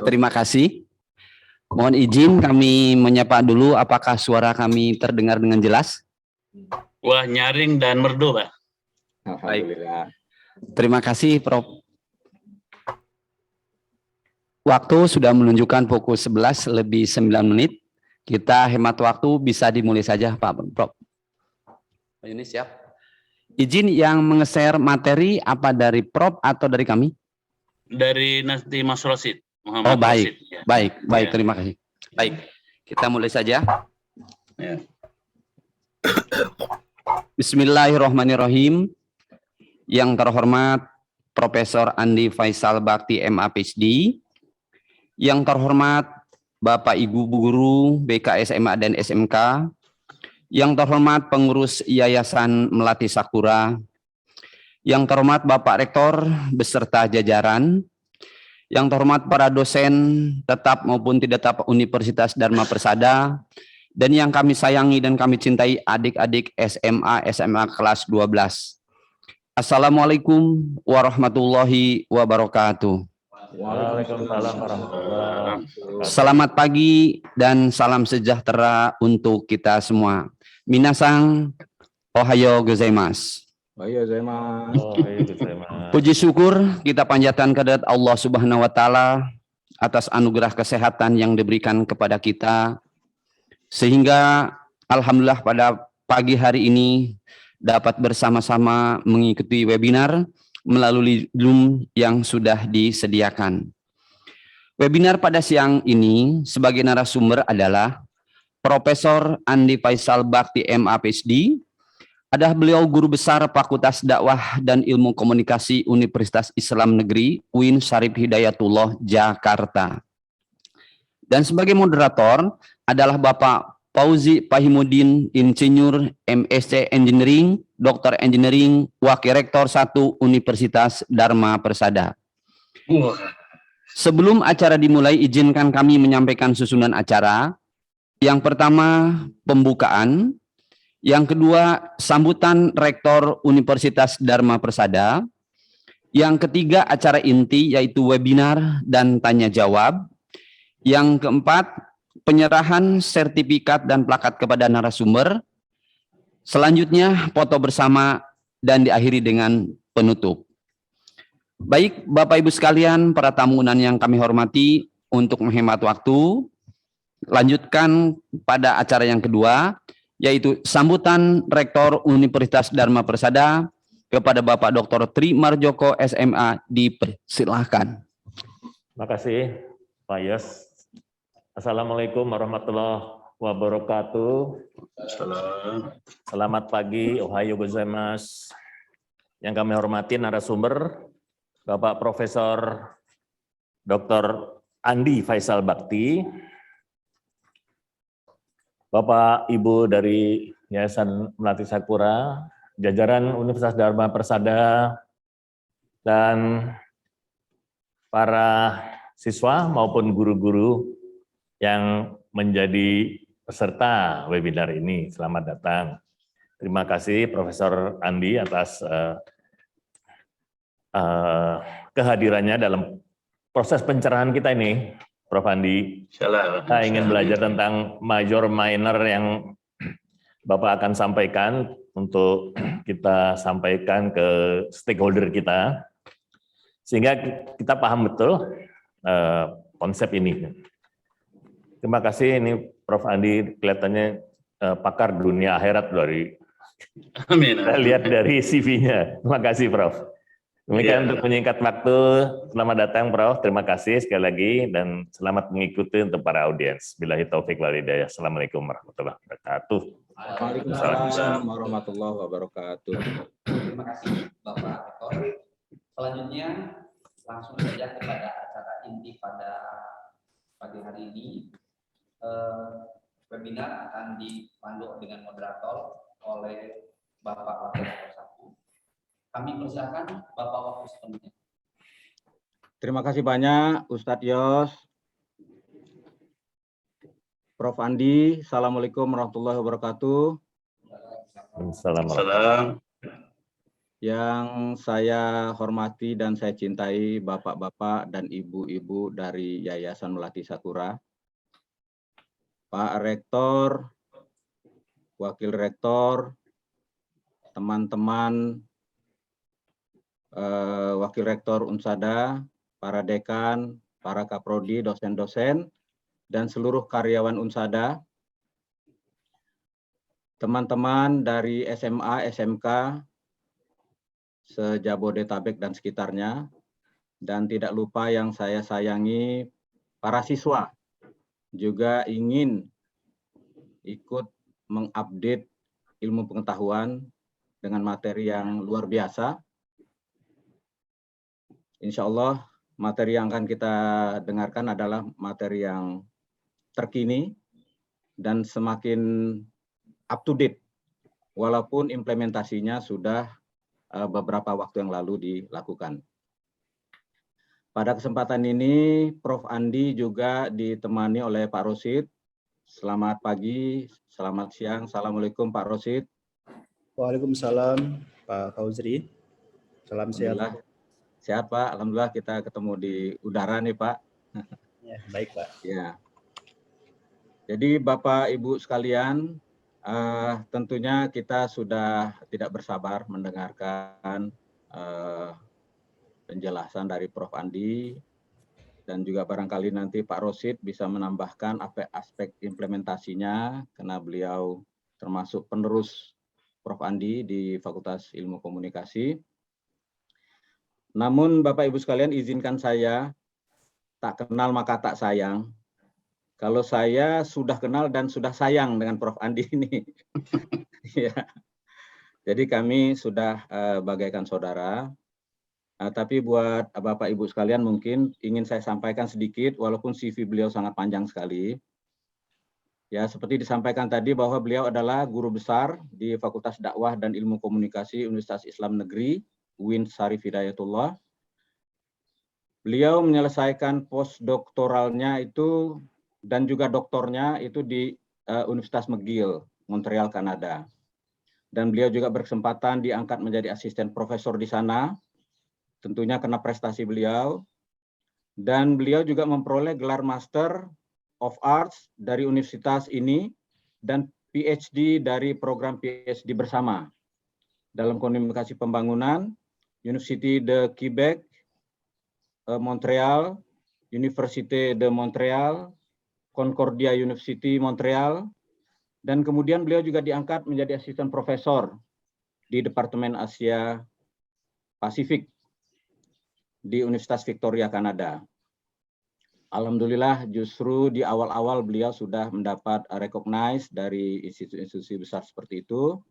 Terima kasih. Mohon izin kami menyapa dulu, apakah suara kami terdengar dengan jelas? Wah, nyaring dan merdu, Pak. Alhamdulillah. Terima kasih, Prof. Waktu sudah menunjukkan pukul 11 lebih 9 menit. Kita hemat waktu, bisa dimulai saja, Pak Prof. Ini siap. Izin yang menge-share materi apa dari Prof atau dari kami? Dari nanti Mas Rosid. Oh, baik. Rosid, ya. Baik, terima kasih. Baik, kita mulai saja. Ya. Bismillahirrahmanirrahim. Yang terhormat Profesor Andi Faisal Bakti MA PhD. Yang terhormat Bapak Ibu Guru BK SMA dan SMK. Yang terhormat pengurus Yayasan Melati Sakura. Yang terhormat Bapak Rektor beserta jajaran. Yang terhormat para dosen tetap maupun tidak tetap Universitas Dharma Persada, dan yang kami sayangi dan kami cintai adik-adik SMA kelas 12. Assalamualaikum warahmatullahi wabarakatuh. Waalaikumsalam warahmatullahi wabarakatuh. Selamat pagi dan salam sejahtera untuk kita semua. Minasang ohayo gozaimasu. Puji syukur kita panjatkan kehadirat Allah Subhanahu wa taala atas anugerah kesehatan yang diberikan kepada kita, sehingga alhamdulillah pada pagi hari ini dapat bersama-sama mengikuti webinar melalui Zoom yang sudah disediakan. Webinar pada siang ini sebagai narasumber adalah Profesor Andi Faisal Bakti MA PhD. Adalah beliau guru besar Fakultas Dakwah dan Ilmu Komunikasi Universitas Islam Negeri UIN Syarif Hidayatullah Jakarta. Dan sebagai moderator adalah Bapak Fauzi Fahimuddin, Insinyur MSc Engineering, Dr. Engineering, Wakil Rektor 1 Universitas Dharma Persada. Sebelum acara dimulai, izinkan kami menyampaikan susunan acara. Yang pertama, pembukaan. Yang kedua, sambutan Rektor Universitas Dharma Persada. Yang ketiga, acara inti yaitu webinar dan tanya jawab. Yang keempat, penyerahan sertifikat dan plakat kepada narasumber. Selanjutnya, foto bersama dan diakhiri dengan penutup. Baik, Bapak Ibu sekalian, para tamu undangan yang kami hormati, untuk menghemat waktu, lanjutkan pada acara yang kedua, yaitu sambutan Rektor Universitas Dharma Persada kepada Bapak Dr. Tri Marjoko SMA, dipersilahkan. Terima kasih Pak Yos. Assalamualaikum warahmatullahi wabarakatuh. Selamat pagi, ohayo gozaimasu. Yang kami hormati narasumber Bapak Profesor Dr. Andi Faisal Bakti, Bapak Ibu dari Yayasan Melati Sakura, jajaran Universitas Dharma Persada, dan para siswa maupun guru-guru yang menjadi peserta webinar ini. Selamat datang. Terima kasih Profesor Andi atas kehadirannya dalam proses pencerahan kita ini. Prof. Andi, saya ingin belajar tentang major minor yang Bapak akan sampaikan untuk kita sampaikan ke stakeholder kita, sehingga kita paham betul konsep ini. Terima kasih, ini Prof. Andi kelihatannya pakar dunia akhirat dari Amin. Kita lihat dari CV-nya. Terima kasih, Prof. Demikian untuk menyingkat waktu, selamat datang Prof. Terima kasih sekali lagi dan selamat mengikuti untuk para audiens. Billahi taufik wal hidayah. Assalamualaikum warahmatullahi wabarakatuh. Waalaikumsalam warahmatullahi wabarakatuh. Terima kasih Bapak Rektor. Selanjutnya langsung saja kepada acara inti pada pagi hari ini. Webinar akan dipandu dengan moderator oleh Bapak Wakil Rektor 1. Kami persilakan Bapak waktu sepenuhnya. Terima kasih banyak Ustadz Yos, Prof. Andi. Assalamualaikum warahmatullahi wabarakatuh. Assalamualaikum. Yang saya hormati dan saya cintai bapak-bapak dan ibu-ibu dari Yayasan Melati Sakura, Pak Rektor, Wakil Rektor, teman-teman Wakil Rektor Unsada, para dekan, para kaprodi, dosen-dosen, dan seluruh karyawan Unsada, teman-teman dari SMA, SMK, se-Jabodetabek dan sekitarnya, dan tidak lupa yang saya sayangi, para siswa juga ingin ikut mengupdate ilmu pengetahuan dengan materi yang luar biasa. Insya Allah materi yang akan kita dengarkan adalah materi yang terkini dan semakin up to date, walaupun implementasinya sudah beberapa waktu yang lalu dilakukan. Pada kesempatan ini, Prof. Andi juga ditemani oleh Pak Rosid. Selamat pagi, selamat siang. Assalamualaikum Pak Rosid. Waalaikumsalam Pak Fauzri. Salam sehat. Alhamdulillah. Sehat Pak, Alhamdulillah kita ketemu di udara nih Pak. Ya, baik Pak. Ya. Jadi Bapak Ibu sekalian, tentunya kita sudah tidak bersabar mendengarkan penjelasan dari Prof. Andi, dan juga barangkali nanti Pak Rosid bisa menambahkan aspek implementasinya, karena beliau termasuk penerus Prof. Andi di Fakultas Ilmu Komunikasi. Namun Bapak Ibu sekalian, izinkan saya, tak kenal maka tak sayang. Kalau saya sudah kenal dan sudah sayang dengan Prof. Andi ini. Ya. Jadi kami sudah bagaikan saudara. Tapi buat Bapak Ibu sekalian mungkin ingin saya sampaikan sedikit, walaupun CV beliau sangat panjang sekali. Ya, seperti disampaikan tadi bahwa beliau adalah guru besar di Fakultas Dakwah dan Ilmu Komunikasi Universitas Islam Negeri, UIN Syarif Hidayatullah. Beliau menyelesaikan postdoktoralnya itu dan juga doktornya itu di Universitas McGill, Montreal, Kanada. Dan beliau juga berkesempatan diangkat menjadi asisten profesor di sana, tentunya karena prestasi beliau. Dan beliau juga memperoleh gelar Master of Arts dari universitas ini dan PhD dari program PhD bersama dalam komunikasi pembangunan, Université de Québec, Montreal, Université de Montréal, Concordia University Montreal, dan kemudian beliau juga diangkat menjadi asisten profesor di Departemen Asia Pasifik di Universitas Victoria, Kanada. Alhamdulillah justru di awal-awal beliau sudah mendapat recognize dari institusi-institusi besar seperti itu,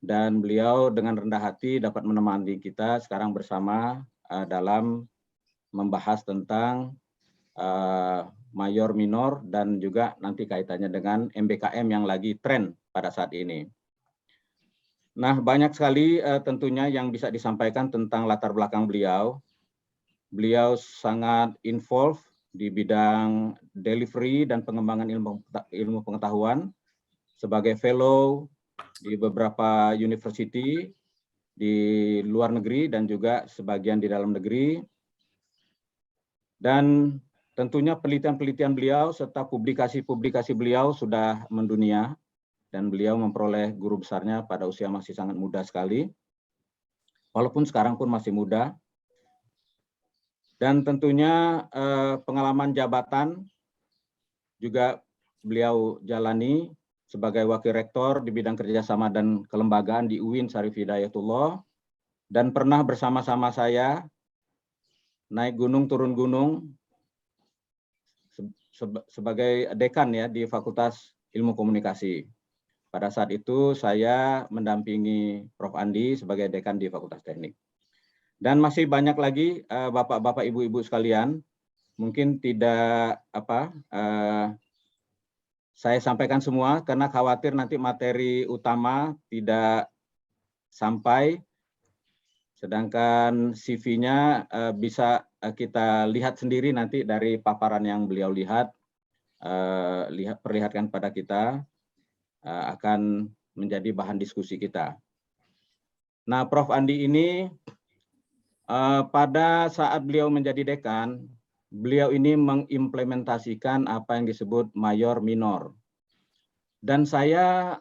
dan beliau dengan rendah hati dapat menemani kita sekarang bersama dalam membahas tentang mayor minor dan juga nanti kaitannya dengan MBKM yang lagi tren pada saat ini. Nah, banyak sekali tentunya yang bisa disampaikan tentang latar belakang beliau. Beliau sangat involved di bidang delivery dan pengembangan ilmu pengetahuan sebagai fellow di beberapa university di luar negeri dan juga sebagian di dalam negeri. Dan tentunya penelitian-penelitian beliau serta publikasi-publikasi beliau sudah mendunia, dan beliau memperoleh guru besarnya pada usia masih sangat muda sekali, walaupun sekarang pun masih muda. Dan tentunya pengalaman jabatan juga beliau jalani sebagai wakil rektor di bidang kerjasama dan kelembagaan di UIN Syarif Hidayatullah, dan pernah bersama-sama saya naik gunung turun gunung sebagai dekan ya di Fakultas Ilmu Komunikasi. Pada saat itu saya mendampingi Prof. Andi sebagai dekan di Fakultas Teknik. Dan masih banyak lagi bapak-bapak, ibu-ibu sekalian, mungkin tidak saya sampaikan semua karena khawatir nanti materi utama tidak sampai, sedangkan CV-nya bisa kita lihat sendiri nanti dari paparan yang beliau perlihatkan pada kita, akan menjadi bahan diskusi kita. Nah, Prof. Andi ini pada saat beliau menjadi dekan, beliau ini mengimplementasikan apa yang disebut mayor minor. Dan saya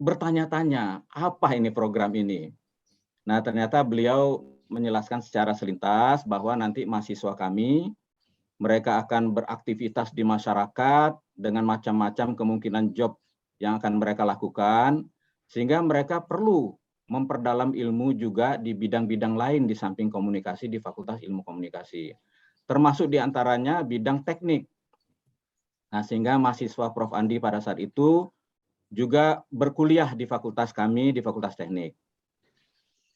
bertanya-tanya, apa ini program ini? Nah, ternyata beliau menjelaskan secara selintas bahwa nanti mahasiswa kami, mereka akan beraktivitas di masyarakat dengan macam-macam kemungkinan job yang akan mereka lakukan, sehingga mereka perlu memperdalam ilmu juga di bidang-bidang lain di samping komunikasi di Fakultas Ilmu Komunikasi. Termasuk diantaranya bidang teknik. Nah, sehingga mahasiswa Prof. Andi pada saat itu juga berkuliah di fakultas kami, di Fakultas Teknik.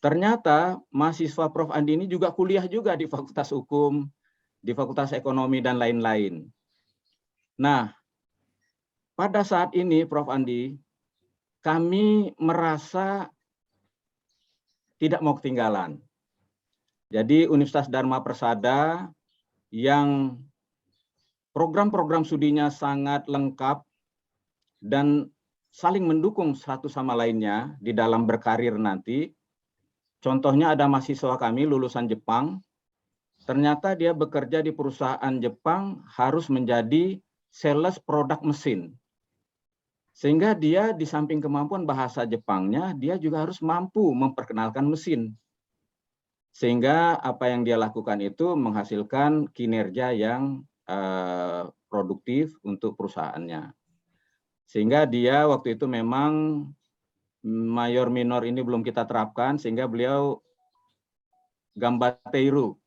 Ternyata mahasiswa Prof. Andi ini juga kuliah juga di Fakultas Hukum, di Fakultas Ekonomi, dan lain-lain. Nah, pada saat ini Prof. Andi, kami merasa tidak mau ketinggalan. Jadi Universitas Dharma Persada yang program-program studinya sangat lengkap dan saling mendukung satu sama lainnya di dalam berkarir nanti. Contohnya ada mahasiswa kami lulusan Jepang, ternyata dia bekerja di perusahaan Jepang harus menjadi sales produk mesin. Sehingga dia di samping kemampuan bahasa Jepangnya, dia juga harus mampu memperkenalkan mesin. Sehingga apa yang dia lakukan itu menghasilkan kinerja yang produktif untuk perusahaannya. Sehingga dia waktu itu memang mayor minor ini belum kita terapkan, sehingga beliau gambateiru,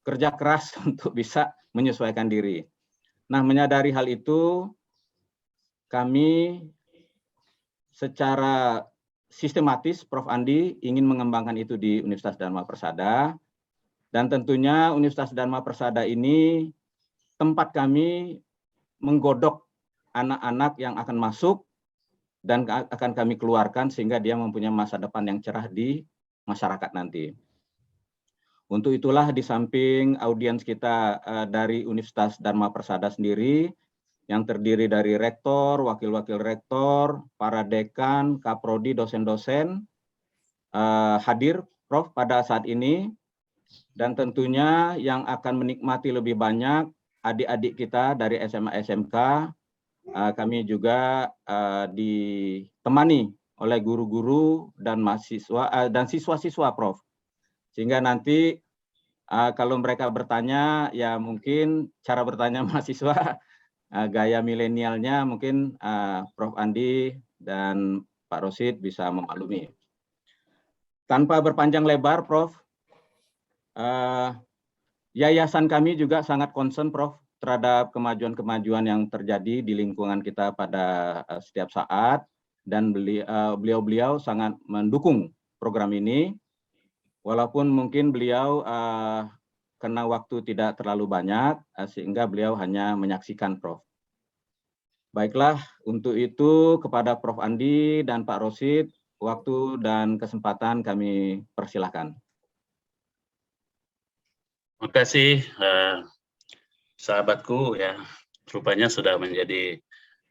kerja keras untuk bisa menyesuaikan diri. Nah, menyadari hal itu, kami secara sistematis, Prof. Andi ingin mengembangkan itu di Universitas Dharma Persada. Dan tentunya Universitas Dharma Persada ini tempat kami menggodok anak-anak yang akan masuk dan akan kami keluarkan sehingga dia mempunyai masa depan yang cerah di masyarakat nanti. Untuk itulah di samping audiens kita dari Universitas Dharma Persada sendiri, yang terdiri dari rektor, wakil-wakil rektor, para dekan, kaprodi, dosen-dosen, hadir Prof. pada saat ini. Dan tentunya yang akan menikmati lebih banyak adik-adik kita dari SMA SMK, kami juga ditemani oleh guru-guru dan mahasiswa dan siswa-siswa Prof. Sehingga nanti kalau mereka bertanya, ya mungkin cara bertanya mahasiswa gaya milenialnya mungkin Prof. Andi dan Pak Rosid bisa memaklumi. Tanpa berpanjang lebar, Prof, yayasan kami juga sangat concern, Prof, terhadap kemajuan-kemajuan yang terjadi di lingkungan kita pada setiap saat, dan beliau-beliau sangat mendukung program ini, walaupun mungkin beliau karena waktu tidak terlalu banyak, sehingga beliau hanya menyaksikan, Prof. Baiklah, untuk itu kepada Prof. Andi dan Pak Rosid, waktu dan kesempatan kami persilahkan. Terima kasih, sahabatku ya, rupanya sudah menjadi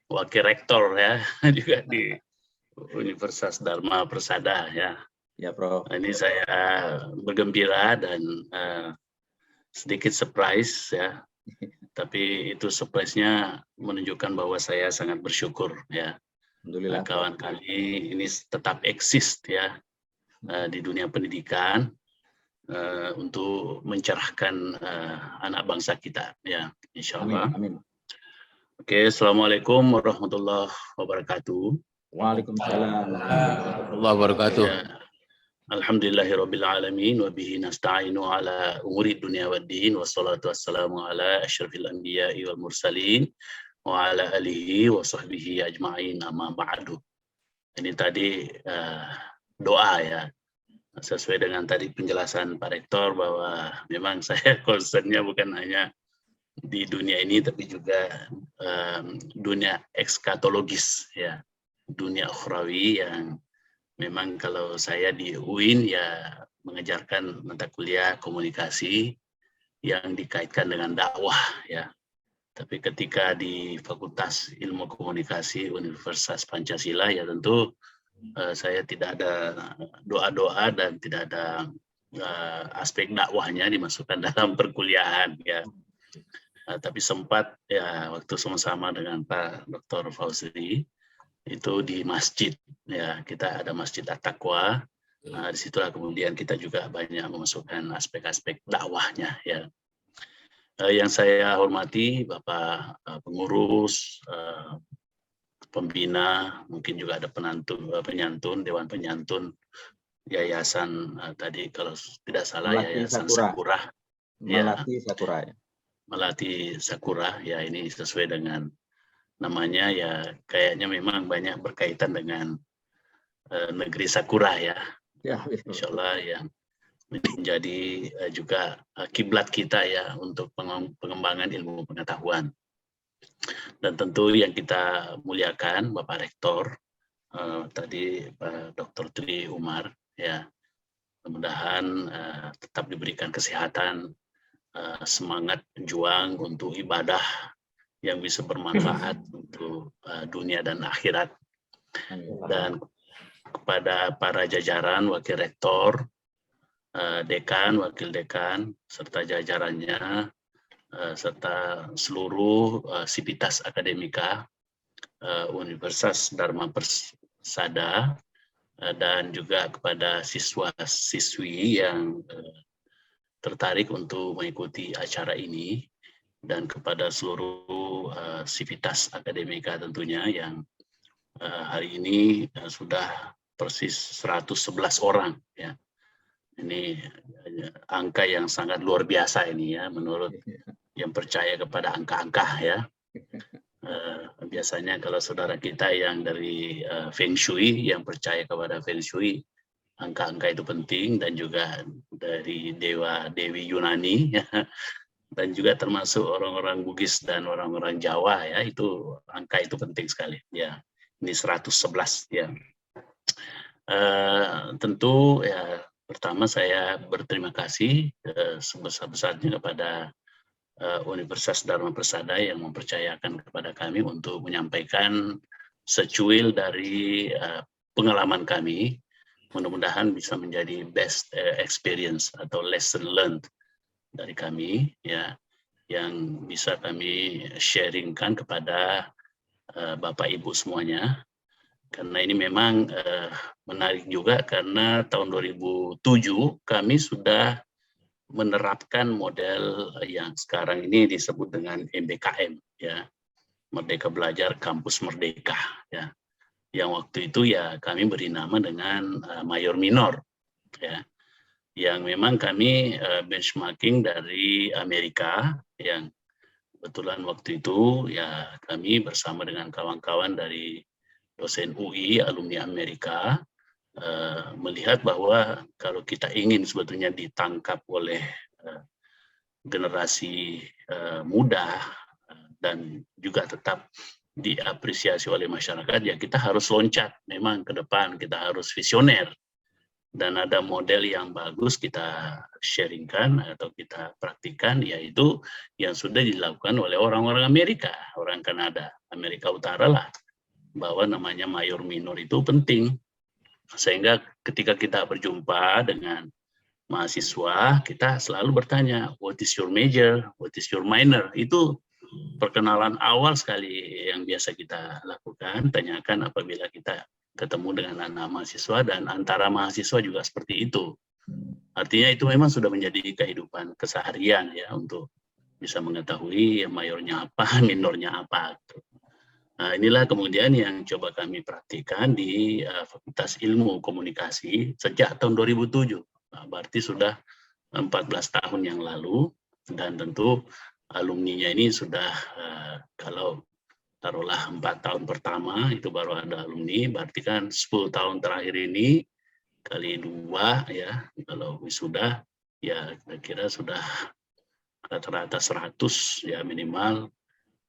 wakil rektor ya, juga di Universitas Dharma Persada ya. Ya, Prof. Ini saya bergembira dan sedikit surprise ya, tapi itu surprise-nya menunjukkan bahwa saya sangat bersyukur ya. Alhamdulillah. Kawan kami ini tetap eksis ya di dunia pendidikan untuk mencerahkan anak bangsa kita ya, insya Allah. Amin. Oke, assalamualaikum warahmatullahi wabarakatuh. Waalaikumsalam warahmatullahi wabarakatuh. Ya. Alhamdulillahirabbil alamin wa bihi nasta'inu ala umuri dunya waddin wassalatu wassalamu ala asyrafil anbiya'i wal mursalin wa ala alihi wa sahbihi ajma'in amma ba'du. Ini tadi doa ya, sesuai dengan tadi penjelasan Pak Rektor bahwa memang saya concernnya bukan hanya di dunia ini tapi juga dunia ekskatologis ya, dunia ukhrawi yang memang kalau saya di UIN ya mengajarkan mata kuliah komunikasi yang dikaitkan dengan dakwah ya. Tapi ketika di Fakultas Ilmu Komunikasi Universitas Pancasila ya tentu saya tidak ada doa-doa dan tidak ada aspek dakwahnya dimasukkan dalam perkuliahan ya. Tapi sempat ya waktu sama-sama dengan Pak Dr. Fauzri itu di masjid ya, kita ada Masjid At-Taqwa. Disitulah kemudian kita juga banyak memasukkan aspek-aspek dakwahnya ya. Yang saya hormati Bapak pengurus, pembina, mungkin juga ada penyantun, Dewan Penyantun Yayasan tadi kalau tidak salah Melati Yayasan Sakura. Sakura. Melati Sakura ya. Melati Sakura ya, ini sesuai dengan namanya ya, kayaknya memang banyak berkaitan dengan negeri Sakura ya. Ya, Insya Allah yang menjadi juga kiblat kita ya untuk pengembangan ilmu pengetahuan. Dan tentu yang kita muliakan Bapak Rektor tadi Pak Dr. Tri Umar ya, mudah-mudahan tetap diberikan kesehatan, semangat juang untuk ibadah yang bisa bermanfaat untuk dunia dan akhirat. Dan kepada para jajaran, wakil rektor, dekan, wakil dekan, serta jajarannya, serta seluruh sivitas akademika Universitas Dharma Persada, dan juga kepada siswa-siswi yang tertarik untuk mengikuti acara ini, dan kepada seluruh sivitas akademika tentunya yang hari ini sudah persis 111 orang ya. Ini angka yang sangat luar biasa ini ya, menurut yang percaya kepada angka-angka ya. Biasanya kalau saudara kita yang dari Feng Shui, yang percaya kepada Feng Shui, angka-angka itu penting, dan juga dari dewa-dewi Yunani ya, dan juga termasuk orang-orang Bugis dan orang-orang Jawa ya, itu angka itu penting sekali ya. Ini 111 ya. Tentu ya, pertama saya berterima kasih sebesar-besarnya kepada Universitas Dharma Persada yang mempercayakan kepada kami untuk menyampaikan secuil dari pengalaman kami. Mudah-mudahan bisa menjadi best experience atau lesson learned dari kami ya, yang bisa kami sharingkan kepada Bapak Ibu semuanya. Karena ini memang menarik juga, karena tahun 2007 kami sudah menerapkan model yang sekarang ini disebut dengan MBKM ya, Merdeka Belajar Kampus Merdeka ya. Yang waktu itu ya kami beri nama dengan Mayor Minor ya, yang memang kami benchmarking dari Amerika, yang kebetulan waktu itu ya kami bersama dengan kawan-kawan dari dosen UI, alumni Amerika, melihat bahwa kalau kita ingin sebetulnya ditangkap oleh generasi muda dan juga tetap diapresiasi oleh masyarakat, ya kita harus loncat memang ke depan, kita harus visioner. Dan ada model yang bagus kita sharingkan atau kita praktikan, yaitu yang sudah dilakukan oleh orang-orang Amerika, orang Kanada, Amerika Utara lah, bahwa namanya mayor minor itu penting. Sehingga ketika kita berjumpa dengan mahasiswa, kita selalu bertanya, what is your major, what is your minor? Itu perkenalan awal sekali yang biasa kita lakukan, tanyakan apabila kita ketemu dengan anak mahasiswa, dan antara mahasiswa juga seperti itu. Artinya itu memang sudah menjadi kehidupan keseharian ya, untuk bisa mengetahui mayornya apa, minornya apa. Nah, inilah kemudian yang coba kami praktikan di Fakultas Ilmu Komunikasi sejak tahun 2007. Nah, berarti sudah 14 tahun yang lalu, dan tentu alumninya ini sudah kalau taruhlah 4 tahun pertama itu baru ada alumni, berarti kan 10 tahun terakhir ini kali 2 ya, kalau wisuda ya kira-kira sudah rata-rata 100 ya minimal.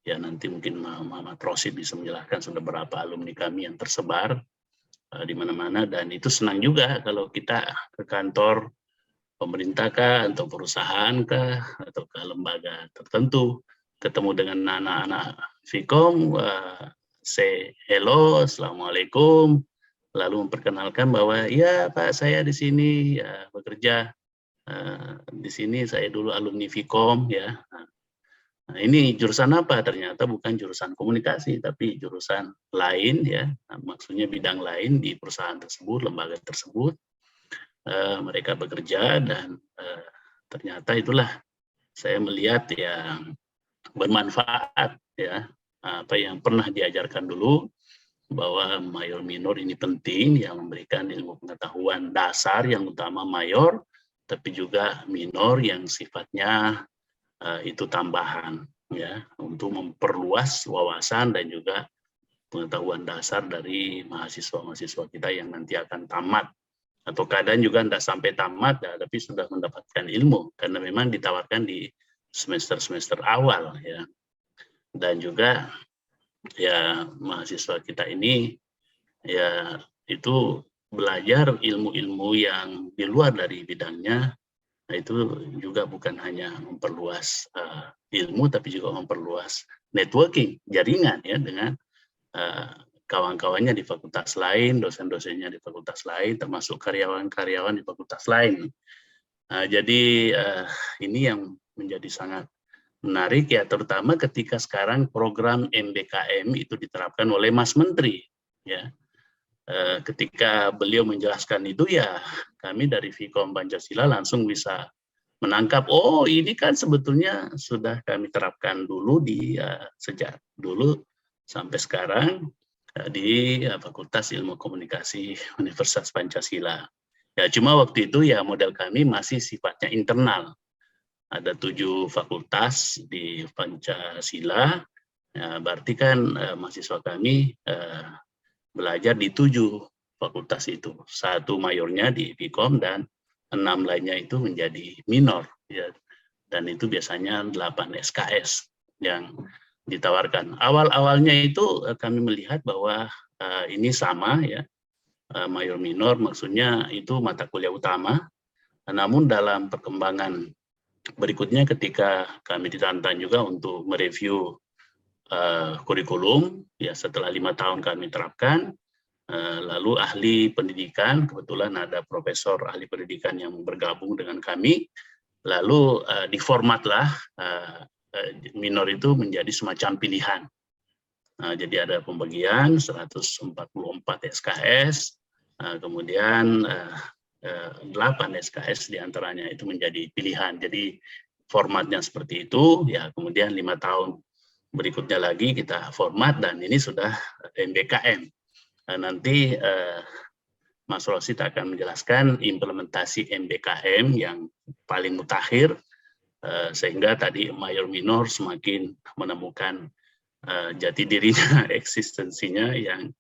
Ya nanti mungkin Mama Rosid bisa menjelaskan sudah berapa alumni kami yang tersebar di mana-mana, dan itu senang juga kalau kita ke kantor pemerintah kah, atau perusahaan kah, atau ke lembaga tertentu, ketemu dengan anak-anak Vkom, say hello, assalamualaikum, lalu memperkenalkan bahwa ya Pak, saya di sini ya bekerja di sini, saya dulu alumni Vkom ya. Nah, ini jurusan apa? Ternyata bukan jurusan komunikasi, tapi jurusan lain ya. Nah, maksudnya bidang lain di perusahaan tersebut, lembaga tersebut. Mereka bekerja dan ternyata itulah saya melihat yang bermanfaat ya, apa yang pernah diajarkan dulu bahwa mayor minor ini penting, yang memberikan ilmu pengetahuan dasar yang utama mayor, tapi juga minor yang sifatnya itu tambahan ya, untuk memperluas wawasan dan juga pengetahuan dasar dari mahasiswa-mahasiswa kita yang nanti akan tamat, atau kadang juga tidak sampai tamat ya, tapi sudah mendapatkan ilmu karena memang ditawarkan di semester-semester awal ya. Dan juga ya mahasiswa kita ini ya itu belajar ilmu-ilmu yang di luar dari bidangnya. Nah, itu juga bukan hanya memperluas ilmu, tapi juga memperluas networking, jaringan ya dengan kawan-kawannya di fakultas lain, dosen-dosennya di fakultas lain, termasuk karyawan-karyawan di fakultas lain. Jadi ini yang menjadi sangat menarik ya, terutama ketika sekarang program MBKM itu diterapkan oleh Mas Menteri ya. Ketika beliau menjelaskan itu ya, kami dari Vkom Pancasila langsung bisa menangkap, oh ini kan sebetulnya sudah kami terapkan dulu di sejak dulu sampai sekarang di Fakultas Ilmu Komunikasi Universitas Pancasila. Ya cuma waktu itu ya model kami masih sifatnya internal. Ada 7 fakultas di Pancasila, ya, berarti kan mahasiswa kami belajar di 7 fakultas itu. 1 mayornya di Vkom dan 6 lainnya itu menjadi minor ya. Dan itu biasanya 8 SKS yang ditawarkan. Awal-awalnya itu kami melihat bahwa ini sama ya, mayor minor maksudnya itu mata kuliah utama. Namun dalam perkembangan berikutnya ketika kami ditantang juga untuk mereview kurikulum ya, setelah 5 tahun kami terapkan, lalu ahli pendidikan, kebetulan ada profesor ahli pendidikan yang bergabung dengan kami, lalu diformatlah minor itu menjadi semacam pilihan. Jadi ada pembagian 144 SKS, kemudian 8 SKS diantaranya itu menjadi pilihan. Jadi formatnya seperti itu ya, kemudian 5 tahun berikutnya lagi kita format dan ini sudah MBKM. Nanti Mas Rosid akan menjelaskan implementasi MBKM yang paling mutakhir, sehingga tadi mayor minor semakin menemukan jati dirinya, eksistensinya yang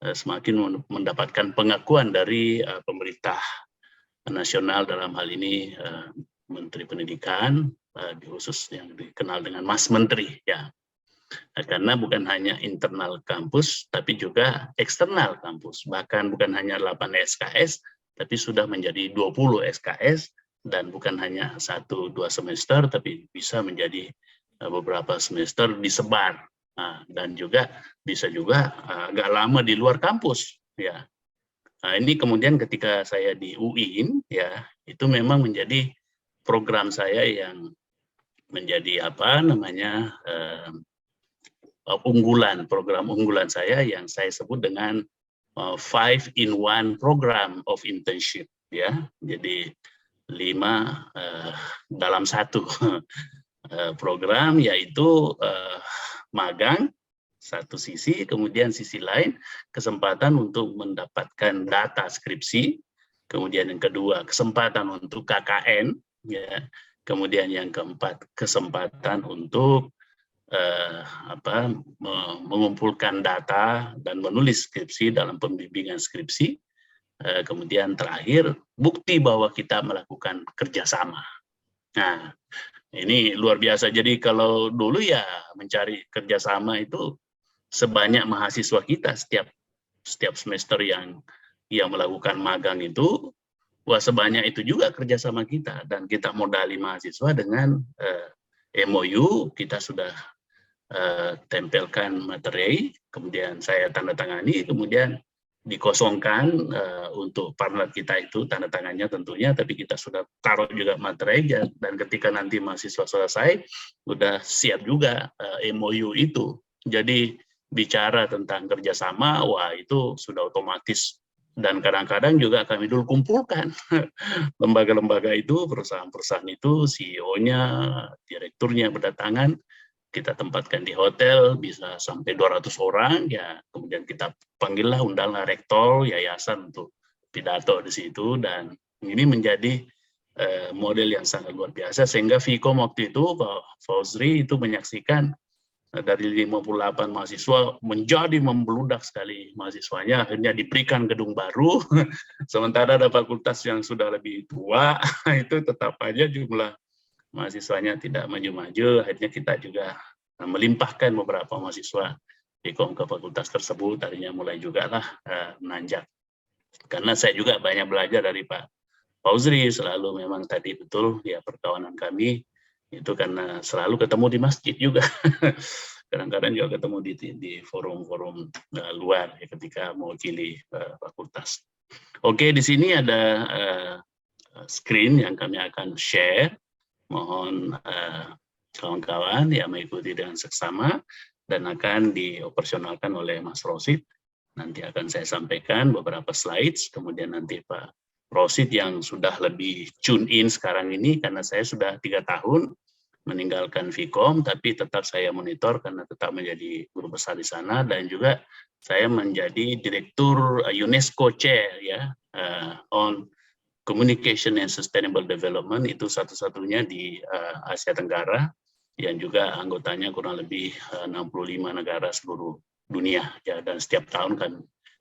semakin mendapatkan pengakuan dari pemerintah nasional, dalam hal ini Menteri Pendidikan, khusus yang dikenal dengan Mas Menteri ya. Karena bukan hanya internal kampus, tapi juga eksternal kampus. Bahkan bukan hanya 8 SKS, tapi sudah menjadi 20 SKS, dan bukan hanya 1-2 semester, tapi bisa menjadi beberapa semester disebar. Dan juga bisa juga agak lama di luar kampus. Ya. Ini kemudian ketika saya di UIN, ya, itu memang menjadi program saya yang menjadi apa namanya, program unggulan saya yang saya sebut dengan 5-in-1 program of internship ya. Jadi 5 dalam 1 program, yaitu magang satu sisi, kemudian sisi lain kesempatan untuk mendapatkan data skripsi, kemudian yang kedua kesempatan untuk KKN ya, kemudian yang keempat kesempatan untuk mengumpulkan data dan menulis skripsi dalam pembimbingan skripsi, kemudian terakhir bukti bahwa kita melakukan kerjasama. Nah, ini luar biasa. Jadi kalau dulu ya mencari kerjasama itu sebanyak mahasiswa kita setiap semester yang melakukan magang itu, wah sebanyak itu juga kerjasama kita, dan kita modali mahasiswa dengan MOU, kita sudah tempelkan materi, kemudian saya tanda tangani, kemudian dikosongkan untuk partner kita itu tanda tangannya tentunya, tapi kita sudah taruh juga materai dan ketika nanti mahasiswa selesai sudah siap juga MOU itu. Jadi bicara tentang kerjasama, wah itu sudah otomatis. Dan kadang-kadang juga kami dulu kumpulkan lembaga-lembaga itu, perusahaan-perusahaan itu, CEO-nya, direkturnya berdatangan, kita tempatkan di hotel, bisa sampai 200 orang, ya kemudian kita panggillah, undanglah rektor, yayasan untuk pidato di situ, dan ini menjadi model yang sangat luar biasa, sehingga Vkom waktu itu, Pak Fauzri itu menyaksikan dari 58 mahasiswa menjadi membludak sekali mahasiswanya, akhirnya diberikan gedung baru, sementara ada fakultas yang sudah lebih tua, itu tetap aja jumlah mahasiswanya tidak maju-maju, akhirnya kita juga melimpahkan beberapa mahasiswa Vkom ke fakultas tersebut, tadinya mulai juga lah menanjak. Karena saya juga banyak belajar dari Pak Fauzri, selalu memang tadi betul ya perkawanan kami, itu karena selalu ketemu di masjid juga. Kadang-kadang juga ketemu di forum-forum luar ya, ketika mewakili fakultas. Oke, di sini ada screen yang kami akan share. Mohon kawan-kawan ya mengikuti dengan seksama dan akan dioperasionalkan oleh Mas Rosid. Nanti akan saya sampaikan beberapa slides, kemudian nanti Pak Rosid yang sudah lebih tune in sekarang ini, karena saya sudah 3 tahun meninggalkan Vkom, tapi tetap saya monitor karena tetap menjadi guru besar di sana, dan juga saya menjadi direktur UNESCO Chair ya on Communication and Sustainable Development, itu satu-satunya di Asia Tenggara, yang juga anggotanya kurang lebih 65 negara seluruh dunia ya, dan setiap tahun kan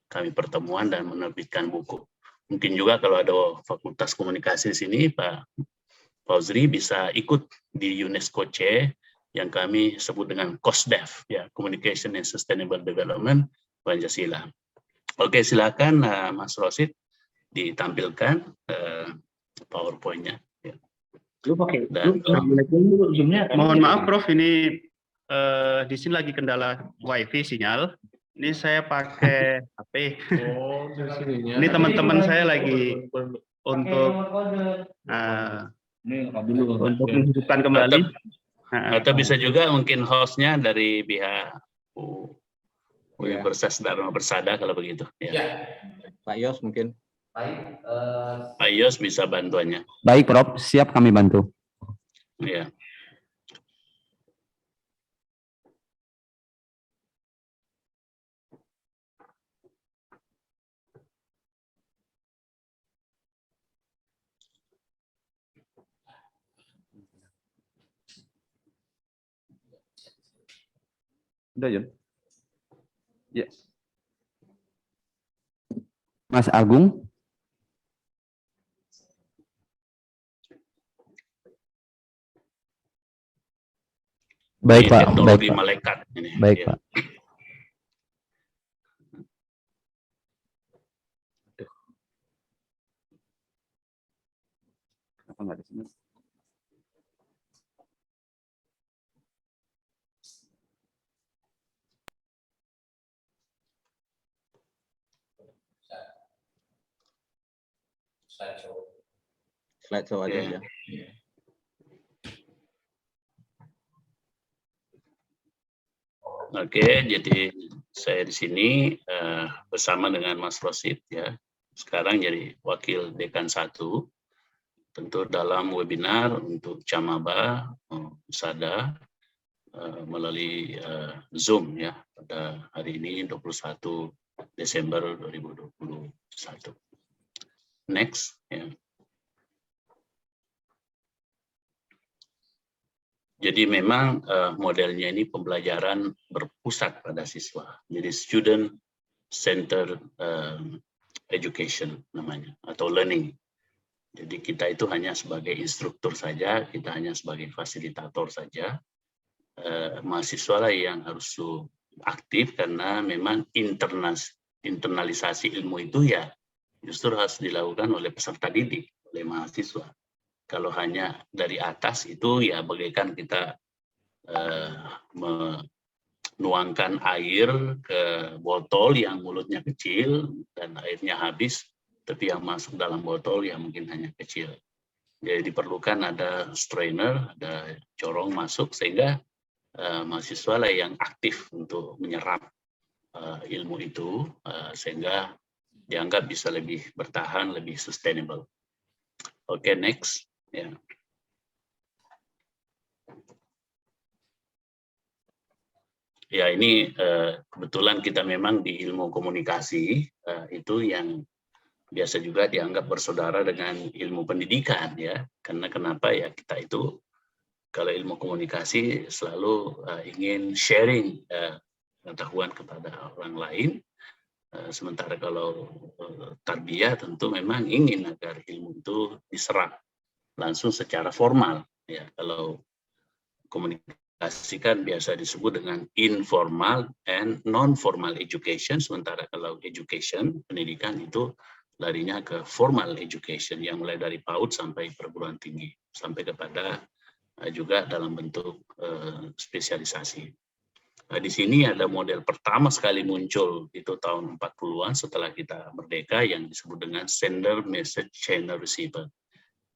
kami pertemuan dan menerbitkan buku. Mungkin juga kalau ada fakultas komunikasi di sini, Pak Fauzri bisa ikut di UNESCO C yang kami sebut dengan COSDEV, ya, Communication and Sustainable Development Pancasila. Oke, silakan Mas Rosid ditampilkan PowerPoint-nya. Ya. Mohon maaf Prof, ini di sini lagi kendala WiFi sinyal. Ini saya pakai HP. Ini teman-teman saya lagi untuk menghidupkan kembali. Atau bisa juga mungkin hostnya dari pihak Universitas Dharma Persada kalau begitu. Ya. Pak Yos mungkin. Pak Yos bisa bantuannya. Baik, Prof. Siap kami bantu. Ya. Udah, Jon? Ya. Mas Agung? Baik, Pak. Teknologi malaikat ini. Baik, ya. Pak. Kenapa nggak di sini? Slideshow aja ya. Oke, jadi saya di sini bersama dengan Mas Rosid ya. Sekarang jadi wakil dekan 1. Tentu dalam webinar untuk Camaba Usada melalui Zoom ya pada hari ini 21 Desember 2021. Next ya. Jadi memang modelnya ini pembelajaran berpusat pada siswa. Jadi student centered education namanya, atau learning. Jadi kita itu hanya sebagai instruktur saja, kita hanya sebagai fasilitator saja. Mahasiswa lah yang harus aktif, karena memang internalisasi ilmu itu ya justru harus dilakukan oleh peserta didik, oleh mahasiswa. Kalau hanya dari atas itu ya bagaikan kita nuangkan air ke botol yang mulutnya kecil dan airnya habis, tapi yang masuk dalam botol yang mungkin hanya kecil. Jadi diperlukan ada strainer, ada corong masuk sehingga mahasiswa lah yang aktif untuk menyerap ilmu itu sehingga dianggap bisa lebih bertahan, lebih sustainable. Oke, next. Ya. Ya, ini kebetulan kita memang di ilmu komunikasi itu yang biasa juga dianggap bersaudara dengan ilmu pendidikan, ya. Karena kenapa ya, kita itu kalau ilmu komunikasi selalu ingin sharing pengetahuan kepada orang lain, sementara kalau tarbiyah tentu memang ingin agar ilmu itu diserap langsung secara formal, ya. Kalau komunikasi kan biasa disebut dengan informal and non-formal education, sementara kalau education, pendidikan itu larinya ke formal education yang mulai dari PAUD sampai perguruan tinggi, sampai kepada juga dalam bentuk spesialisasi. Di sini ada model pertama sekali muncul itu tahun 40-an setelah kita merdeka yang disebut dengan sender message channel receiver.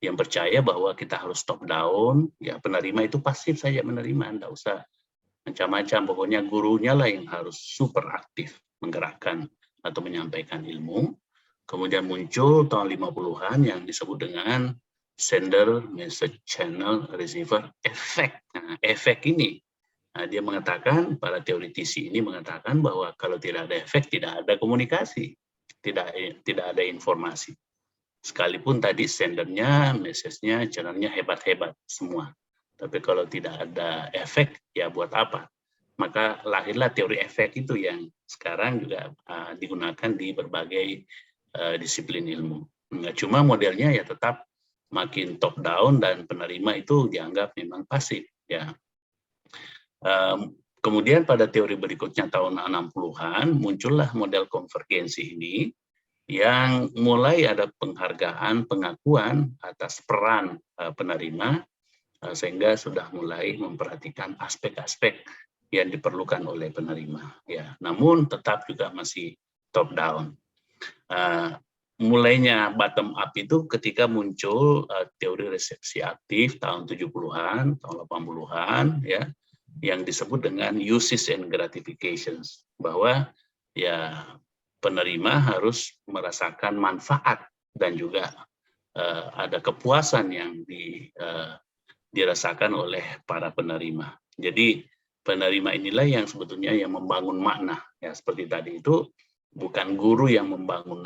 Yang percaya bahwa kita harus top down, ya penerima itu pasif saja menerima, enggak usah macam-macam, pokoknya gurunya lah yang harus super aktif menggerakkan atau menyampaikan ilmu. Kemudian muncul tahun 50-an yang disebut dengan sender message channel receiver effect. Nah, efek ini, dia mengatakan, para teoritisi ini mengatakan bahwa kalau tidak ada efek, tidak ada komunikasi, tidak ada informasi. Sekalipun tadi sendernya, message-nya, channel-nya hebat-hebat semua. Tapi kalau tidak ada efek, ya buat apa? Maka lahirlah teori efek itu yang sekarang juga digunakan di berbagai disiplin ilmu. Nah, cuma modelnya ya tetap makin top down dan penerima itu dianggap memang pasif, ya. Kemudian pada teori berikutnya tahun 60-an muncullah model konvergensi ini, yang mulai ada penghargaan, pengakuan atas peran penerima, sehingga sudah mulai memperhatikan aspek-aspek yang diperlukan oleh penerima. Ya, namun tetap juga masih top down. Mulainya bottom up itu ketika muncul teori resepsi aktif tahun 70-an, tahun 80-an, ya, yang disebut dengan uses and gratifications, bahwa ya penerima harus merasakan manfaat dan juga ada kepuasan yang dirasakan oleh para penerima. Jadi penerima inilah yang sebetulnya yang membangun makna, ya, seperti tadi itu bukan guru yang membangun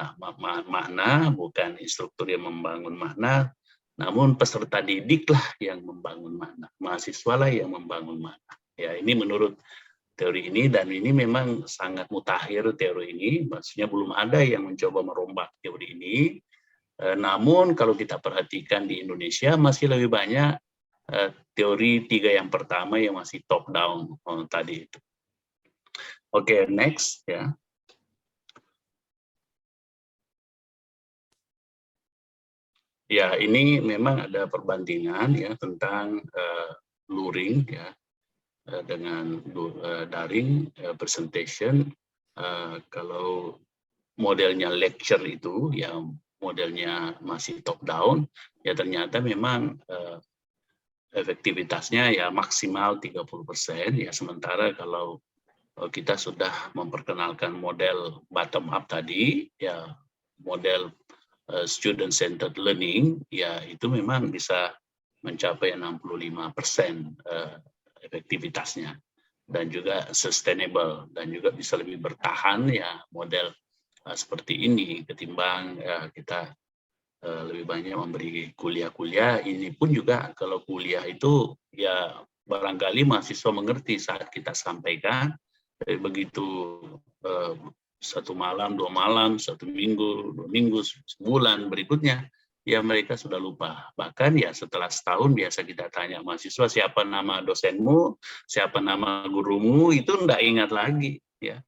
makna, bukan instruktur yang membangun makna, namun peserta didiklah yang membangun makna, mahasiswalah yang membangun makna. Ya, ini menurut teori ini, dan ini memang sangat mutakhir teori ini, maksudnya belum ada yang mencoba merombak teori ini. Namun kalau kita perhatikan di Indonesia masih lebih banyak teori 3 yang pertama yang masih top down tadi itu. Oke, next, ya. Ya, ini memang ada perbandingan ya tentang luring, ya, dengan daring presentation. Kalau modelnya lecture itu yang modelnya masih top down, ya ternyata memang efektivitasnya ya maksimal 30%, ya, sementara kalau kita sudah memperkenalkan model bottom up tadi, ya model student centered learning, ya itu memang bisa mencapai 65% efektivitasnya, dan juga sustainable, dan juga bisa lebih bertahan, ya, model seperti ini ketimbang kita lebih banyak memberi kuliah-kuliah. Ini pun juga kalau kuliah itu ya barangkali mahasiswa mengerti saat kita sampaikan, begitu 1 malam, 2 malam, 1 minggu, 2 minggu, sebulan berikutnya, ya mereka sudah lupa. Bahkan ya setelah setahun biasa kita tanya mahasiswa, siapa nama dosenmu, siapa nama gurumu, itu enggak ingat lagi, ya.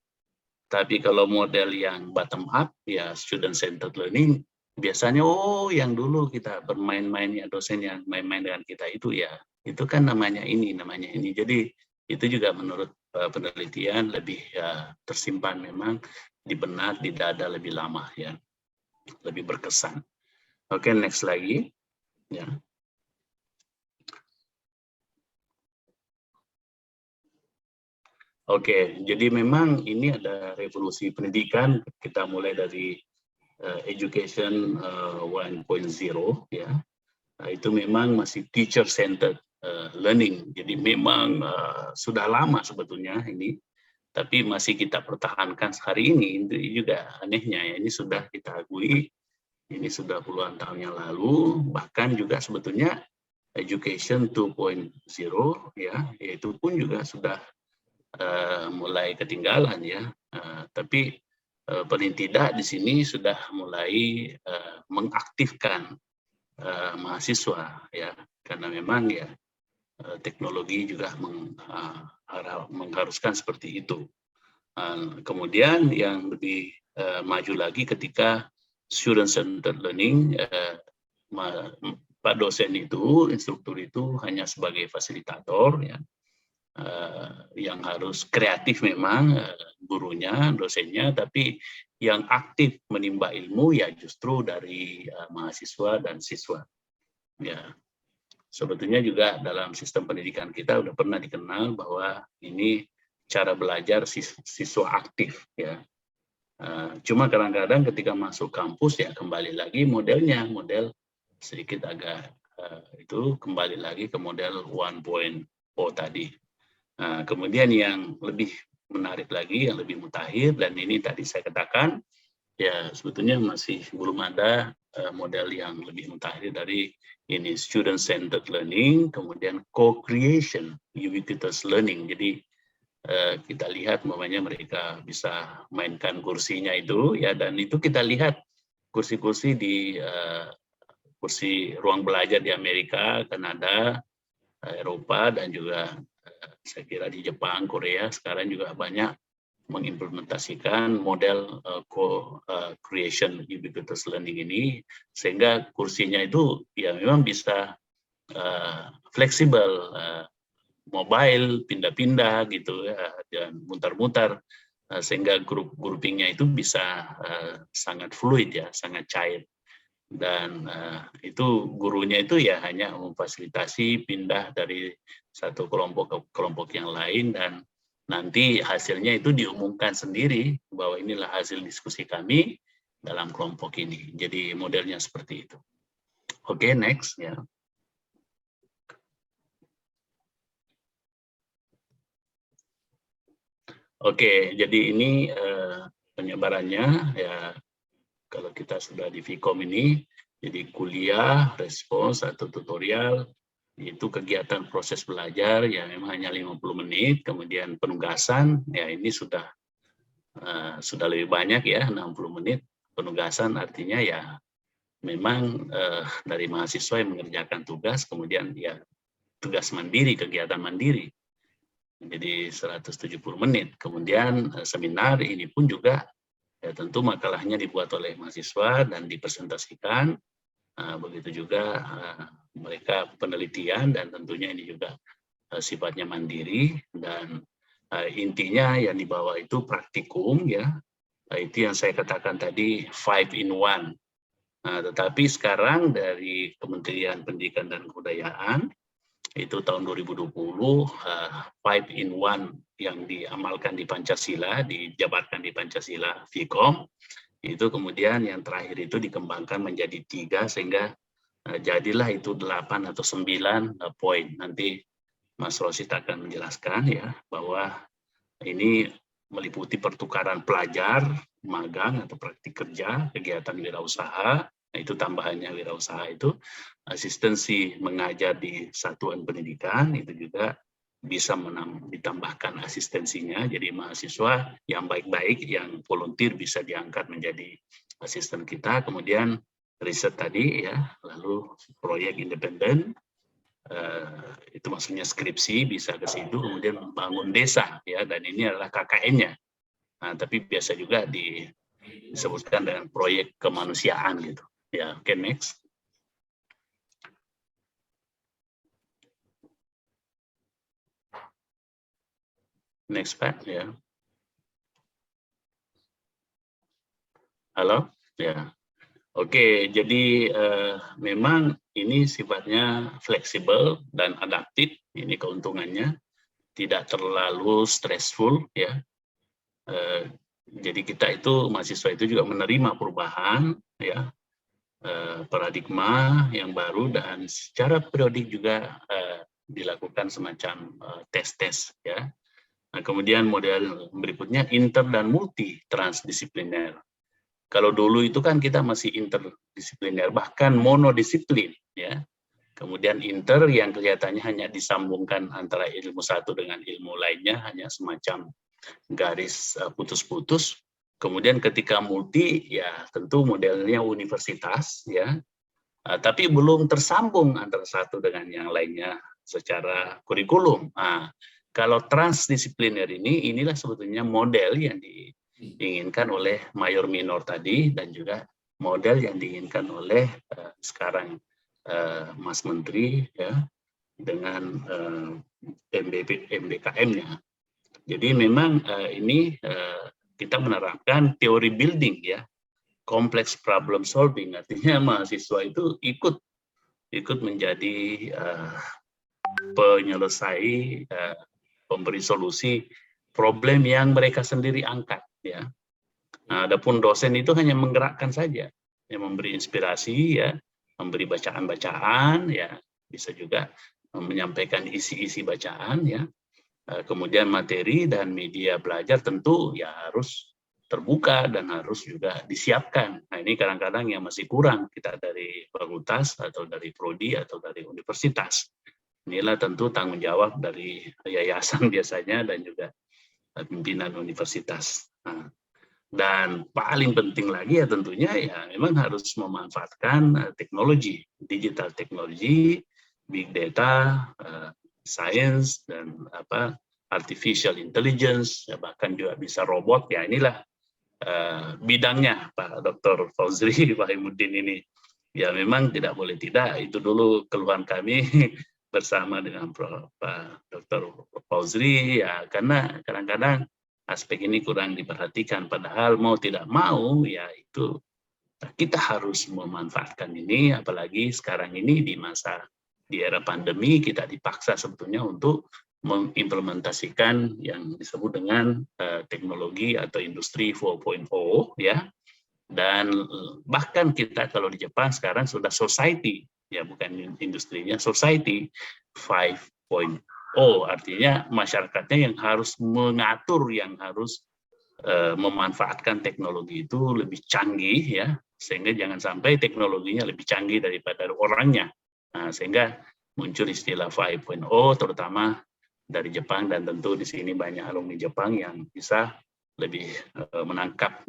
Tapi kalau model yang bottom up, ya student centered learning, biasanya oh yang dulu kita bermain-main, ya dosen yang main-main dengan kita itu, ya itu kan namanya ini, namanya ini. Jadi itu juga menurut penelitian lebih tersimpan memang di benak, di dada lebih lama ya, lebih berkesan. Oke, next lagi ya. Oke, jadi memang ini ada revolusi pendidikan, kita mulai dari education 1.0 ya. Nah, itu memang masih teacher centered learning. Jadi memang sudah lama sebetulnya ini, tapi masih kita pertahankan hari ini. Itu juga anehnya ya, ini sudah kita akui, ini sudah puluhan tahun yang lalu, bahkan juga sebetulnya education 2.0 ya, yaitu pun juga sudah mulai ketinggalan ya, tapi paling tidak di sini sudah mulai mengaktifkan mahasiswa ya, karena memang ya teknologi juga mengharuskan seperti itu. Kemudian yang lebih maju lagi ketika student centered learning, Pak dosen itu, instruktur itu hanya sebagai fasilitator ya. Yang harus kreatif memang gurunya, dosennya, tapi yang aktif menimba ilmu ya justru dari mahasiswa dan siswa. Ya, sebetulnya juga dalam sistem pendidikan kita udah pernah dikenal bahwa ini cara belajar siswa aktif ya. Cuma kadang-kadang ketika masuk kampus ya kembali lagi modelnya, model sedikit agak itu kembali lagi ke model 1.0 tadi. Kemudian yang lebih menarik lagi, yang lebih mutakhir, dan ini tadi saya katakan, ya sebetulnya masih belum ada model yang lebih mutakhir dari ini student-centered learning, kemudian co-creation, ubiquitous learning. Jadi kita lihat namanya mereka bisa mainkan kursinya itu, ya, dan itu kita lihat kursi-kursi di kursi ruang belajar di Amerika, Kanada, Eropa, dan juga saya kira di Jepang, Korea sekarang juga banyak mengimplementasikan model co-creation ubiquitous learning ini, sehingga kursinya itu ya memang bisa fleksibel, mobile, pindah-pindah gitu ya, dan mutar-mutar, sehingga groupingnya itu bisa sangat fluid ya, sangat cair. Dan itu gurunya itu ya hanya memfasilitasi pindah dari satu kelompok ke kelompok yang lain, dan nanti hasilnya itu diumumkan sendiri bahwa inilah hasil diskusi kami dalam kelompok ini. Jadi modelnya seperti itu. Oke, next ya. Oke, jadi ini penyebarannya ya. Kalau kita sudah di Vkom ini, jadi kuliah, respons atau tutorial, itu kegiatan proses belajar ya memang hanya 50 menit, kemudian penugasan ya ini sudah lebih banyak ya, 60 menit. Penugasan artinya ya memang dari mahasiswa yang mengerjakan tugas, kemudian ya tugas mandiri, kegiatan mandiri. Jadi 170 menit. Kemudian seminar ini pun juga ya tentu makalahnya dibuat oleh mahasiswa dan dipresentasikan, begitu juga mereka penelitian, dan tentunya ini juga sifatnya mandiri, dan intinya yang dibawa itu praktikum ya, itu yang saya katakan tadi 5 in 1. Tetapi sekarang dari Kementerian Pendidikan dan Kebudayaan itu tahun 2020 5 in 1 yang diamalkan di Pancasila, dijabarkan di Pancasila Vkom, itu kemudian yang terakhir itu dikembangkan menjadi 3 sehingga jadilah itu 8 atau 9 poin. Nanti Mas Rosid akan menjelaskan ya bahwa ini meliputi pertukaran pelajar, magang atau praktik kerja, kegiatan wirausaha, itu tambahannya wirausaha itu, asistensi mengajar di satuan pendidikan, itu juga bisa ditambahkan asistensinya, jadi mahasiswa yang baik-baik, yang volunteer bisa diangkat menjadi asisten kita, kemudian riset tadi ya, lalu proyek independen, itu maksudnya skripsi bisa ke situ, kemudian membangun desa ya, dan ini adalah KKN-nya. Tapi biasa juga disebutkan dengan proyek kemanusiaan gitu. Ya, oke, next. Next Pak, ya. Halo, ya. Oke, jadi memang ini sifatnya fleksibel dan adaptif. Ini keuntungannya, tidak terlalu stressful, ya. Jadi kita itu mahasiswa itu juga menerima perubahan, ya, paradigma yang baru, dan secara periodik juga dilakukan semacam tes-tes, ya. Nah, kemudian model berikutnya inter dan multi transdisipliner. Kalau dulu itu kan kita masih interdisipliner, bahkan monodisiplin, ya. Kemudian inter yang kelihatannya hanya disambungkan antara ilmu satu dengan ilmu lainnya, hanya semacam garis putus-putus. Kemudian ketika multi, ya tentu modelnya universitas, ya. Tapi belum tersambung antara satu dengan yang lainnya secara kurikulum. Nah, kalau transdisipliner inilah sebetulnya model yang diinginkan oleh mayor minor tadi, dan juga model yang diinginkan oleh sekarang Mas Menteri, ya, dengan MBKM-nya. Jadi memang ini kita menerapkan teori building, ya, complex problem solving. Artinya mahasiswa itu ikut menjadi penyelesai, pemberi solusi problem yang mereka sendiri angkat, ya. Nah, adapun dosen itu hanya menggerakkan saja, yang memberi inspirasi, ya, memberi bacaan-bacaan, ya, bisa juga menyampaikan isi-isi bacaan, ya. Kemudian materi dan media belajar tentu ya harus terbuka dan harus juga disiapkan. Nah, ini kadang-kadang yang masih kurang kita dari fakultas atau dari prodi atau dari universitas. Inilah tentu tanggung jawab dari yayasan biasanya dan juga pimpinan universitas. Nah, dan paling penting lagi ya tentunya ya memang harus memanfaatkan teknologi, digital teknologi, big data, science, dan artificial intelligence, ya, bahkan juga bisa robot. Ya inilah bidangnya Pak Dr. Fauzri Wahimuddin ini. Ya memang tidak boleh tidak, itu dulu keluhan kami bersama dengan Pak Dr. Fauzri, ya, karena kadang-kadang aspek ini kurang diperhatikan, padahal mau tidak mau ya itu kita harus memanfaatkan ini, apalagi sekarang ini di era pandemi kita dipaksa sebetulnya untuk mengimplementasikan yang disebut dengan teknologi atau industri 4.0, ya. Dan bahkan kita kalau di Jepang sekarang sudah society, ya, bukan industrinya, society 5.0, artinya masyarakatnya yang harus mengatur, yang harus memanfaatkan teknologi itu lebih canggih, ya, sehingga jangan sampai teknologinya lebih canggih daripada orangnya. Nah, sehingga muncul istilah 5.0 terutama dari Jepang, dan tentu di sini banyak alumni Jepang yang bisa lebih menangkap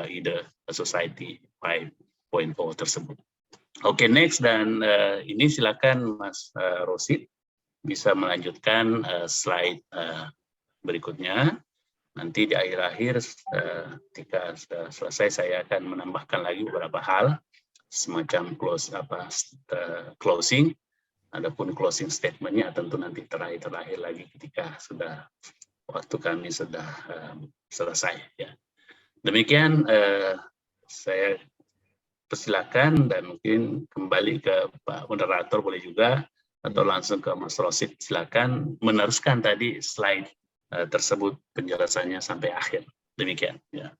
ide society 5.0 tersebut. Oke, next, dan ini silakan Mas Rosid bisa melanjutkan slide berikutnya. Nanti di akhir-akhir ketika sudah selesai saya akan menambahkan lagi beberapa hal semacam closing. Adapun closing statement-nya tentu nanti terakhir lagi ketika sudah waktu kami sudah selesai, ya. Demikian saya persilakan, dan mungkin kembali ke Pak Moderator boleh juga, atau langsung ke Mas Rosid, silakan meneruskan tadi slide tersebut penjelasannya sampai akhir. Demikian, ya.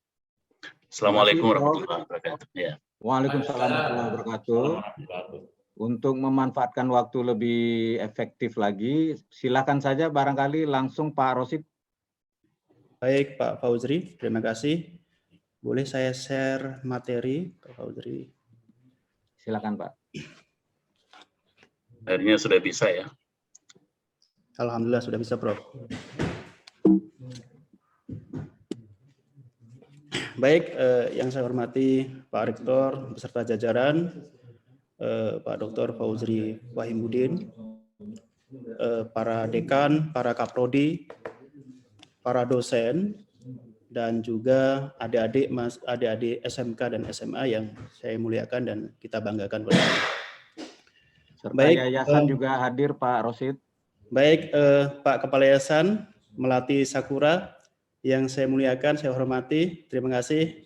Assalamualaikum warahmatullahi wabarakatuh. Ya. Waalaikumsalam warahmatullahi wabarakatuh. Untuk memanfaatkan waktu lebih efektif lagi, silakan saja barangkali langsung Pak Rosid. Baik Pak Fauzri, terima kasih. Boleh saya share materi Pak Fauzri? Silakan Pak. Akhirnya sudah bisa, ya. Alhamdulillah sudah bisa, Prof. Baik, yang saya hormati Pak Rektor beserta jajaran, Pak Dr. Fauzri Wahimuddin, para dekan, para kaprodi, para dosen, dan juga adik-adik SMK dan SMA yang saya muliakan dan kita banggakan bersama. Serta yayasan juga hadir Pak Rosid. Baik, Pak Kepala Yayasan, Melati Sakura yang saya muliakan, saya hormati. Terima kasih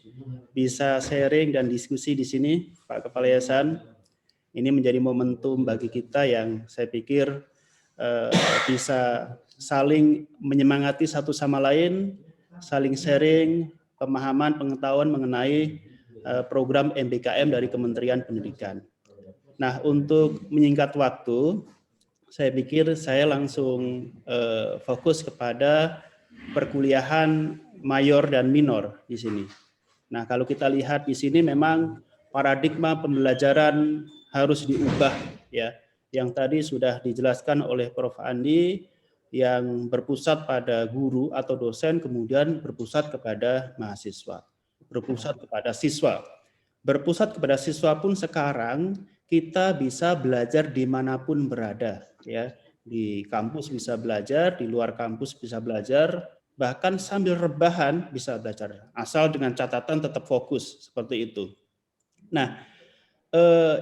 bisa sharing dan diskusi di sini, Pak Kepala Yayasan. Ini menjadi momentum bagi kita yang saya pikir bisa saling menyemangati satu sama lain, saling sharing pemahaman, pengetahuan mengenai program MBKM dari Kementerian Pendidikan. Nah, untuk menyingkat waktu, saya pikir saya langsung fokus kepada perkuliahan mayor dan minor di sini. Nah, kalau kita lihat di sini memang paradigma pembelajaran harus diubah, ya. Yang tadi sudah dijelaskan oleh Prof. Andi, yang berpusat pada guru atau dosen, kemudian berpusat kepada mahasiswa, berpusat kepada siswa. Berpusat kepada siswa pun sekarang kita bisa belajar dimanapun berada, ya. Di kampus bisa belajar, di luar kampus bisa belajar, bahkan sambil rebahan bisa belajar, asal dengan catatan tetap fokus, seperti itu. Nah,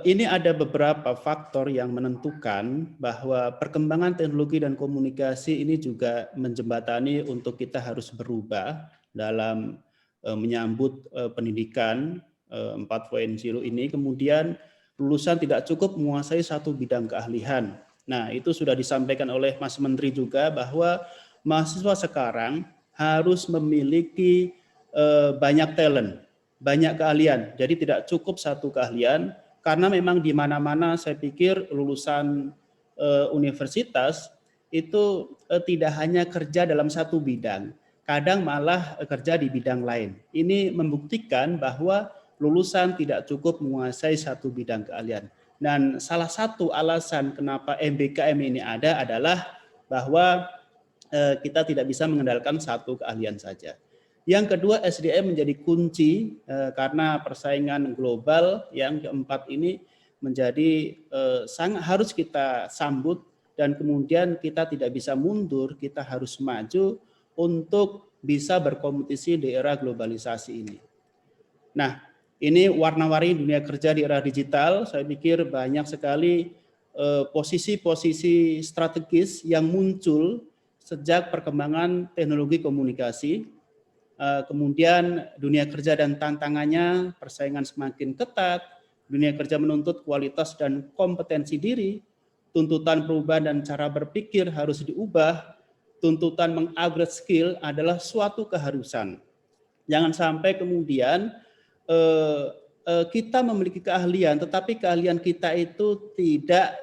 ini ada beberapa faktor yang menentukan bahwa perkembangan teknologi dan komunikasi ini juga menjembatani untuk kita harus berubah dalam menyambut pendidikan 4.0 ini. Kemudian lulusan tidak cukup menguasai satu bidang keahlian. Nah, itu sudah disampaikan oleh Mas Menteri juga bahwa mahasiswa sekarang harus memiliki banyak talent, banyak keahlian. Jadi tidak cukup satu keahlian, karena memang di mana-mana saya pikir lulusan universitas itu tidak hanya kerja dalam satu bidang, kadang malah kerja di bidang lain. Ini membuktikan bahwa lulusan tidak cukup menguasai satu bidang keahlian. Dan salah satu alasan kenapa MBKM ini ada adalah bahwa kita tidak bisa mengandalkan satu keahlian saja. Yang kedua, SDM menjadi kunci karena persaingan global. Yang keempat ini menjadi sangat harus kita sambut, dan kemudian kita tidak bisa mundur, kita harus maju untuk bisa berkompetisi di era globalisasi ini. Nah, ini warna-warni dunia kerja di era digital. Saya pikir banyak sekali posisi-posisi strategis yang muncul sejak perkembangan teknologi komunikasi. Kemudian dunia kerja dan tantangannya, persaingan semakin ketat, dunia kerja menuntut kualitas dan kompetensi diri, tuntutan perubahan dan cara berpikir harus diubah, tuntutan mengupgrade skill adalah suatu keharusan. Jangan sampai kemudian kita memiliki keahlian, tetapi keahlian kita itu tidak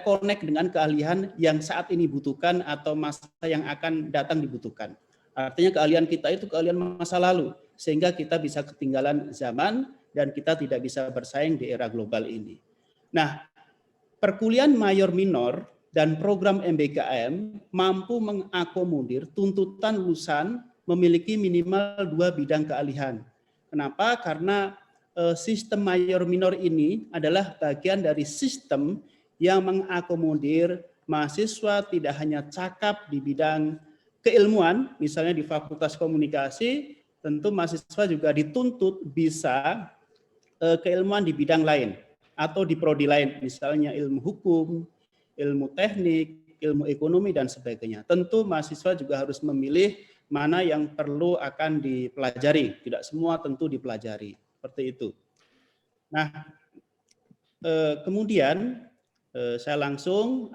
connect dengan keahlian yang saat ini dibutuhkan atau masa yang akan datang dibutuhkan. Artinya keahlian kita itu keahlian masa lalu, sehingga kita bisa ketinggalan zaman dan kita tidak bisa bersaing di era global ini. Nah, perkuliahan mayor minor dan program MBKM mampu mengakomodir tuntutan lulusan memiliki minimal 2 bidang keahlian. Kenapa? Karena sistem mayor minor ini adalah bagian dari sistem yang mengakomodir mahasiswa tidak hanya cakap di bidang keilmuan, misalnya di Fakultas Komunikasi, tentu mahasiswa juga dituntut bisa keilmuan di bidang lain atau di prodi lain, misalnya ilmu hukum, ilmu teknik, ilmu ekonomi, dan sebagainya. Tentu mahasiswa juga harus memilih mana yang perlu akan dipelajari. Tidak semua tentu dipelajari, seperti itu. Nah, kemudian saya langsung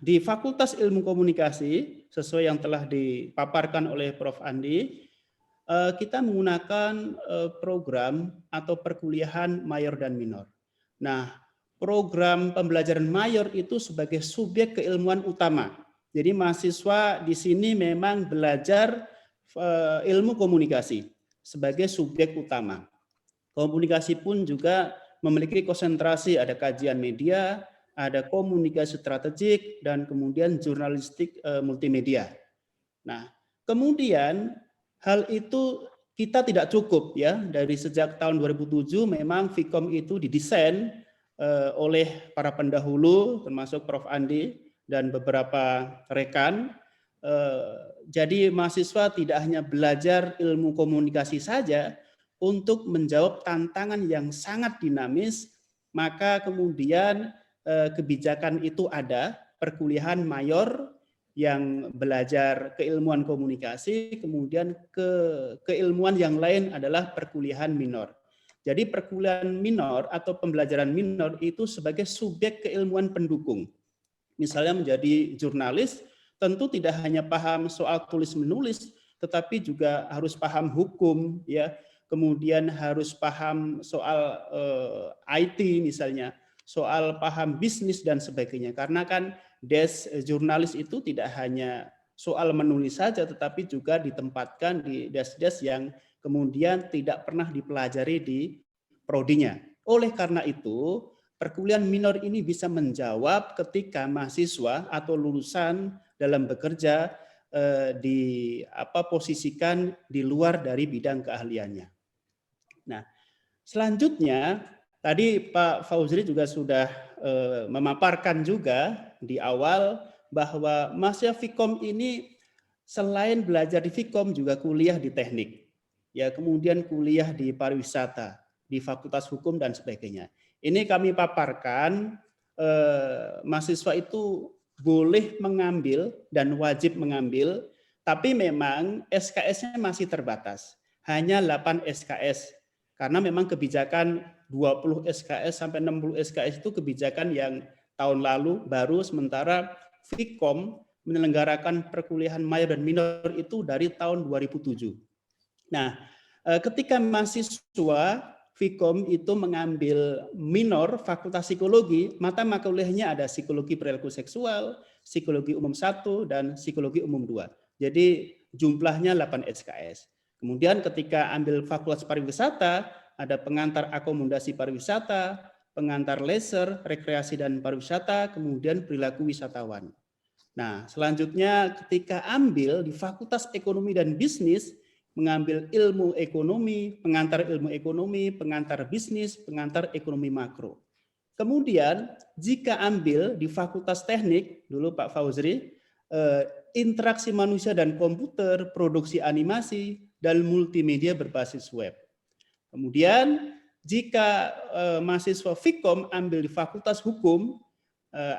di Fakultas Ilmu Komunikasi, sesuai yang telah dipaparkan oleh Prof. Andi, kita menggunakan program atau perkuliahan mayor dan minor. Nah, program pembelajaran mayor itu sebagai subjek keilmuan utama. Jadi mahasiswa di sini memang belajar ilmu komunikasi sebagai subjek utama. Komunikasi pun juga memiliki konsentrasi, ada kajian media, ada komunikasi strategik, dan kemudian jurnalistik multimedia. Nah, kemudian hal itu kita tidak cukup ya. Dari sejak tahun 2007 memang Vkom itu didesain oleh para pendahulu, termasuk Prof. Andi dan beberapa rekan. Jadi mahasiswa tidak hanya belajar ilmu komunikasi saja untuk menjawab tantangan yang sangat dinamis, maka kemudian kebijakan itu ada, perkuliahan mayor yang belajar keilmuan komunikasi, kemudian keilmuan yang lain adalah perkuliahan minor. Jadi perkuliahan minor atau pembelajaran minor itu sebagai subjek keilmuan pendukung. Misalnya menjadi jurnalis, tentu tidak hanya paham soal tulis-menulis, tetapi juga harus paham hukum, ya. Kemudian harus paham soal IT misalnya, soal paham bisnis dan sebagainya. Karena kan jurnalis itu tidak hanya soal menulis saja, tetapi juga ditempatkan di desk-desk yang kemudian tidak pernah dipelajari di prodinya. Oleh karena itu, perkuliahan minor ini bisa menjawab ketika mahasiswa atau lulusan dalam bekerja posisikan di luar dari bidang keahliannya. Nah, selanjutnya tadi Pak Fauzri juga sudah memaparkan juga di awal bahwa mahasiswa Fikom ini selain belajar di Fikom juga kuliah di teknik, ya, kemudian kuliah di pariwisata, di Fakultas Hukum dan sebagainya. Ini kami paparkan mahasiswa itu boleh mengambil dan wajib mengambil, tapi memang SKS-nya masih terbatas, hanya 8 SKS. Karena memang kebijakan 20 SKS sampai 60 SKS itu kebijakan yang tahun lalu baru, sementara Fikom menyelenggarakan perkuliahan mayor dan minor itu dari tahun 2007. Nah, ketika mahasiswa Fikom itu mengambil minor Fakultas Psikologi, mata kuliahnya ada Psikologi Perilaku Seksual, Psikologi Umum 1, dan Psikologi Umum 2. Jadi jumlahnya 8 SKS. Kemudian ketika ambil Fakultas Pariwisata, ada pengantar akomodasi pariwisata, pengantar leisure, rekreasi dan pariwisata, kemudian perilaku wisatawan. Nah, selanjutnya ketika ambil di Fakultas Ekonomi dan Bisnis, mengambil ilmu ekonomi, pengantar bisnis, pengantar ekonomi makro. Kemudian jika ambil di Fakultas Teknik, dulu Pak Fauzri, interaksi manusia dan komputer, produksi animasi, dan multimedia berbasis web. Kemudian jika mahasiswa Fikom ambil di Fakultas Hukum,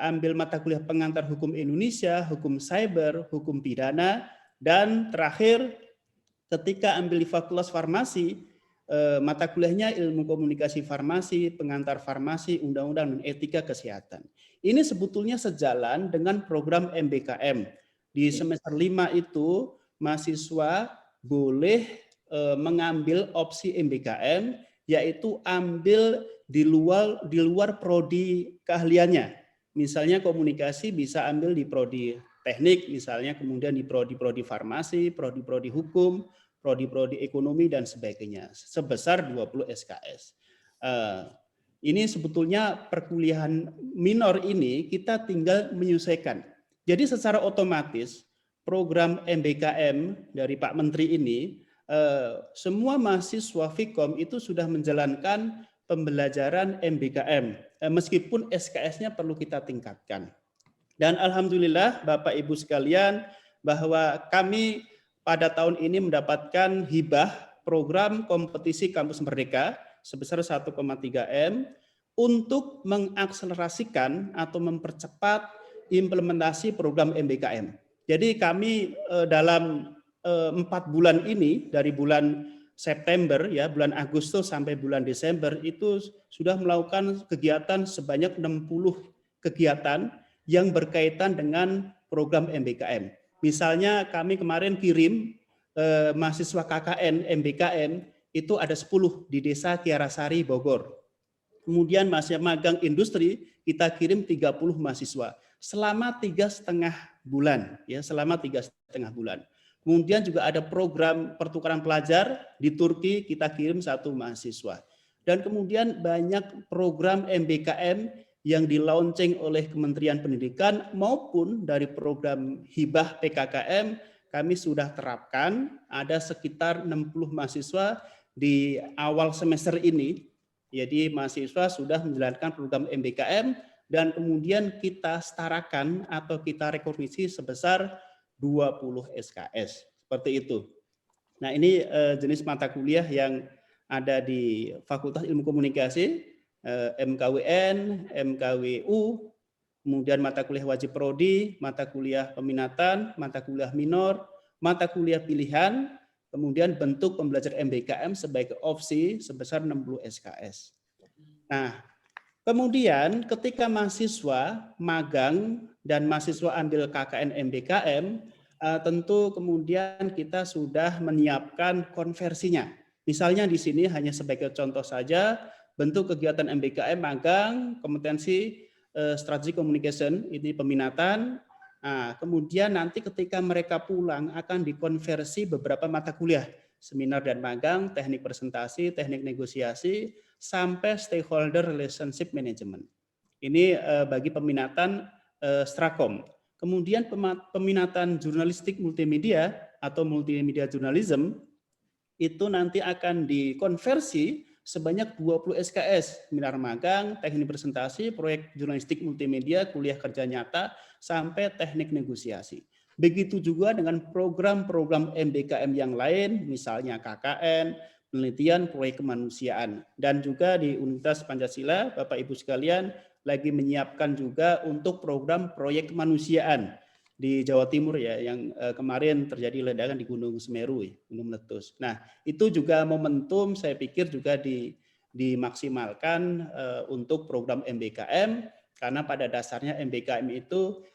ambil mata kuliah pengantar hukum Indonesia, hukum cyber, hukum pidana, dan terakhir ketika ambil di Fakultas Farmasi, mata kuliahnya ilmu komunikasi farmasi, pengantar farmasi, undang-undang dan etika kesehatan. Ini sebetulnya sejalan dengan program MBKM. Di semester 5 itu mahasiswa boleh mengambil opsi MBKM, yaitu ambil di luar prodi keahliannya. Misalnya komunikasi bisa ambil di prodi teknik, misalnya kemudian di prodi-prodi farmasi, prodi-prodi hukum, prodi-prodi ekonomi dan sebagainya, sebesar 20 SKS. Ini sebetulnya perkuliahan minor ini kita tinggal menyesuaikan. Jadi secara otomatis program MBKM dari Pak Menteri ini, semua mahasiswa Fikom itu sudah menjalankan pembelajaran MBKM, meskipun SKS-nya perlu kita tingkatkan. Dan alhamdulillah Bapak Ibu sekalian, bahwa kami pada tahun ini mendapatkan hibah program kompetisi Kampus Merdeka sebesar 1,3 M untuk mengakselerasikan atau mempercepat implementasi program MBKM. Jadi kami dalam 4 bulan ini, dari bulan September, ya, bulan Agustus sampai bulan Desember, itu sudah melakukan kegiatan sebanyak 60 kegiatan yang berkaitan dengan program MBKM. Misalnya kami kemarin kirim mahasiswa KKN MBKM itu ada 10 di Desa Kiarasari, Bogor. Kemudian mahasiswa magang industri kita kirim 30 mahasiswa selama 3,5 bulan, ya, selama 3,5 bulan. Kemudian juga ada program pertukaran pelajar di Turki, kita kirim 1 mahasiswa. Dan kemudian banyak program MBKM yang di-launching oleh Kementerian Pendidikan maupun dari program hibah PKKM kami sudah terapkan, ada sekitar 60 mahasiswa di awal semester ini. Jadi mahasiswa sudah menjalankan program MBKM dan kemudian kita setarakan atau kita rekognisi sebesar 20 SKS, seperti itu. Nah, ini jenis mata kuliah yang ada di Fakultas Ilmu Komunikasi, MKWN, MKWU, kemudian mata kuliah wajib prodi, mata kuliah peminatan, mata kuliah minor, mata kuliah pilihan, kemudian bentuk pembelajaran MBKM sebagai opsi sebesar 60 SKS. Nah, kemudian ketika mahasiswa magang dan mahasiswa ambil KKN MBKM, tentu kemudian kita sudah menyiapkan konversinya. Misalnya di sini hanya sebagai contoh saja, bentuk kegiatan MBKM magang, kompetensi strategi communication, ini peminatan. Nah, kemudian nanti ketika mereka pulang akan dikonversi beberapa mata kuliah, seminar dan magang, teknik presentasi, teknik negosiasi, sampai stakeholder relationship management. Ini bagi peminatan Strakom. Kemudian peminatan jurnalistik multimedia atau multimedia journalism itu nanti akan dikonversi sebanyak 20 SKS, seminar magang, teknik presentasi, proyek jurnalistik multimedia, kuliah kerja nyata, sampai teknik negosiasi. Begitu juga dengan program-program MBKM yang lain, misalnya KKN, penelitian, proyek kemanusiaan. Dan juga di Universitas Pancasila, Bapak Ibu sekalian, lagi menyiapkan juga untuk program proyek kemanusiaan di Jawa Timur ya, yang kemarin terjadi ledakan di Gunung Semeru, Gunung Meletus. Nah, itu juga momentum saya pikir juga dimaksimalkan untuk program MBKM, karena pada dasarnya MBKM itu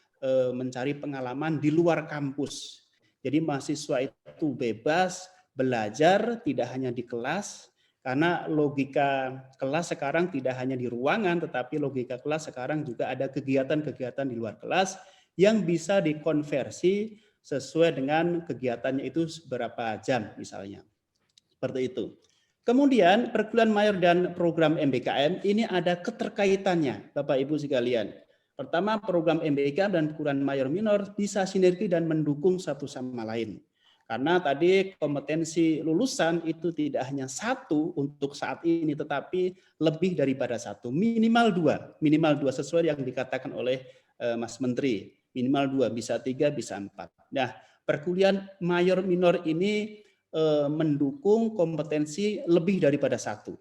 mencari pengalaman di luar kampus. Jadi mahasiswa itu bebas belajar, tidak hanya di kelas, karena logika kelas sekarang tidak hanya di ruangan, tetapi logika kelas sekarang juga ada kegiatan-kegiatan di luar kelas yang bisa dikonversi sesuai dengan kegiatannya itu berapa jam misalnya. Seperti itu. Kemudian perguruan mayor dan program MBKM ini ada keterkaitannya Bapak Ibu sekalian. Pertama, program MBKM dan perguruan mayor minor bisa sinergi dan mendukung satu sama lain. Karena tadi kompetensi lulusan itu tidak hanya satu untuk saat ini, tetapi lebih daripada satu, minimal dua sesuai yang dikatakan oleh Mas Menteri. Minimal 2, bisa 3, bisa 4. Nah, perkuliahan mayor minor ini mendukung kompetensi lebih daripada satu.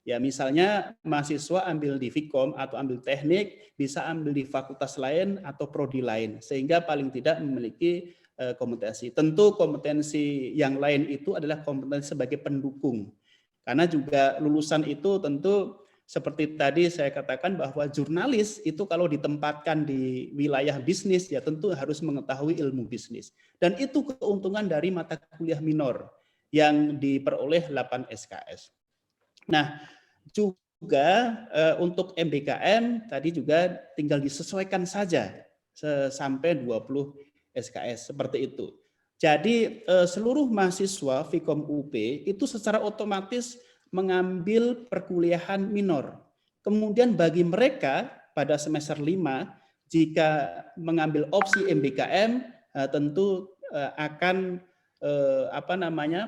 Ya, misalnya mahasiswa ambil di Vkom atau ambil teknik, bisa ambil di fakultas lain atau prodi lain, sehingga paling tidak memiliki kompetensi. Tentu kompetensi yang lain itu adalah kompetensi sebagai pendukung. Karena juga lulusan itu tentu seperti tadi saya katakan bahwa jurnalis itu kalau ditempatkan di wilayah bisnis ya tentu harus mengetahui ilmu bisnis. Dan itu keuntungan dari mata kuliah minor yang diperoleh 8 SKS. Nah, juga untuk MBKM tadi juga tinggal disesuaikan saja sampai 20 SKS seperti itu. Jadi seluruh mahasiswa Vkom UP itu secara otomatis mengambil perkuliahan minor. Kemudian bagi mereka pada semester 5 jika mengambil opsi MBKM tentu akan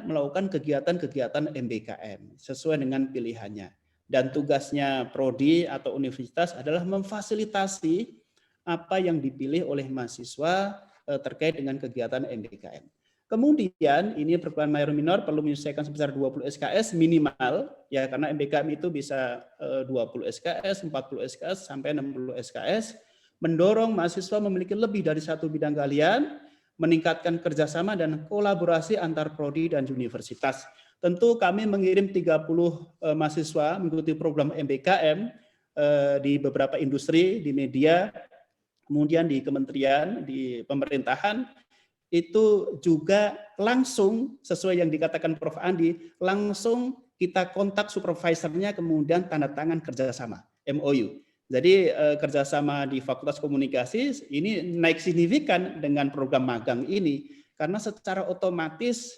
melakukan kegiatan-kegiatan MBKM sesuai dengan pilihannya. Dan tugasnya prodi atau universitas adalah memfasilitasi apa yang dipilih oleh mahasiswa terkait dengan kegiatan MBKM. Kemudian ini perguruan mayor minor perlu menyelesaikan sebesar 20 SKS minimal ya, karena MBKM itu bisa 20 SKS, 40 SKS sampai 60 SKS, mendorong mahasiswa memiliki lebih dari satu bidang keahlian, meningkatkan kerjasama dan kolaborasi antar prodi dan universitas. Tentu kami mengirim 30 mahasiswa mengikuti program MBKM di beberapa industri, di media, kemudian di kementerian, di pemerintahan, itu juga langsung sesuai yang dikatakan Prof. Andi, langsung kita kontak supervisornya, kemudian tanda tangan kerjasama, MOU. Jadi kerjasama di Fakultas Komunikasi ini naik signifikan dengan program magang ini, karena secara otomatis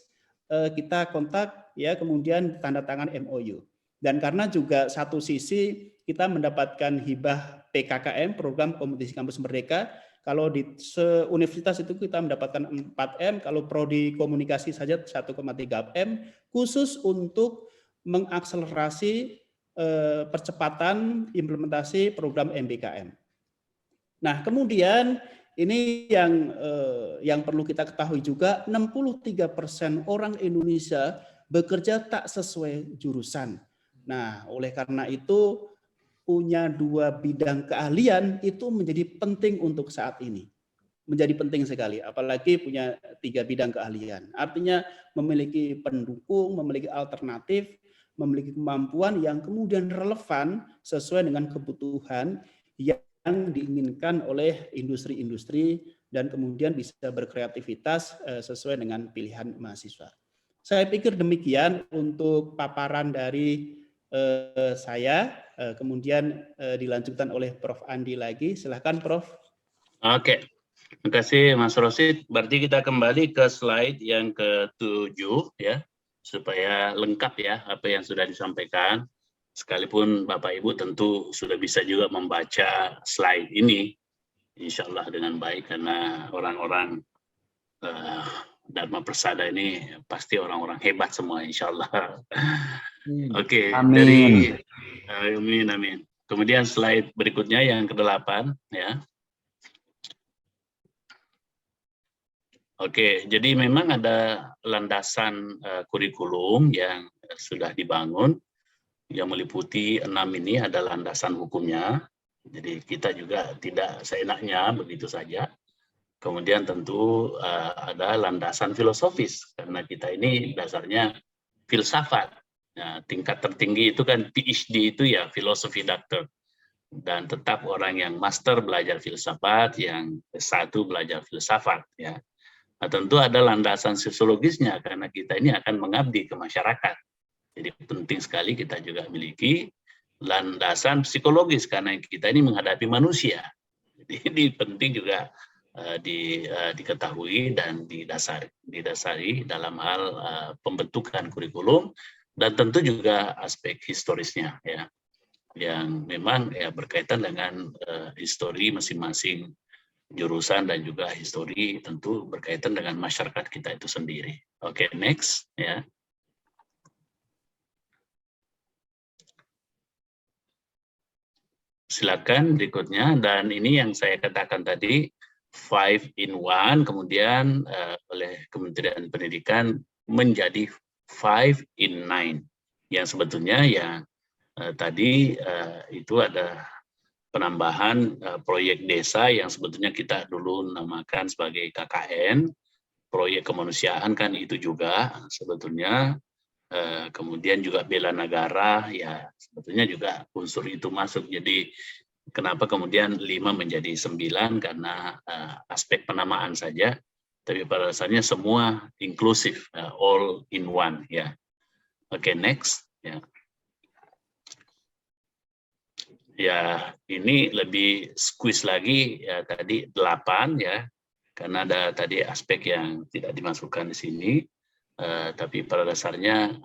kita kontak, ya kemudian tanda tangan MOU. Dan karena juga satu sisi kita mendapatkan hibah PKKM, program kompetisi kampus merdeka. Kalau di universitas itu kita mendapatkan 4M, kalau prodi komunikasi saja 1,3 M, khusus untuk mengakselerasi percepatan implementasi program MBKM. Nah, kemudian ini yang perlu kita ketahui juga, 63% orang Indonesia bekerja tak sesuai jurusan. Nah, oleh karena itu punya 2 bidang keahlian itu menjadi penting untuk saat ini. Menjadi penting sekali, apalagi punya 3 bidang keahlian. Artinya memiliki pendukung, memiliki alternatif, memiliki kemampuan yang kemudian relevan sesuai dengan kebutuhan yang diinginkan oleh industri-industri dan kemudian bisa berkreativitas sesuai dengan pilihan mahasiswa. Saya pikir demikian untuk paparan dari saya, kemudian dilanjutkan oleh Prof. Andi lagi. Silakan Prof. Oke. Terima kasih Mas Rosid. Berarti kita kembali ke slide yang ke-7 ya, supaya lengkap ya apa yang sudah disampaikan. Sekalipun Bapak Ibu tentu sudah bisa juga membaca slide ini, insya Allah dengan baik, karena orang-orang Dharma Persada ini pasti orang-orang hebat semua, insya Allah. Oke, Amin. Amin. Kemudian slide berikutnya yang ke-8 ya. Oke, jadi memang ada landasan kurikulum yang sudah dibangun, yang meliputi 6 ini ada landasan hukumnya. Jadi kita juga tidak seenaknya begitu saja. Kemudian tentu ada landasan filosofis, karena kita ini dasarnya filsafat. Nah, tingkat tertinggi itu kan PhD itu ya filosofi doctor. Dan tetap orang yang master belajar filsafat, yang S1 belajar filsafat ya. Nah, tentu ada landasan sosiologisnya karena kita ini akan mengabdi ke masyarakat. Jadi penting sekali kita juga memiliki landasan psikologis karena kita ini menghadapi manusia. Jadi ini penting juga diketahui dan didasari dalam hal pembentukan kurikulum dan tentu juga aspek historisnya ya, yang memang ya berkaitan dengan histori masing-masing jurusan dan juga histori tentu berkaitan dengan masyarakat kita itu sendiri. Oke, next ya. Silakan berikutnya, dan ini yang saya katakan tadi 5 in 1 kemudian oleh Kementerian Pendidikan menjadi 5 in 9 yang sebetulnya ya tadi itu ada penambahan proyek desa yang sebetulnya kita dulu namakan sebagai KKN, proyek kemanusiaan kan itu juga sebetulnya, kemudian juga bela negara ya sebetulnya juga unsur itu masuk. Jadi kenapa kemudian 5 menjadi 9 karena aspek penamaan saja, tapi pada dasarnya semua inklusif, all in one ya. Oke, next ya. Ya, ini lebih squeeze lagi ya tadi 8 ya, karena ada tadi aspek yang tidak dimasukkan di sini, tapi pada dasarnya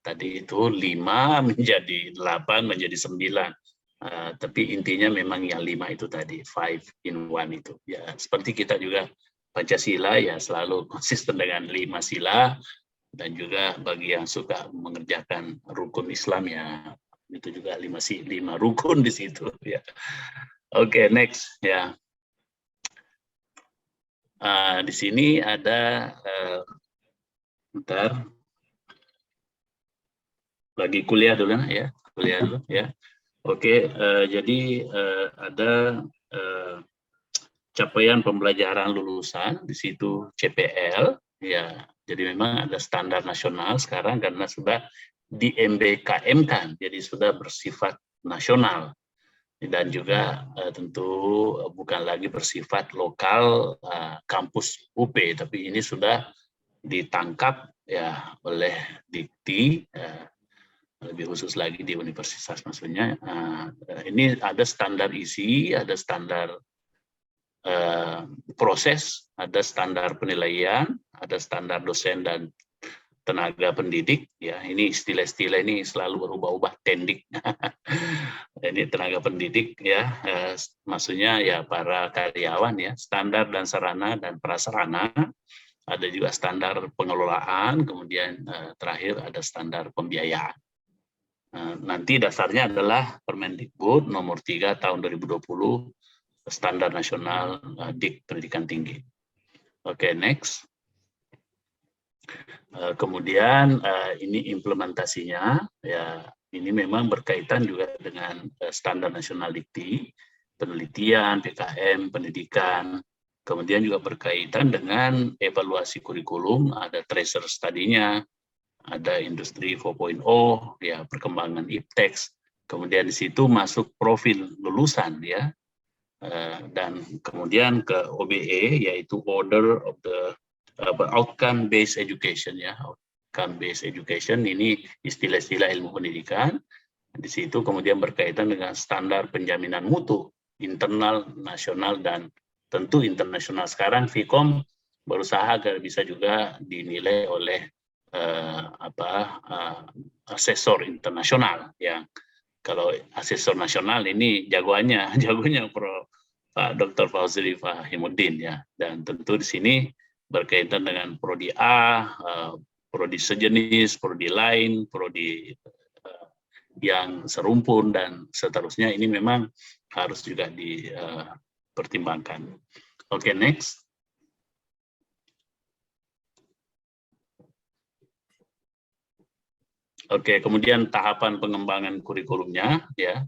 tadi itu 5 menjadi 8 menjadi 9, tapi intinya memang yang 5 itu tadi 5 in 1 itu ya, seperti kita juga Pancasila ya selalu konsisten dengan 5 sila dan juga bagi yang suka mengerjakan rukun Islam ya itu juga 5 rukun di situ ya. Oke, next ya. Di sini ada bentar. Lagi kuliah dulu ya, kuliah dulu ya. Oke, jadi ada capaian pembelajaran lulusan di situ CPL ya. Jadi memang ada standar nasional sekarang karena sudah di MBKM kan, jadi sudah bersifat nasional dan juga tentu bukan lagi bersifat lokal kampus UP, tapi ini sudah ditangkap ya oleh Dikti, lebih khusus lagi di universitas maksudnya. Ini ada standar isi, ada standar proses, ada standar penilaian, ada standar dosen dan tenaga pendidik ya. Ini istilah-istilah ini selalu berubah-ubah, tendik. Ini tenaga pendidik ya, maksudnya ya para karyawan ya, standar dan sarana dan prasarana, ada juga standar pengelolaan, kemudian terakhir ada standar pembiayaan. Nanti dasarnya adalah Permendikbud nomor 3 tahun 2020 standar nasional Dik Pendidikan Tinggi. Oke, next. Kemudian ini implementasinya ya, ini memang berkaitan juga dengan standar nasional dikti, penelitian, PKM, pendidikan, kemudian juga berkaitan dengan evaluasi kurikulum, ada tracer study-nya, ada industri 4.0, ya perkembangan iptex, kemudian di situ masuk profil lulusan ya, dan kemudian ke OBE yaitu Order of the Outcome Based Education ya, Outcome Based Education ini istilah-istilah ilmu pendidikan. Di situ kemudian berkaitan dengan standar penjaminan mutu internal, nasional, dan tentu internasional. Sekarang Vkom berusaha agar bisa juga dinilai oleh asesor internasional. Yang kalau asesor nasional ini jagonya Pak Dr. Fauzi Fahimuddin ya. Dan tentu di sini berkaitan dengan prodi A, prodi sejenis, prodi lain, prodi yang serumpun dan seterusnya, ini memang harus juga dipertimbangkan. Oke, next. Oke, kemudian tahapan pengembangan kurikulumnya ya.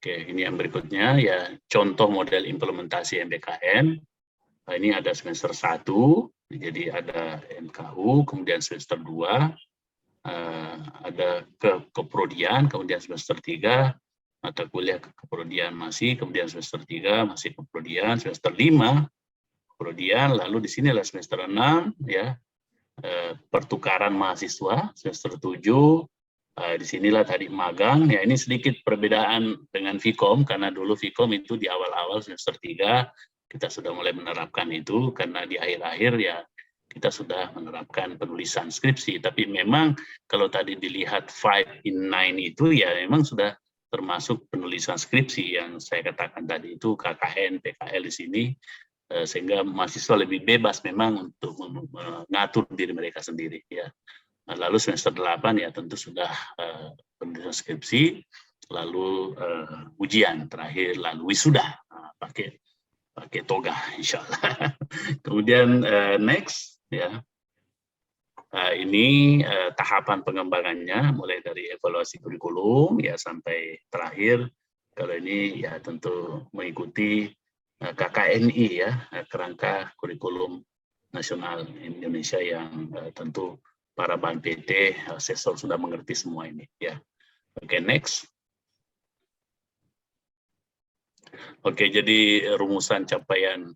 Oke, ini yang berikutnya ya, contoh model implementasi MBKM. Nah, ini ada semester 1, jadi ada MKU, kemudian semester 2, ada keprodian, kemudian semester 3 mata kuliah keprodian masih, kemudian semester 3 masih keprodian, semester 5 keprodian, lalu di sini adalah semester 6 ya, pertukaran mahasiswa, semester 7 disinilah tadi magang ya. Ini sedikit perbedaan dengan Vkom, karena dulu Vkom itu di awal-awal semester 3 kita sudah mulai menerapkan itu, karena di akhir-akhir ya kita sudah menerapkan penulisan skripsi. Tapi memang kalau tadi dilihat 5 in 9 itu ya memang sudah termasuk penulisan skripsi yang saya katakan tadi itu, KKN, PKL di sini, sehingga mahasiswa lebih bebas memang untuk mengatur diri mereka sendiri ya. Lalu semester 8 ya tentu sudah penulisan skripsi, lalu ujian terakhir, lalu wisuda pakai toga insya Allah. Kemudian next ya, ini tahapan pengembangannya mulai dari evaluasi kurikulum ya sampai terakhir. Kalau ini ya tentu mengikuti KKNI ya, Kerangka Kurikulum Nasional Indonesia, yang tentu para BAN-PT, asesor sudah mengerti semua ini ya. Oke, next. Oke, jadi rumusan capaian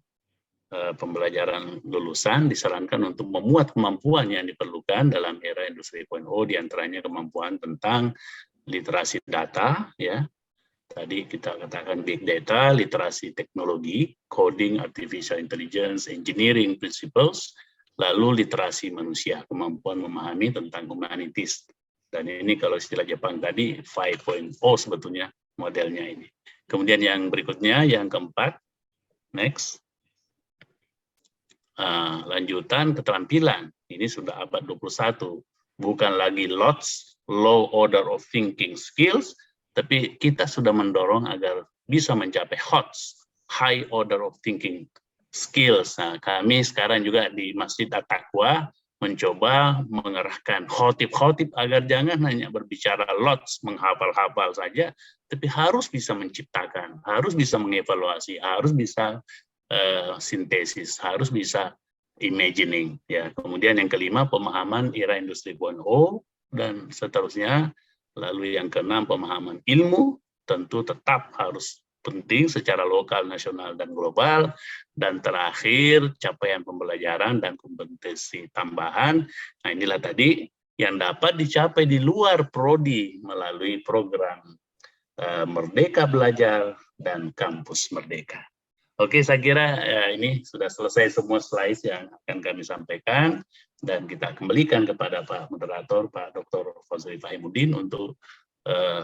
pembelajaran lulusan disarankan untuk memuat kemampuan yang diperlukan dalam era industri 4.0, diantaranya kemampuan tentang literasi data, ya. Tadi kita katakan big data, literasi teknologi, coding, artificial intelligence, engineering principles, lalu literasi manusia, kemampuan memahami tentang humanities. Dan ini kalau istilah Jepang tadi 5.0 sebetulnya modelnya ini. Kemudian yang berikutnya, yang keempat, next. Lanjutan keterampilan, ini sudah abad 21, bukan lagi LOTS, low order of thinking skills, tapi kita sudah mendorong agar bisa mencapai HOTS, high order of thinking skills. Nah, kami sekarang juga di Masjid At-Taqwa mencoba mengerahkan khotib-khotib agar jangan hanya berbicara LOTS, menghafal-hafal saja, tapi harus bisa menciptakan, harus bisa mengevaluasi, harus bisa sintesis, harus bisa imagining. Ya, kemudian yang kelima, pemahaman era industri 4.0 dan seterusnya. Lalu yang keenam, pemahaman ilmu, tentu tetap harus penting secara lokal, nasional, dan global. Dan terakhir, capaian pembelajaran dan kompetensi tambahan. Nah, inilah tadi yang dapat dicapai di luar prodi melalui program Merdeka Belajar dan Kampus Merdeka. Oke, saya kira ini sudah selesai semua slides yang akan kami sampaikan, dan kita kembalikan kepada Pak Moderator, Pak Dr. Fauzi Fahimuddin, untuk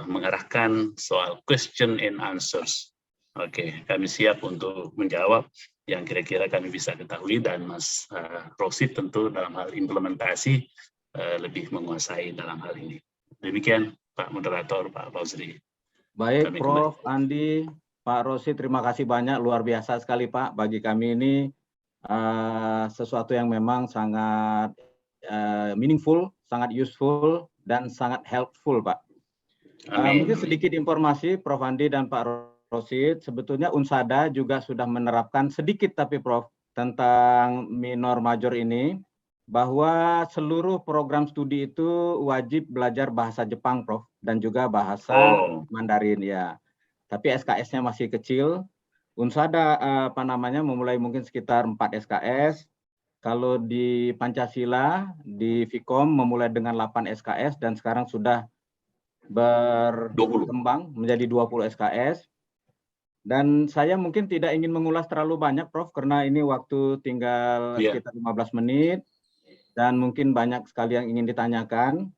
mengarahkan soal question and answers. Oke, kami siap untuk menjawab yang kira-kira kami bisa ketahui, dan Mas Rosid tentu dalam hal implementasi lebih menguasai dalam hal ini. Demikian Pak Moderator, Pak Fauzi. Baik, Prof. Andi, Pak Rosid, terima kasih banyak, luar biasa sekali Pak. Bagi kami ini sesuatu yang memang sangat meaningful, sangat useful, dan sangat helpful, Pak. Mungkin sedikit informasi, Prof. Andi dan Pak Rosid, sebetulnya Unsada juga sudah menerapkan sedikit tapi Prof, tentang minor major ini, bahwa seluruh program studi itu wajib belajar bahasa Jepang, Prof, dan juga bahasa Mandarin ya. Tapi SKS-nya masih kecil. Unsada memulai mungkin sekitar 4 SKS. Kalau di Pancasila, di Vkom memulai dengan 8 SKS dan sekarang sudah berkembang menjadi 20 SKS. Dan saya mungkin tidak ingin mengulas terlalu banyak, Prof, karena ini waktu tinggal sekitar 15 menit dan mungkin banyak sekali yang ingin ditanyakan.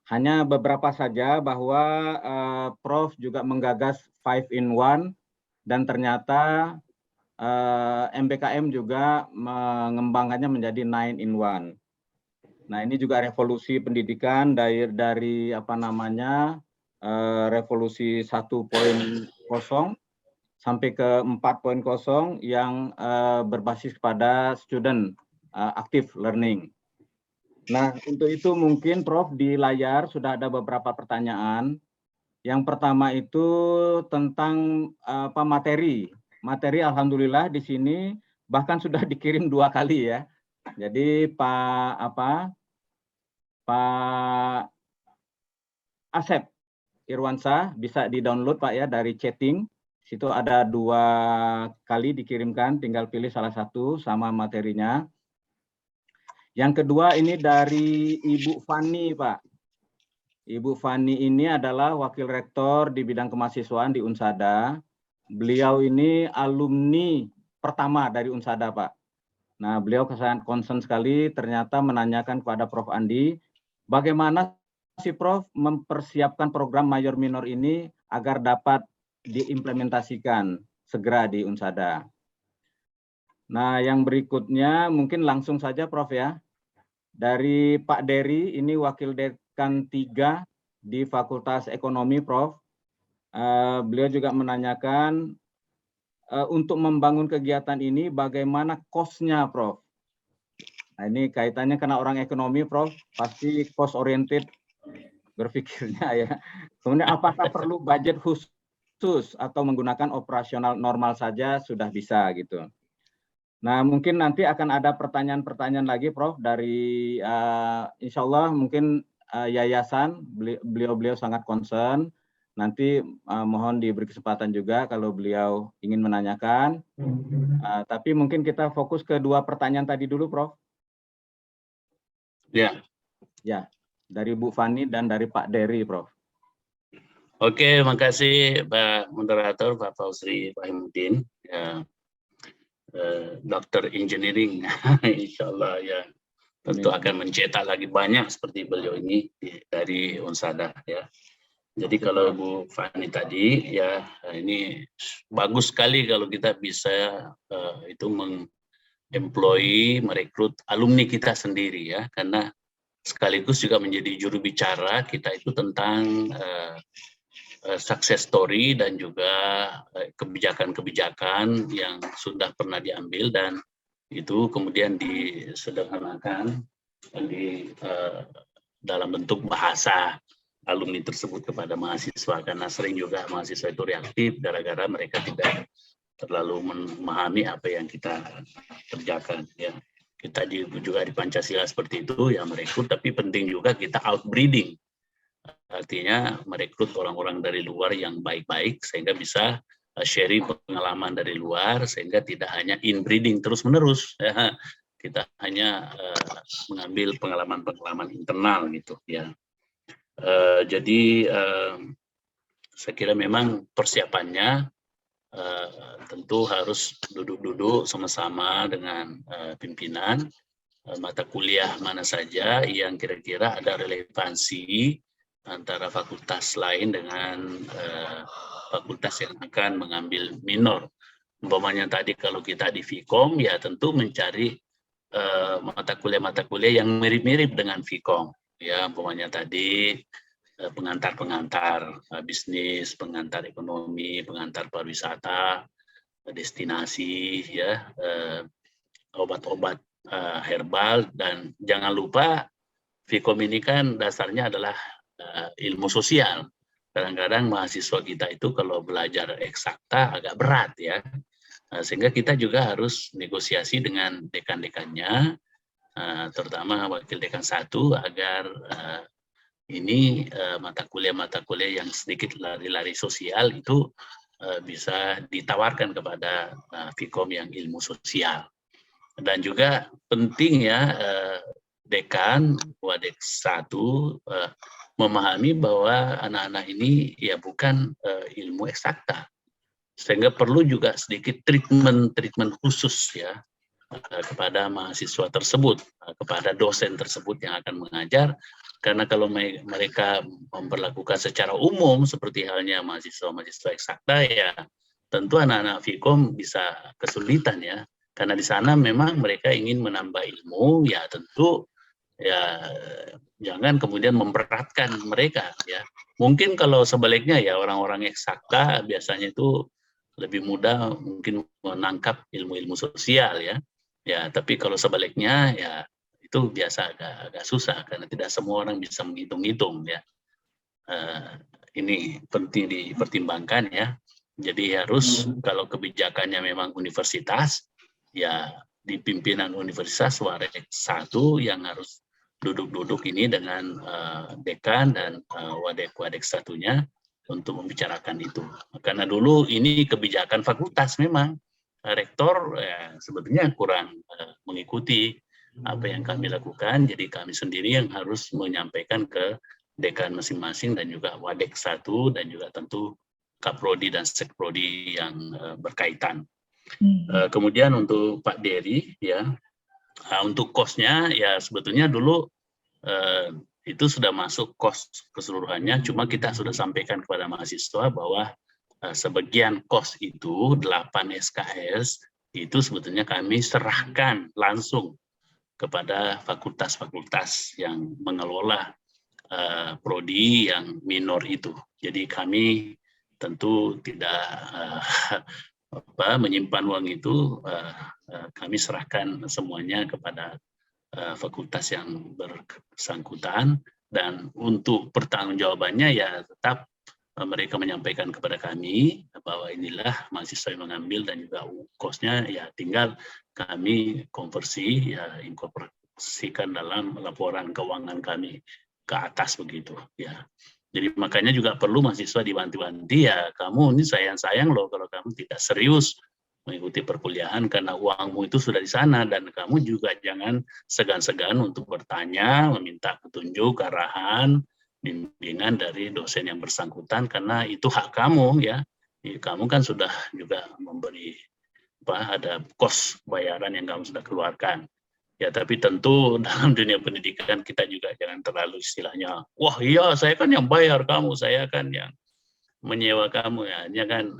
Hanya beberapa saja bahwa Prof juga menggagas 5-in-1 dan ternyata MBKM juga mengembangkannya menjadi 9-in-1. Nah, ini juga revolusi pendidikan dari revolusi 1.0 sampai ke 4.0 yang berbasis pada student active learning. Nah, untuk itu mungkin Prof di layar sudah ada beberapa pertanyaan. Yang pertama itu tentang materi. Materi alhamdulillah di sini bahkan sudah dikirim 2 kali ya. Jadi Pak Asep Irwansyah bisa di-download Pak ya dari chatting. Situ ada 2 kali dikirimkan, tinggal pilih salah satu sama materinya. Yang kedua ini dari Ibu Fani, Pak. Ibu Fani ini adalah Wakil Rektor di bidang kemahasiswaan di Unsada. Beliau ini alumni pertama dari Unsada, Pak. Nah, beliau sangat concern sekali ternyata menanyakan kepada Prof. Andi, bagaimana si Prof mempersiapkan program mayor minor ini agar dapat diimplementasikan segera di Unsada. Nah, yang berikutnya mungkin langsung saja Prof ya. Dari Pak Dery, ini Wakil Dekan 3 di Fakultas Ekonomi, Prof. Beliau juga menanyakan untuk membangun kegiatan ini bagaimana cost-nya, Prof. Nah, ini kaitannya karena orang ekonomi, Prof, pasti cost oriented berpikirnya ya. Kemudian apakah perlu budget khusus atau menggunakan operasional normal saja sudah bisa gitu. Nah, mungkin nanti akan ada pertanyaan-pertanyaan lagi, Prof, dari insya Allah mungkin yayasan, beliau sangat concern. Nanti mohon diberi kesempatan juga kalau beliau ingin menanyakan. Tapi mungkin kita fokus ke 2 pertanyaan tadi dulu, Prof. Ya. Ya, dari Bu Fani dan dari Pak Dery, Prof. Oke, makasih Pak Moderator, Pak Fauzri Fahimuddin. Ya. Dokter Engineering, insya Allah ya tentu akan mencetak lagi banyak seperti beliau ini dari Unsada ya. Jadi kalau Bu Fani tadi ya ini bagus sekali kalau kita bisa itu mengemploy, merekrut alumni kita sendiri ya, karena sekaligus juga menjadi juru bicara kita itu tentang success story dan juga kebijakan-kebijakan yang sudah pernah diambil dan itu kemudian disederhanakan dalam bentuk bahasa alumni tersebut kepada mahasiswa, karena sering juga mahasiswa itu reaktif gara-gara mereka tidak terlalu memahami apa yang kita kerjakan ya. Kita juga di Pancasila seperti itu ya, merekrut, tapi penting juga kita outbreeding. Artinya merekrut orang-orang dari luar yang baik-baik sehingga bisa sharing pengalaman dari luar sehingga tidak hanya inbreeding terus-menerus ya. Kita hanya mengambil pengalaman-pengalaman internal gitu ya. Jadi saya kira memang persiapannya tentu harus duduk-duduk sama-sama dengan pimpinan mata kuliah mana saja yang kira-kira ada relevansi antara fakultas lain dengan fakultas yang akan mengambil minor. Umpamanya tadi kalau kita di Vkom ya tentu mencari mata kuliah yang mirip-mirip dengan Vkom. Ya, umpamanya tadi pengantar-pengantar bisnis, pengantar ekonomi, pengantar pariwisata, destinasi, ya, obat-obat herbal, dan jangan lupa Vkom ini kan dasarnya adalah ilmu sosial. Kadang-kadang mahasiswa kita itu kalau belajar eksakta agak berat ya, sehingga kita juga harus negosiasi dengan dekan-dekannya, terutama wakil dekan 1 agar ini mata kuliah yang sedikit lari-lari sosial itu bisa ditawarkan kepada Vkom yang ilmu sosial. Dan juga penting ya dekan Wadek 1 memahami bahwa anak-anak ini ya bukan ilmu eksakta, sehingga perlu juga sedikit treatment khusus ya kepada mahasiswa tersebut, kepada dosen tersebut yang akan mengajar. Karena kalau mereka memperlakukan secara umum seperti halnya mahasiswa eksakta, ya tentu anak-anak Vkom bisa kesulitan ya. Karena di sana memang mereka ingin menambah ilmu, ya tentu ya jangan kemudian memberatkan mereka ya. Mungkin kalau sebaliknya ya, orang-orang eksakta biasanya itu lebih mudah mungkin menangkap ilmu-ilmu sosial ya. Ya, tapi kalau sebaliknya ya itu biasa agak susah karena tidak semua orang bisa menghitung-hitung ya. Ini penting dipertimbangkan ya. Jadi harus kalau kebijakannya memang universitas, ya di pimpinan universitas Wadek 1 yang harus duduk-duduk ini dengan dekan dan wadek-wadek 1-nya untuk membicarakan itu. Karena dulu ini kebijakan fakultas, memang rektor ya, sebetulnya kurang mengikuti apa yang kami lakukan, jadi kami sendiri yang harus menyampaikan ke dekan masing-masing dan juga wadek 1 dan juga tentu kaprodi dan sekprodi yang berkaitan. Kemudian untuk Pak Dery ya, untuk kosnya ya sebetulnya dulu itu sudah masuk kos keseluruhannya, cuma kita sudah sampaikan kepada mahasiswa bahwa sebagian kos itu 8 SKS itu sebetulnya kami serahkan langsung kepada fakultas-fakultas yang mengelola prodi yang minor itu. Jadi kami tentu tidak menyimpan uang itu, kami serahkan semuanya kepada fakultas yang bersangkutan, dan untuk pertanggungjawabannya ya tetap mereka menyampaikan kepada kami bahwa inilah mahasiswa yang mengambil dan juga kosnya ya tinggal kami konversi ya, inkorporasikan dalam laporan keuangan kami ke atas begitu ya. Jadi makanya juga perlu mahasiswa diwanti-wanti ya, kamu ini sayang-sayang loh kalau kamu tidak serius mengikuti perkuliahan karena uangmu itu sudah di sana, dan kamu juga jangan segan-segan untuk bertanya, meminta petunjuk, arahan, bimbingan dari dosen yang bersangkutan karena itu hak kamu ya. Kamu kan sudah juga memberi ada kos bayaran yang kamu sudah keluarkan. Ya, tapi tentu dalam dunia pendidikan kita juga jangan terlalu istilahnya, wah iya saya kan yang bayar kamu, saya kan yang menyewa kamu ya, ini kan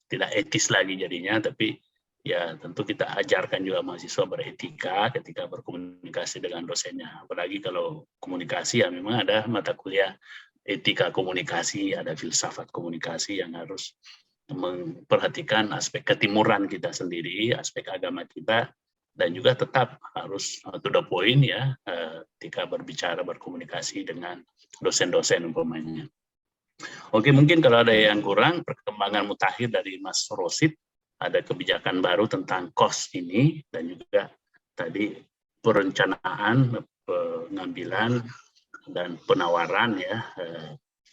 tidak etis lagi jadinya. Tapi ya tentu kita ajarkan juga mahasiswa beretika ketika berkomunikasi dengan dosennya. Apalagi kalau komunikasi ya memang ada mata kuliah etika komunikasi, ada filsafat komunikasi yang harus memperhatikan aspek ketimuran kita sendiri, aspek agama kita, dan juga tetap harus to the point ya ketika berbicara, berkomunikasi dengan dosen-dosen umpamanya. Oke, mungkin kalau ada yang kurang, perkembangan mutakhir dari Mas Rosid, ada kebijakan baru tentang kos ini, dan juga tadi perencanaan, pengambilan, dan penawaran ya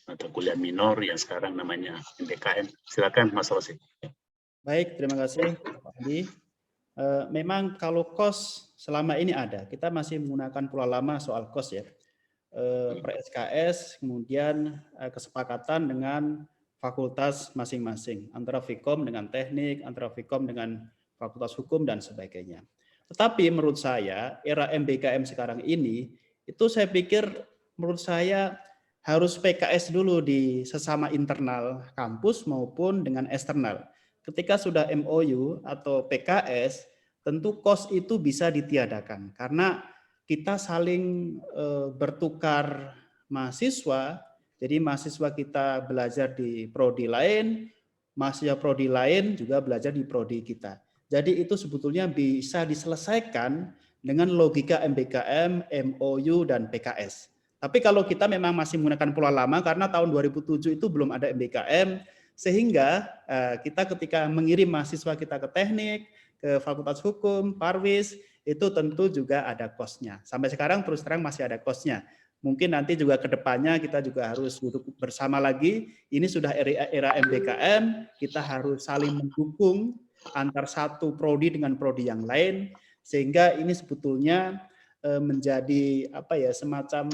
mata kuliah minor yang sekarang namanya MBKM. Silakan Mas Rosid. Baik, terima kasih Pak Adi. Memang kalau kos selama ini ada, kita masih menggunakan pola lama soal kos ya. Per SKS, kemudian kesepakatan dengan fakultas masing-masing, antara Vkom dengan teknik, antara Vkom dengan fakultas hukum dan sebagainya. Tetapi menurut saya era MBKM sekarang ini itu saya pikir menurut saya harus PKS dulu di sesama internal kampus maupun dengan eksternal. Ketika sudah MOU atau PKS, tentu kos itu bisa ditiadakan karena kita saling bertukar mahasiswa. Jadi mahasiswa kita belajar di prodi lain, mahasiswa prodi lain juga belajar di prodi kita. Jadi itu sebetulnya bisa diselesaikan dengan logika MBKM, MOU, dan PKS. Tapi kalau kita memang masih menggunakan pola lama, karena tahun 2007 itu belum ada MBKM, sehingga kita ketika mengirim mahasiswa kita ke teknik, ke Fakultas Hukum, Parwis, itu tentu juga ada cost-nya. Sampai sekarang terus terang masih ada cost-nya. Mungkin nanti juga ke depannya kita juga harus duduk bersama lagi. Ini sudah era MBKM, kita harus saling mendukung antar satu prodi dengan prodi yang lain, sehingga ini sebetulnya menjadi semacam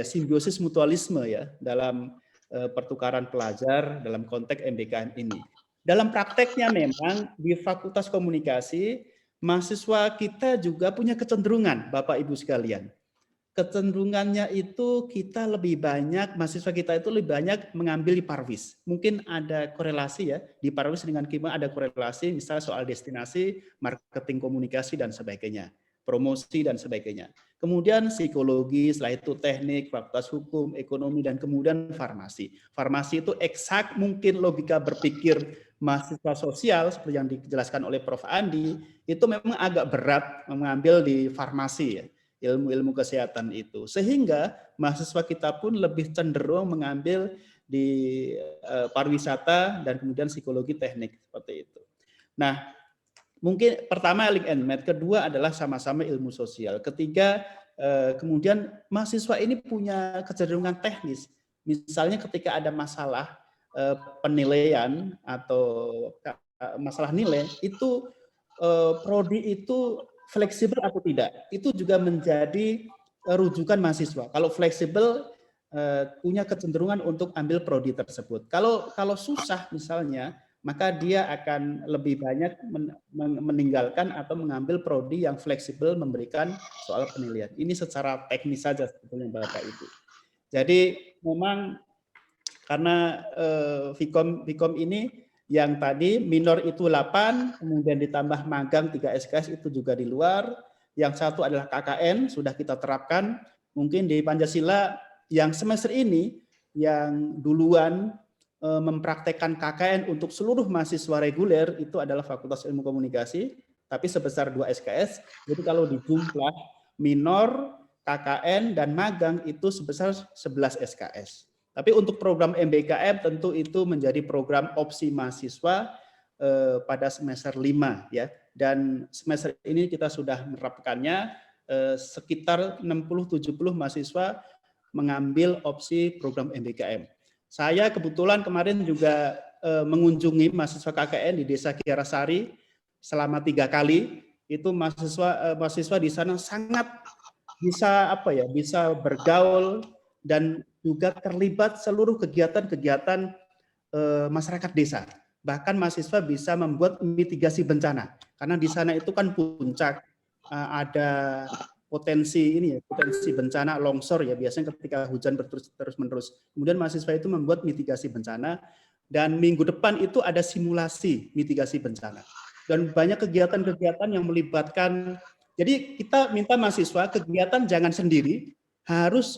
simbiosis mutualisme ya dalam pertukaran pelajar dalam konteks MBKM ini. Dalam prakteknya memang di Fakultas Komunikasi, mahasiswa kita juga punya kecenderungan, Bapak Ibu sekalian. Kecenderungannya itu kita lebih banyak, mahasiswa kita itu lebih banyak mengambil di Parwis. Mungkin ada korelasi ya, di Parwis dengan KIMA ada korelasi, misalnya soal destinasi, marketing komunikasi, dan sebagainya. Promosi, dan sebagainya. Kemudian psikologi, setelah itu teknik, fakultas hukum, ekonomi, dan kemudian farmasi. Farmasi itu eksak mungkin logika berpikir mahasiswa sosial, seperti yang dijelaskan oleh Prof. Andi, itu memang agak berat mengambil di farmasi ya. Ilmu-ilmu kesehatan itu, sehingga mahasiswa kita pun lebih cenderung mengambil di pariwisata dan kemudian psikologi teknik seperti itu. Nah, mungkin pertama link and match, kedua adalah sama-sama ilmu sosial, ketiga kemudian mahasiswa ini punya kecenderungan teknis, misalnya ketika ada masalah penilaian atau masalah nilai itu prodi itu fleksibel atau tidak, itu juga menjadi rujukan mahasiswa. Kalau fleksibel punya kecenderungan untuk ambil prodi tersebut. Kalau susah misalnya, maka dia akan lebih banyak meninggalkan atau mengambil prodi yang fleksibel memberikan soal penilaian. Ini secara teknis saja sebetulnya Bapak Ibu. Jadi memang karena Vkom ini yang tadi minor itu 8, kemudian ditambah magang 3 SKS itu juga di luar. Yang satu adalah KKN, sudah kita terapkan. Mungkin di Pancasila yang semester ini, yang duluan mempraktekkan KKN untuk seluruh mahasiswa reguler, itu adalah Fakultas Ilmu Komunikasi, tapi sebesar 2 SKS. Jadi kalau dijumlah minor, KKN, dan magang itu sebesar 11 SKS. Tapi untuk program MBKM tentu itu menjadi program opsi mahasiswa pada semester 5 ya. Dan semester ini kita sudah menerapkannya sekitar 60-70 mahasiswa mengambil opsi program MBKM. Saya kebetulan kemarin juga mengunjungi mahasiswa KKN di Desa Kiarasari selama 3 kali. Itu mahasiswa di sana sangat bisa bergaul dan juga terlibat seluruh kegiatan-kegiatan masyarakat desa. Bahkan mahasiswa bisa membuat mitigasi bencana. Karena di sana itu kan puncak, ada potensi bencana longsor ya, biasanya ketika hujan terus-menerus. Kemudian mahasiswa itu membuat mitigasi bencana, dan minggu depan itu ada simulasi mitigasi bencana. Dan banyak kegiatan-kegiatan yang melibatkan, jadi kita minta mahasiswa kegiatan jangan sendiri,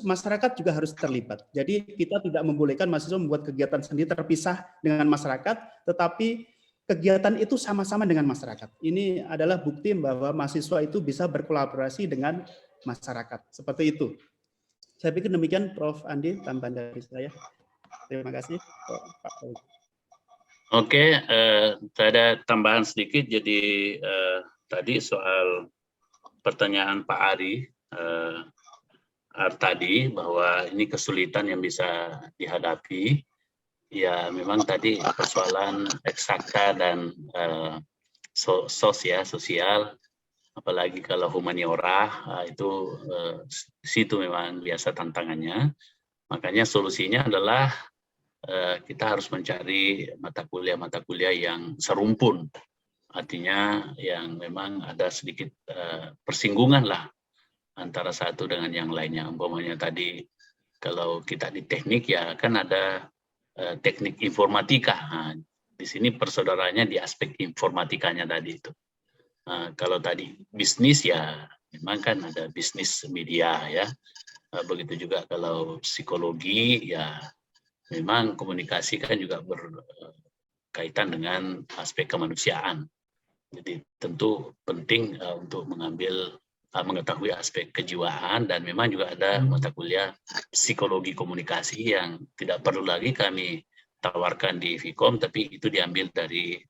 masyarakat juga harus terlibat. Jadi kita tidak membolehkan mahasiswa membuat kegiatan sendiri terpisah dengan masyarakat, tetapi kegiatan itu sama-sama dengan masyarakat. Ini adalah bukti bahwa mahasiswa itu bisa berkolaborasi dengan masyarakat. Seperti itu. Saya pikir demikian, Prof. Andi, tambahan dari saya. Terima kasih, Pak. Oke, ada tambahan sedikit. Jadi tadi soal pertanyaan Pak Ari, tadi bahwa ini kesulitan yang bisa dihadapi, ya memang tadi persoalan eksakta dan sosial, apalagi kalau humaniora itu situ memang biasa tantangannya. Makanya solusinya adalah kita harus mencari mata kuliah yang serumpun, artinya yang memang ada sedikit persinggungan lah antara satu dengan yang lainnya. Umpamanya tadi kalau kita di teknik ya kan ada teknik informatika. Nah, di sini persaudaraannya di aspek informatikanya tadi itu. Kalau tadi bisnis ya memang kan ada bisnis media ya. Begitu juga kalau psikologi ya memang komunikasi kan juga berkaitan dengan aspek kemanusiaan. Jadi tentu penting untuk mengetahui aspek kejiwaan, dan memang juga ada mata kuliah psikologi komunikasi yang tidak perlu lagi kami tawarkan di Vkom, tapi itu diambil dari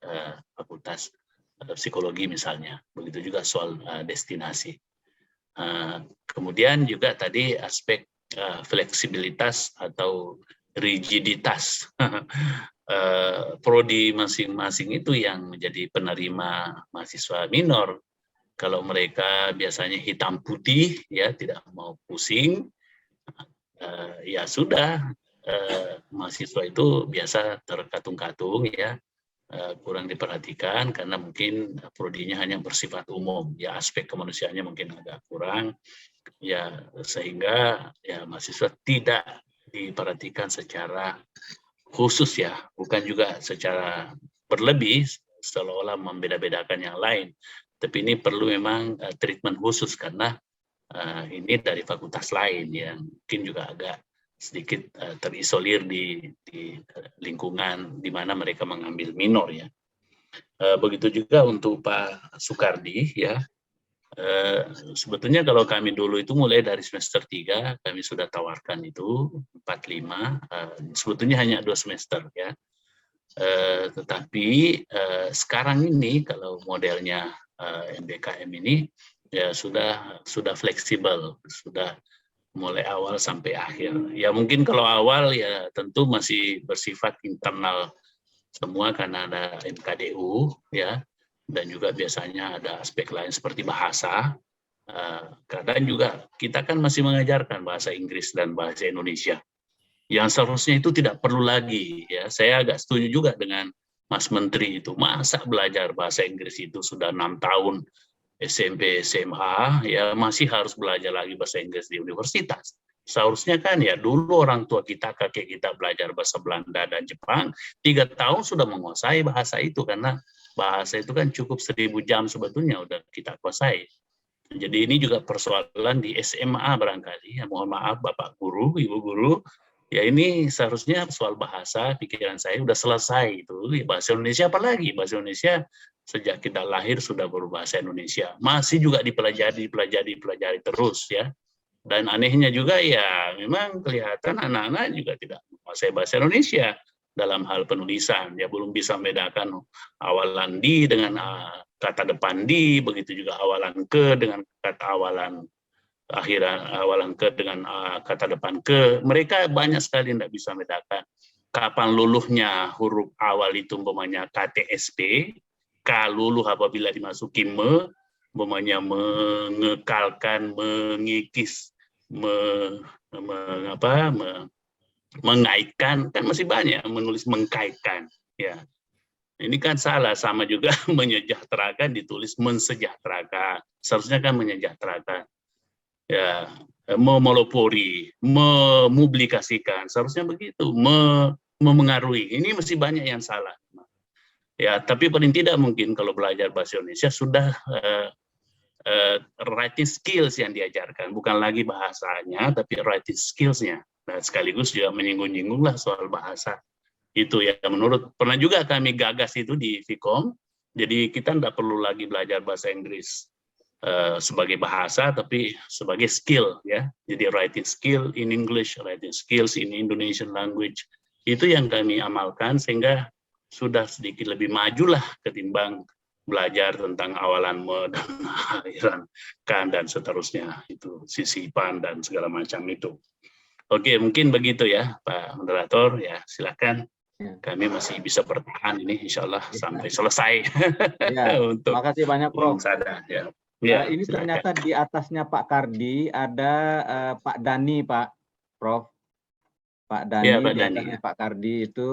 Fakultas Psikologi misalnya. Begitu juga soal destinasi. Kemudian juga tadi aspek fleksibilitas atau rigiditas. Prodi masing-masing itu yang menjadi penerima mahasiswa minor. Kalau mereka biasanya hitam putih, ya tidak mau pusing, ya sudah, mahasiswa itu biasa terkatung-katung, ya kurang diperhatikan karena mungkin prodinya hanya bersifat umum, ya aspek kemanusiaannya mungkin agak kurang, ya sehingga ya mahasiswa tidak diperhatikan secara khusus, ya bukan juga secara berlebih seolah-olah membeda-bedakan yang lain, tapi ini perlu memang treatment khusus karena ini dari fakultas lain yang mungkin juga agak sedikit terisolir di lingkungan di mana mereka mengambil minor, ya. Begitu juga untuk Pak Sukardi, ya. Sebetulnya kalau kami dulu itu mulai dari semester 3 kami sudah tawarkan itu 45, sebetulnya hanya 2 semester, ya. Tetapi sekarang ini kalau modelnya MBKM ini ya sudah fleksibel, sudah mulai awal sampai akhir. Ya mungkin kalau awal ya tentu masih bersifat internal semua karena ada MKDU, ya. Dan juga biasanya ada aspek lain seperti bahasa. Kadang juga kita kan masih mengajarkan bahasa Inggris dan bahasa Indonesia. Yang seharusnya itu tidak perlu lagi, ya. Saya agak setuju juga dengan Mas Menteri itu. Masa belajar bahasa Inggris itu sudah 6 tahun SMP, SMA, ya masih harus belajar lagi bahasa Inggris di universitas. Seharusnya kan ya dulu orang tua kita, kakek kita belajar bahasa Belanda dan Jepang, 3 tahun sudah menguasai bahasa itu karena bahasa itu kan cukup 1000 jam sebetulnya udah kita kuasai. Jadi ini juga persoalan di SMA barangkali. Ya, mohon maaf Bapak Guru, Ibu Guru. Ya ini seharusnya soal bahasa, pikiran saya udah selesai itu. Bahasa Indonesia apalagi? Bahasa Indonesia sejak kita lahir sudah berbahasa Indonesia. Masih juga dipelajari terus, ya. Dan anehnya juga ya memang kelihatan anak-anak juga tidak menguasai bahasa Indonesia. Dalam hal penulisan, dia belum bisa membedakan awalan di dengan kata depan di, begitu juga awalan ke dengan kata awalan akhiran, awalan ke dengan kata depan ke. Mereka banyak sekali tidak bisa membedakan kapan luluhnya huruf awal itu umpamanya KTSP, K luluh apabila dimasuki umpamanya mengekalkan, mengikis, mengaitkan, kan masih banyak menulis mengkaitkan, ya. Ini kan salah, sama juga menyejahterakan ditulis mensejahterakan, seharusnya kan menyejahterakan, ya. Memelopori, memublikasikan, seharusnya begitu, memengaruhi. Ini masih banyak yang salah, ya. Tapi paling tidak mungkin kalau belajar bahasa Indonesia sudah writing skills yang diajarkan, bukan lagi bahasanya tapi writing skills-nya. Nah, sekaligus juga menyinggung-nyinggunglah soal bahasa itu, ya. Menurut pernah juga kami gagas itu di Vkom, jadi kita tidak perlu lagi belajar bahasa Inggris sebagai bahasa tapi sebagai skill, ya. Jadi writing skill in English, writing skills in Indonesian language, itu yang kami amalkan sehingga sudah sedikit lebih majulah ketimbang belajar tentang awalan me dan akhiran kan dan seterusnya, itu sisipan dan segala macam itu. Oke, mungkin begitu ya Pak Moderator, ya silakan. Kami masih bisa bertahan ini insya Allah sampai selesai. Ya, untuk terima kasih banyak Prof. Ya. Ya, ini silakan. Ternyata di atasnya Pak Kardi ada Pak Dani, Pak Prof. Pak Dani, ya, Pak di atasnya Dani. Pak Kardi itu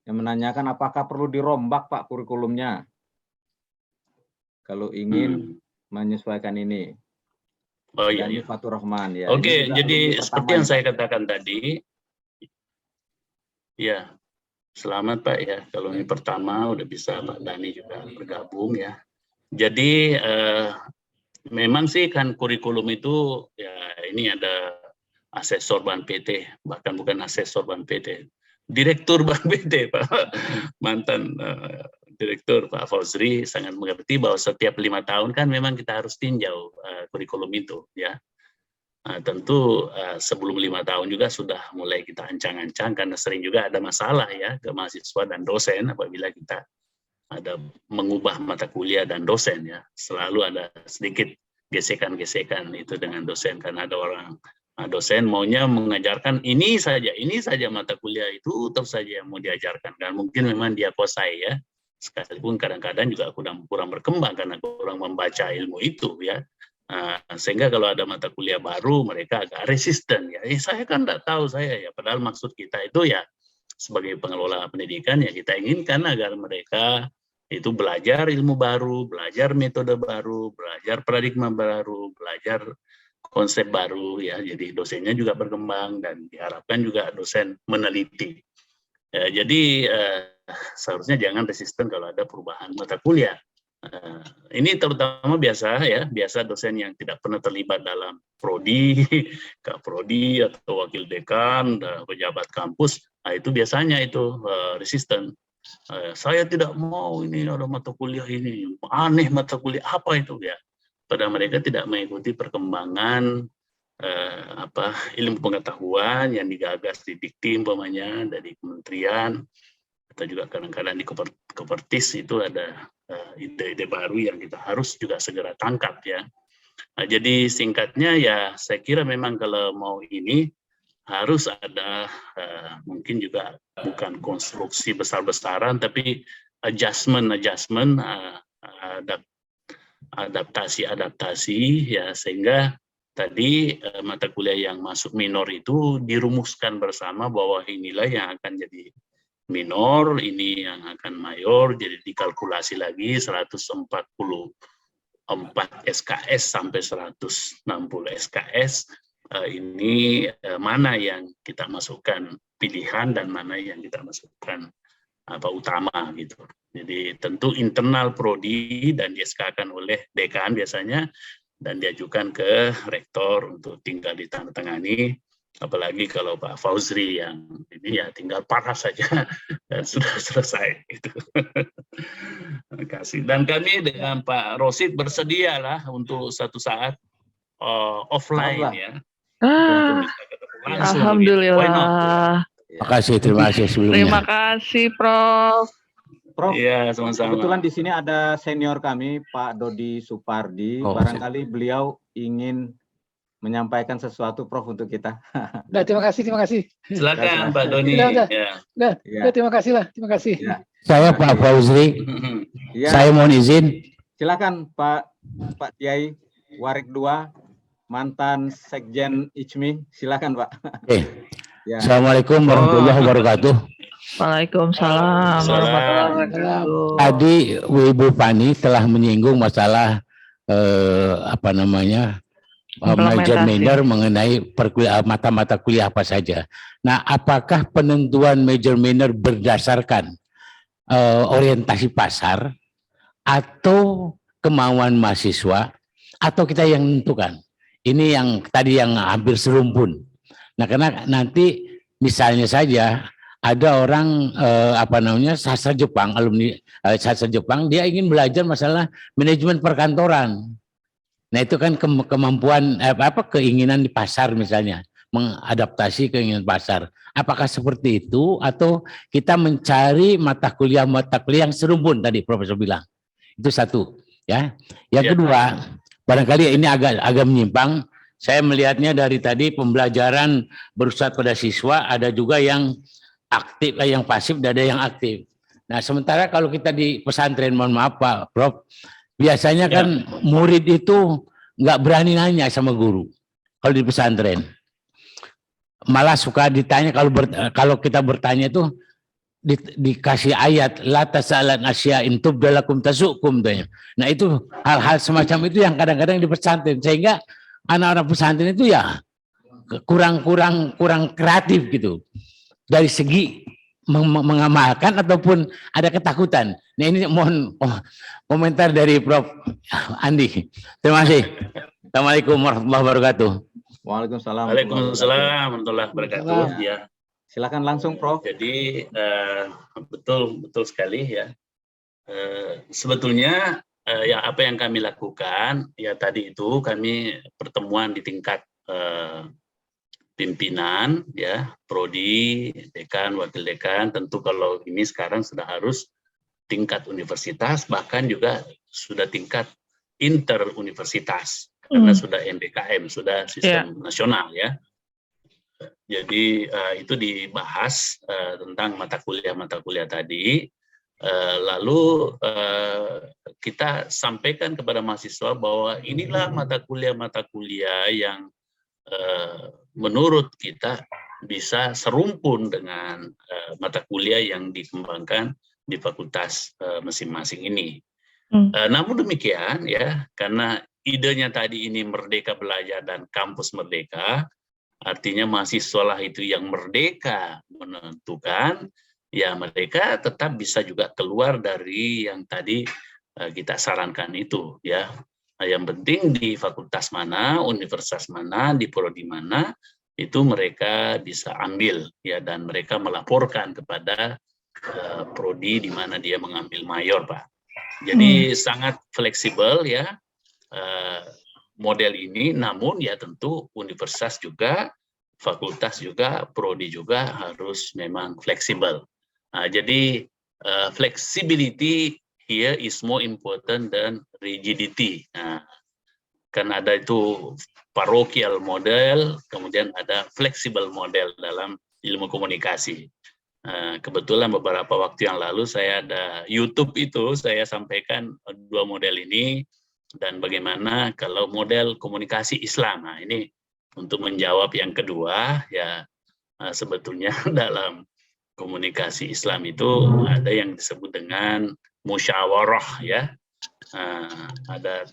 yang menanyakan apakah perlu dirombak Pak kurikulumnya kalau ingin menyesuaikan ini. Oh iya, iya. Fatur Rahman, ya. Oke, jadi seperti yang saya katakan tadi, ya selamat Pak ya. Kalau ini pertama udah bisa Pak Dani juga bergabung ya. Jadi memang sih kan kurikulum itu ya ini ada asesor Ban PT, bahkan bukan asesor Ban PT, direktur Ban PT Pak, mantan Direktur Pak Fauzri sangat mengerti bahwa setiap 5 tahun kan memang kita harus tinjau kurikulum itu, ya. Tentu sebelum 5 tahun juga sudah mulai kita ancang-ancang karena sering juga ada masalah ya ke mahasiswa dan dosen apabila kita ada mengubah mata kuliah dan dosen, ya. Selalu ada sedikit gesekan-gesekan itu dengan dosen karena ada orang dosen maunya mengajarkan ini saja mata kuliah itu terus saja yang mau diajarkan, kan mungkin memang dia kuasai, ya, sekalipun kadang-kadang juga kurang berkembang karena kurang membaca ilmu itu, ya. Sehingga kalau ada mata kuliah baru mereka agak resisten, ya. Saya kan tidak tahu ya, padahal maksud kita itu ya sebagai pengelola pendidikan ya kita inginkan agar mereka itu belajar ilmu baru, belajar metode baru, belajar paradigma baru, belajar konsep baru, ya. Jadi dosennya juga berkembang dan diharapkan juga dosen meneliti. Jadi seharusnya jangan resisten kalau ada perubahan mata kuliah. Ini terutama biasa dosen yang tidak pernah terlibat dalam prodi, kaprodi atau wakil dekan, pejabat kampus, itu biasanya itu resisten. Saya tidak mau ini ada mata kuliah ini, aneh mata kuliah apa itu, ya. Pada mereka tidak mengikuti perkembangan ilmu pengetahuan yang digagas di Dikti umpamanya dari kementerian atau juga kadang-kadang di Kopertis itu ada ide-ide baru yang kita harus juga segera tangkap, ya. Jadi singkatnya ya saya kira memang kalau mau ini harus ada mungkin juga bukan konstruksi besar-besaran tapi adaptasi, ya, sehingga tadi mata kuliah yang masuk minor itu dirumuskan bersama bahwa inilah yang akan jadi minor, ini yang akan mayor, jadi dikalkulasi lagi 144 SKS sampai 160 SKS, ini mana yang kita masukkan pilihan dan mana yang kita masukkan utama gitu. Jadi tentu internal prodi dan di-SK-kan oleh dekan biasanya dan diajukan ke rektor untuk tinggal ditandatangani. Apalagi kalau Pak Fauzri yang ini ya tinggal paras saja dan sudah selesai gitu. Terima kasih. Dan kami dengan Pak Rosid bersedialah untuk satu saat offline, ya. Alhamdulillah. Terima kasih sebelumnya. Terima kasih, Prof. Prof, ya, sama-sama. Kebetulan di sini ada senior kami, Pak Dodi Supardi. Barangkali beliau ingin menyampaikan sesuatu, Prof, untuk kita. Udah, terima kasih. Silakan, Pak Doni. Udah, terima kasih. Ya. Saya Pak Fauzri. Ya. Saya mohon izin. Silakan Pak Kiai Warik 2, mantan Sekjen ICMI. Silakan, Pak. Ya. Assalamualaikum warahmatullahi wabarakatuh. Waalaikumsalam warahmatullahi wabarakatuh. Tadi Ibu Fani telah menyinggung masalah major minor mengenai mata-mata kuliah apa saja. Nah, apakah penentuan major minor berdasarkan orientasi pasar atau kemauan mahasiswa atau kita yang menentukan? Ini yang tadi yang hampir serumpun. Nah, karena nanti misalnya saja ada orang sastra Jepang, alumni sastra Jepang, dia ingin belajar masalah manajemen perkantoran. Nah, itu kan kemampuan keinginan di pasar misalnya, mengadaptasi keinginan pasar. Apakah seperti itu atau kita mencari mata kuliah yang serumpun tadi Profesor bilang. Itu satu, ya. Yang kedua, barangkali ini agak menyimpang. Saya melihatnya dari tadi pembelajaran berusaha pada siswa, ada juga yang aktif, yang pasif, dan ada yang aktif. Nah, sementara kalau kita di pesantren, mohon maaf Pak Prof, biasanya kan murid itu nggak berani nanya sama guru. Kalau di pesantren, malah suka ditanya kalau kita bertanya itu dikasih ayat la tasalan asya'in tubdalakum tasukum. Nah, itu hal-hal semacam itu yang kadang-kadang di pesantren, sehingga anak-anak pesantren itu ya kurang kreatif gitu dari segi mengamalkan ataupun ada ketakutan. Nah, ini mohon komentar dari Prof. Andi. Terima kasih. Assalamualaikum warahmatullahi wabarakatuh. Waalaikumsalam. Waalaikumsalam warahmatullahi wabarakatuh. Ya. Silakan langsung, Prof. Jadi betul sekali, ya. sebetulnya ya apa yang kami lakukan ya tadi itu kami pertemuan di tingkat pimpinan ya, prodi, dekan, wakil dekan. Tentu kalau ini sekarang sudah harus tingkat universitas, bahkan juga sudah tingkat interuniversitas karena sudah MBKM, sudah sistem nasional ya. Jadi itu dibahas tentang mata kuliah tadi. Lalu kita sampaikan kepada mahasiswa bahwa inilah mata kuliah yang menurut kita bisa serumpun dengan mata kuliah yang dikembangkan di fakultas masing-masing ini. Namun demikian ya, karena idenya tadi ini merdeka belajar dan kampus merdeka, artinya mahasiswa lah itu yang merdeka menentukan, ya mereka tetap bisa juga keluar dari yang tadi kita sarankan itu ya. Yang penting di fakultas mana, universitas mana, di prodi mana, itu mereka bisa ambil ya, dan mereka melaporkan kepada prodi di mana dia mengambil mayor, Pak. Jadi sangat fleksibel ya model ini, namun ya tentu universitas juga, fakultas juga, prodi juga harus memang fleksibel. Jadi flexibility here is more important than rigidity. Kan ada itu parochial model, kemudian ada flexible model dalam ilmu komunikasi. Kebetulan beberapa waktu yang lalu saya ada YouTube itu, saya sampaikan dua model ini, dan bagaimana kalau model komunikasi Islam. Nah ini untuk menjawab yang kedua, ya sebetulnya dalam komunikasi Islam itu ada yang disebut dengan musyawarah ya, ada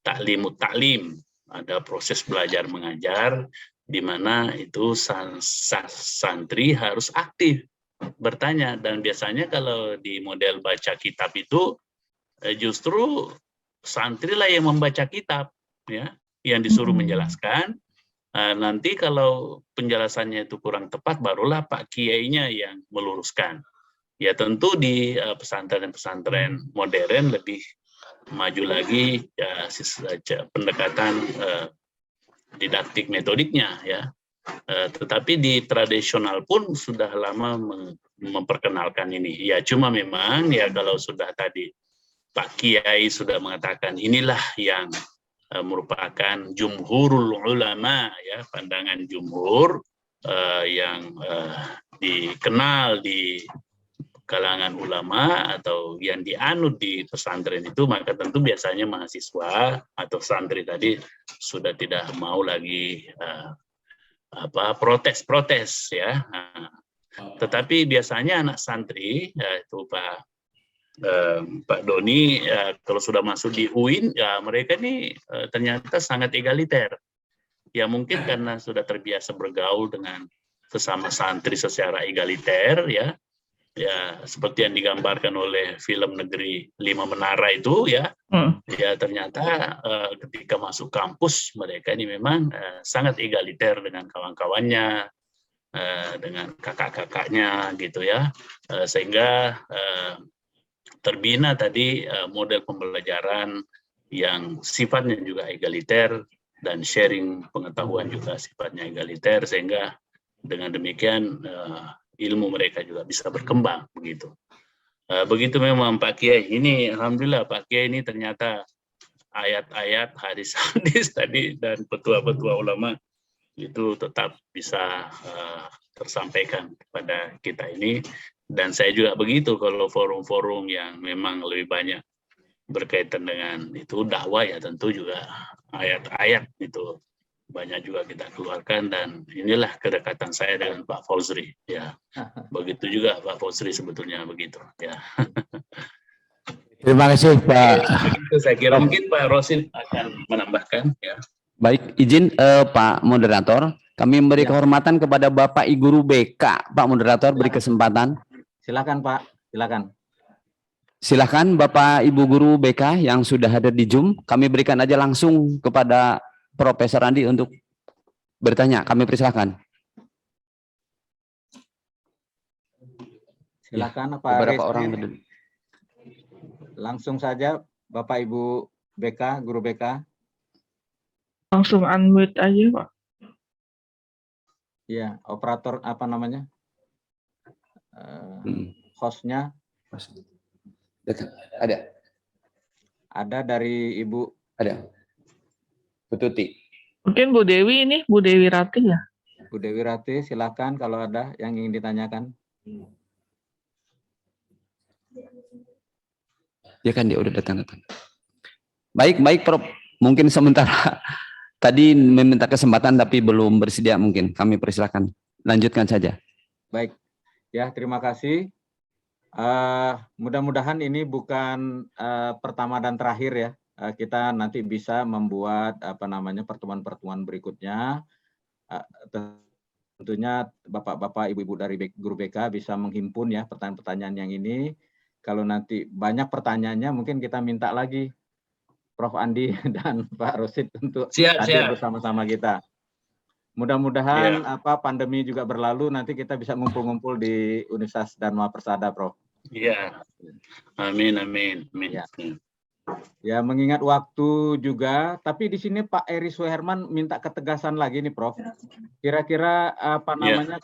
taklimut taklim, ada proses belajar mengajar di mana itu santri harus aktif bertanya, dan biasanya kalau di model baca kitab itu justru santri lah yang membaca kitab ya, yang disuruh menjelaskan. Nanti kalau penjelasannya itu kurang tepat, barulah Pak Kiainya yang meluruskan. Ya tentu di pesantren-pesantren modern lebih maju lagi ya, pendekatan didaktik metodiknya ya. Tetapi di tradisional pun sudah lama memperkenalkan ini. Ya cuma memang ya kalau sudah tadi Pak Kiai sudah mengatakan inilah yang merupakan jumhurul ulama ya, pandangan jumhur yang dikenal di kalangan ulama atau yang dianut di pesantren itu, maka tentu biasanya mahasiswa atau santri tadi sudah tidak mau lagi protes ya. Tetapi biasanya anak santri ya, itu Pak Doni kalau sudah masuk di UIN ya, mereka ini ternyata sangat egaliter ya, mungkin karena sudah terbiasa bergaul dengan sesama santri secara egaliter ya. Ya seperti yang digambarkan oleh film Negeri 5 Menara itu ya, ya ternyata ketika masuk kampus mereka ini memang sangat egaliter dengan kawan-kawannya, dengan kakak-kakaknya gitu ya, sehingga terbina tadi model pembelajaran yang sifatnya juga egaliter dan sharing pengetahuan juga sifatnya egaliter, sehingga dengan demikian ilmu mereka juga bisa berkembang begitu. Begitu memang Pak Kiai ini, alhamdulillah Pak Kiai ini ternyata ayat-ayat, hadis-hadis tadi dan petua-petua ulama itu tetap bisa tersampaikan kepada kita ini. Dan saya juga begitu kalau forum-forum yang memang lebih banyak berkaitan dengan itu dakwah ya, tentu juga ayat-ayat itu banyak juga kita keluarkan, dan inilah kedekatan saya dengan Pak Fauzri ya. Begitu juga Pak Fauzri sebetulnya begitu ya. Terima kasih Pak. Begitu saya kira, mungkin Pak Rosin akan menambahkan ya. Baik, izin Pak Moderator, kami memberi kehormatan kepada Bapak I Guru BK. Pak Moderator beri kesempatan. Silakan Pak, silakan. Silakan Bapak Ibu Guru BK yang sudah hadir di Zoom, kami berikan aja langsung kepada Profesor Andi untuk bertanya. Kami persilahkan. Silakan Pak beberapa Rizky. orang Langsung saja Bapak Ibu BK, guru BK. Langsung unmute aja, Pak. Ya, operator apa namanya? Hostnya ada dari Ibu. ada Bu Tuti. Mungkin Bu Dewi ini, Bu Dewi Ratih ya? Bu Dewi Ratih, silakan kalau ada yang ingin ditanyakan. Ya kan dia udah datang. Baik Prof. Mungkin sementara tadi meminta kesempatan tapi belum bersedia, mungkin kami persilakan. Lanjutkan saja. Baik, ya terima kasih. Mudah-mudahan ini bukan pertama dan terakhir ya. Kita nanti bisa membuat pertemuan-pertemuan berikutnya. Tentunya Bapak-bapak, Ibu-ibu dari guru BK bisa menghimpun ya pertanyaan-pertanyaan yang ini. Kalau nanti banyak pertanyaannya mungkin kita minta lagi Prof. Andi dan Pak Rosid untuk hadir bersama-sama kita. Mudah-mudahan pandemi juga berlalu, nanti kita bisa ngumpul-ngumpul di Universitas Dharma Persada, Prof. Iya. Amin. Ya. Ya, mengingat waktu juga, tapi di sini Pak Eri Suherman minta ketegasan lagi nih, Prof. Kira-kira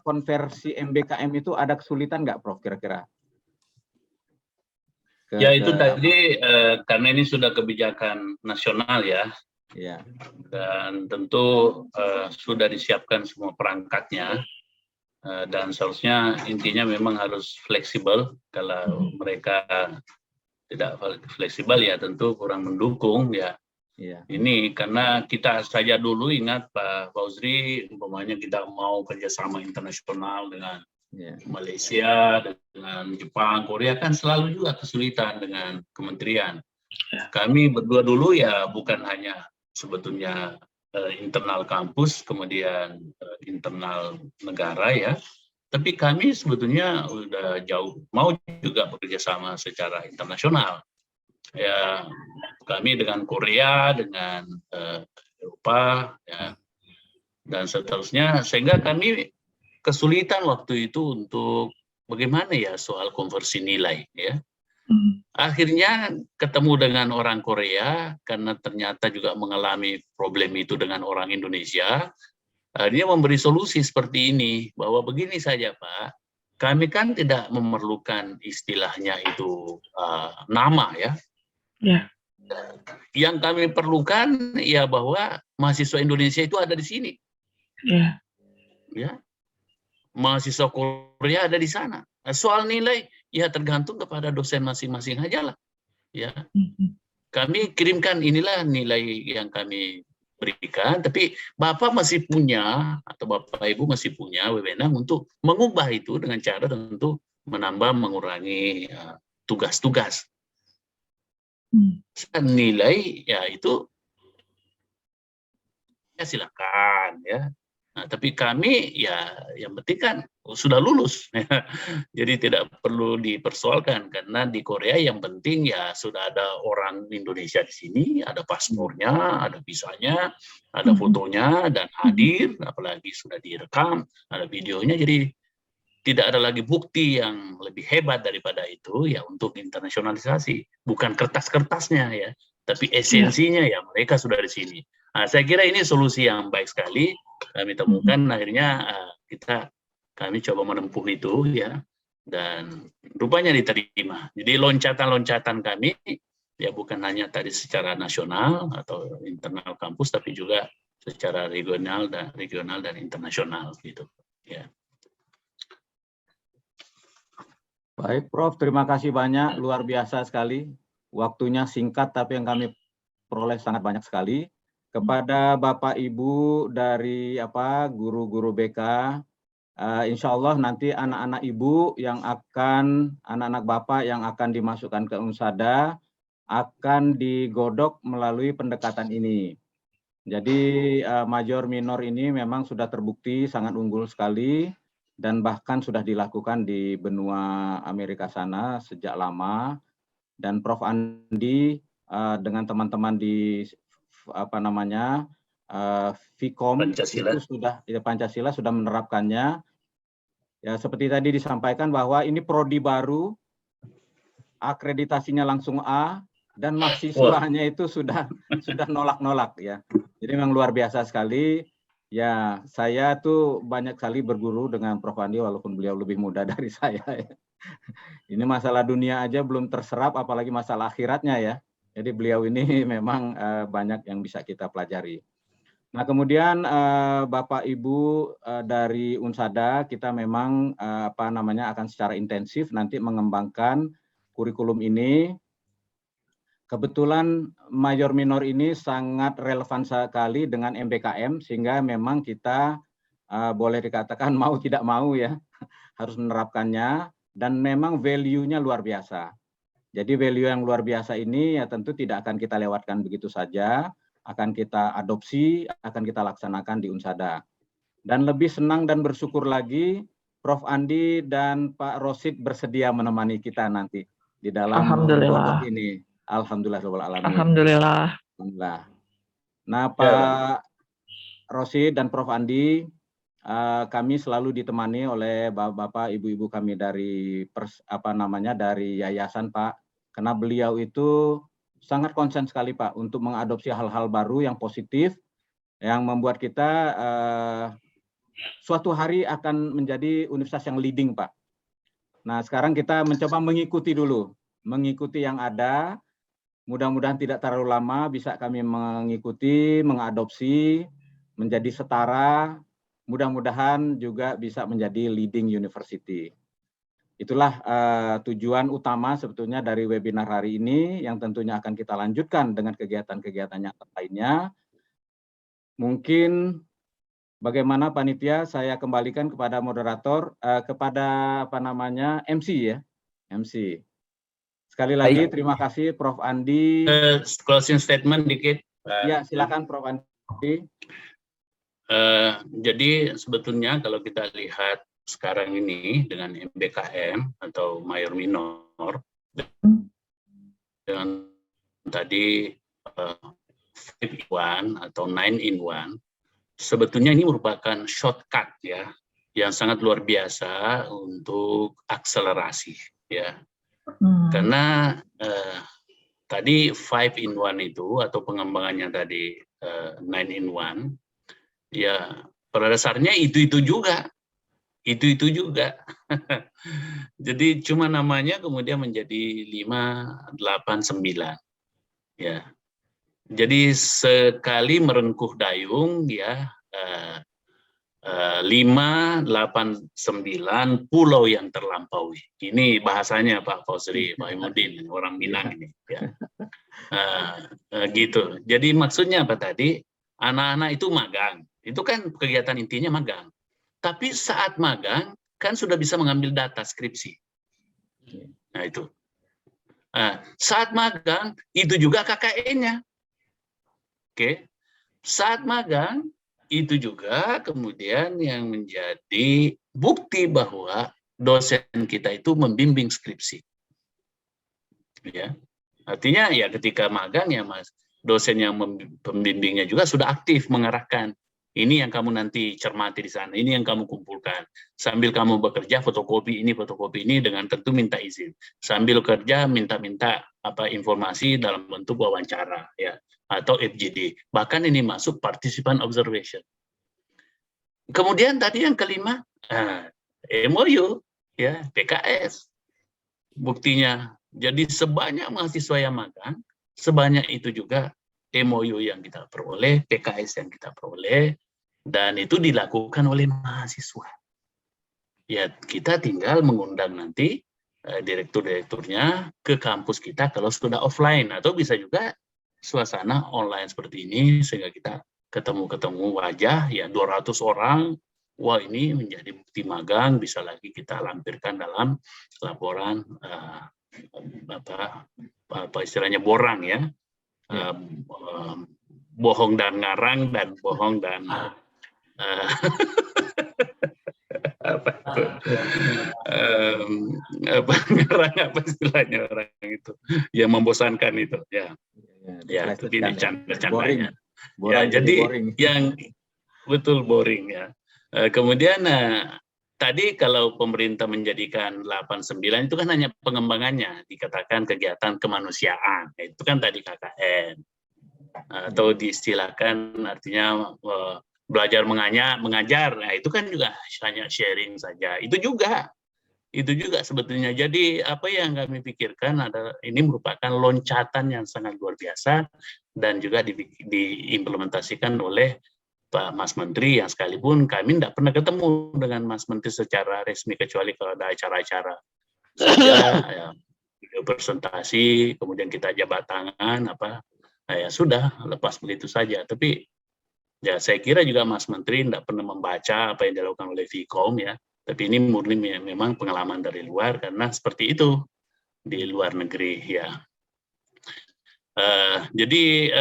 konversi MBKM itu ada kesulitan nggak, Prof? Kira-kira? Ya itu tadi karena ini sudah kebijakan nasional ya. Ya. Dan tentu sudah disiapkan semua perangkatnya dan seharusnya intinya memang harus fleksibel. Kalau mereka tidak fleksibel ya tentu kurang mendukung ya. Ya. Ini karena kita saja dulu ingat Pak Fauzri, umpamanya kita mau kerjasama internasional dengan Malaysia, dengan Jepang, Korea kan selalu juga kesulitan dengan kementerian. Kami berdua dulu ya bukan hanya sebetulnya internal kampus, kemudian internal negara ya, tapi kami sebetulnya udah jauh mau juga bekerja sama secara internasional. Ya, kami dengan Korea, dengan Eropa, ya, dan seterusnya, sehingga kami kesulitan waktu itu untuk bagaimana ya soal konversi nilai ya. Akhirnya ketemu dengan orang Korea karena ternyata juga mengalami problem itu dengan orang Indonesia. Dia memberi solusi seperti ini, bahwa begini saja Pak, kami kan tidak memerlukan istilahnya itu nama ya. Yang kami perlukan ya bahwa mahasiswa Indonesia itu ada di sini. Ya. Mahasiswa Korea ada di sana. Nah, soal nilai ya tergantung kepada dosen masing-masing aja lah. Ya, kami kirimkan inilah nilai yang kami berikan, tapi Bapak masih punya atau Bapak Ibu masih punya wewenang untuk mengubah itu dengan cara tentu menambah mengurangi tugas-tugas. Nilai ya itu ya silakan ya. Nah, tapi kami ya yang penting kan sudah lulus, jadi tidak perlu dipersoalkan karena di Korea yang penting ya sudah ada orang Indonesia di sini, ada paspornya, ada visanya, ada fotonya dan hadir, apalagi sudah direkam, ada videonya, jadi tidak ada lagi bukti yang lebih hebat daripada itu ya untuk internasionalisasi, bukan kertas-kertasnya ya, tapi esensinya ya mereka sudah di sini. Nah, saya kira ini solusi yang baik sekali kami temukan, akhirnya kami coba menempuh itu ya, dan rupanya diterima. Jadi loncatan-loncatan kami ya bukan hanya tadi secara nasional atau internal kampus, tapi juga secara regional dan internasional gitu ya. Baik Prof, terima kasih banyak, luar biasa sekali. Waktunya singkat tapi yang kami peroleh sangat banyak sekali. Kepada Bapak Ibu dari guru-guru BK, insya Allah nanti anak-anak Ibu yang anak-anak Bapak yang akan dimasukkan ke Unsada akan digodok melalui pendekatan ini. Jadi major minor ini memang sudah terbukti sangat unggul sekali dan bahkan sudah dilakukan di benua Amerika sana sejak lama. Dan Prof. Andi dengan teman-teman di Vkom Pancasila. itu Pancasila sudah menerapkannya Ya, seperti tadi disampaikan bahwa ini prodi baru, akreditasinya langsung A, dan mahasiswanya itu sudah nolak-nolak ya. Jadi memang luar biasa sekali. Ya, saya tuh banyak sekali berguru dengan Prof. Andi walaupun beliau lebih muda dari saya. Ya. Ini masalah dunia aja belum terserap, apalagi masalah akhiratnya ya. Jadi beliau ini memang banyak yang bisa kita pelajari. Nah, kemudian Bapak Ibu dari Unsada, kita memang akan secara intensif nanti mengembangkan kurikulum ini. Kebetulan mayor minor ini sangat relevan sekali dengan MBKM, sehingga memang kita boleh dikatakan mau tidak mau ya harus menerapkannya, dan memang value-nya luar biasa. Jadi value yang luar biasa ini ya tentu tidak akan kita lewatkan begitu saja, akan kita adopsi, akan kita laksanakan di Unsada. Dan lebih senang dan bersyukur lagi Prof. Andi dan Pak Rosid bersedia menemani kita nanti di dalam kelompok ini. Alhamdulillah. Alhamdulillah. Nah, Pak Rosid dan Prof. Andi, kami selalu ditemani oleh bapak ibu-ibu kami dari dari yayasan, Pak, karena beliau itu sangat konsen sekali, Pak, untuk mengadopsi hal-hal baru yang positif yang membuat kita suatu hari akan menjadi universitas yang leading, Pak. Nah, sekarang kita mencoba mengikuti dulu, mengikuti yang ada. Mudah-mudahan tidak terlalu lama bisa kami mengikuti, mengadopsi, menjadi setara. Mudah-mudahan juga bisa menjadi leading university. Itulah tujuan utama sebetulnya dari webinar hari ini yang tentunya akan kita lanjutkan dengan kegiatan-kegiatan yang lainnya. Mungkin bagaimana panitia, saya kembalikan kepada moderator, kepada MC ya, MC. Sekali lagi terima kasih Prof. Andi. Closing statement dikit. Ya, silakan Prof. Andi. Jadi sebetulnya kalau kita lihat sekarang ini dengan MBKM atau mayor minor, dengan tadi 5-in-1 atau 9-in-1, sebetulnya ini merupakan shortcut ya, yang sangat luar biasa untuk akselerasi ya. Karena tadi 5-in-1 itu atau pengembangannya tadi 9-in-1, ya pada dasarnya itu juga. Jadi cuma namanya kemudian menjadi 5, 8, 9 ya. Jadi sekali merengkuh dayung ya 5, 8, 9 pulau yang terlampaui. Ini bahasanya Pak Fauzri Wahimuddin, orang Minang ini ya. Gitu. Jadi maksudnya apa tadi? Anak-anak itu magang. Itu kan kegiatan intinya magang. Tapi saat magang kan sudah bisa mengambil data skripsi. Nah itu. Saat magang itu juga KKN-nya. Oke. Saat magang itu juga kemudian yang menjadi bukti bahwa dosen kita itu membimbing skripsi. Ya. Artinya ya ketika magang ya Mas, dosen yang pembimbingnya juga sudah aktif mengarahkan. Ini yang kamu nanti cermati di sana, ini yang kamu kumpulkan. Sambil kamu bekerja fotokopi ini dengan tentu minta izin. Sambil kerja minta-minta informasi dalam bentuk wawancara ya atau FGD. Bahkan ini masuk participant observation. Kemudian tadi yang kelima, MOU ya, PKS. Buktinya jadi sebanyak mahasiswa yang magang, sebanyak itu juga MOU yang kita peroleh, PKS yang kita peroleh, dan itu dilakukan oleh mahasiswa. Ya, kita tinggal mengundang nanti direktur-direkturnya ke kampus kita kalau sudah offline, atau bisa juga suasana online seperti ini, sehingga kita ketemu wajah, ya 200 orang, wah ini menjadi bukti magang, bisa lagi kita lampirkan dalam laporan, apa istilahnya, borang ya. Bohong dan ngarang dan bohong dan ngarang apa istilahnya orang itu yang membosankan itu ya itu ini canda-candanya ya, jadi boring. Yang betul boring ya. Kemudian tadi kalau pemerintah menjadikan 89 itu kan hanya pengembangannya, dikatakan kegiatan kemanusiaan. Itu kan tadi KKN. Atau diistilahkan artinya belajar mengajar. Nah, itu kan juga hanya sharing saja. Itu juga sebetulnya. Jadi apa yang kami pikirkan adalah ini merupakan loncatan yang sangat luar biasa dan juga diimplementasikan oleh Pak Mas Menteri, yang sekalipun kami tidak pernah ketemu dengan Mas Menteri secara resmi kecuali kalau ada acara-acara saja, ya, video presentasi, kemudian kita jabat tangan ya sudah, lepas begitu saja. Tapi ya saya kira juga Mas Menteri tidak pernah membaca apa yang dilakukan oleh Vkom ya. Tapi ini murni memang pengalaman dari luar, karena seperti itu di luar negeri ya. Jadi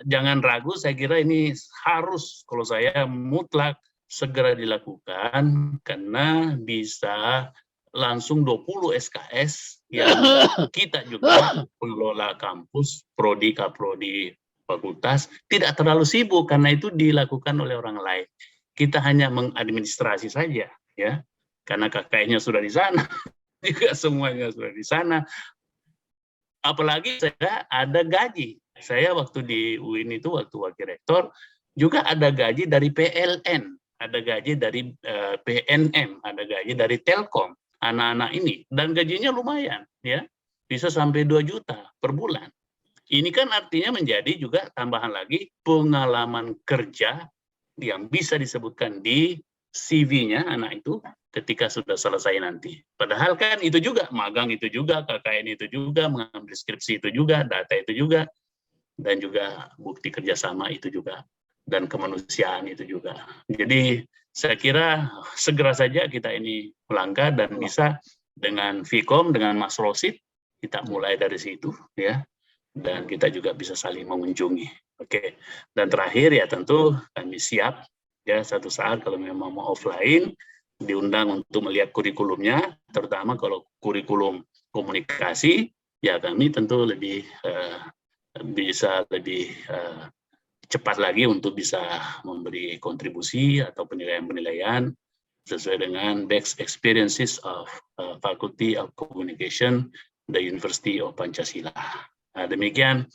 jangan ragu, saya kira ini harus, kalau saya mutlak segera dilakukan, karena bisa langsung 20 SKS yang kita juga pengelola kampus, prodi, kaprodi, fakultas tidak terlalu sibuk karena itu dilakukan oleh orang lain. Kita hanya mengadministrasi saja ya. Karena KKN-nya sudah di sana, juga semuanya sudah di sana. Apalagi saya ada gaji. Saya waktu di UIN itu, waktu wakil rektor, juga ada gaji dari PLN, ada gaji dari PNM, ada gaji dari Telkom, anak-anak ini. Dan gajinya lumayan, ya, bisa sampai 2 juta per bulan. Ini kan artinya menjadi juga tambahan lagi pengalaman kerja yang bisa disebutkan di CV-nya anak itu ketika sudah selesai nanti. Padahal kan itu juga, magang itu juga, KKN itu juga, mengambil skripsi itu juga, data itu juga, dan juga bukti kerjasama itu juga, dan kemanusiaan itu juga. Jadi saya kira segera saja kita ini melangkah dan bisa dengan Vkom, dengan Mas Rosid, kita mulai dari situ ya, dan kita juga bisa saling mengunjungi. Oke. Dan terakhir ya tentu kami siap ya satu saat kalau memang mau offline diundang untuk melihat kurikulumnya, terutama kalau kurikulum komunikasi ya kami tentu bisa lebih cepat lagi untuk bisa memberi kontribusi atau penilaian-penilaian sesuai dengan best experiences of Faculty of Communication, the University of Pancasila. Nah, demikian.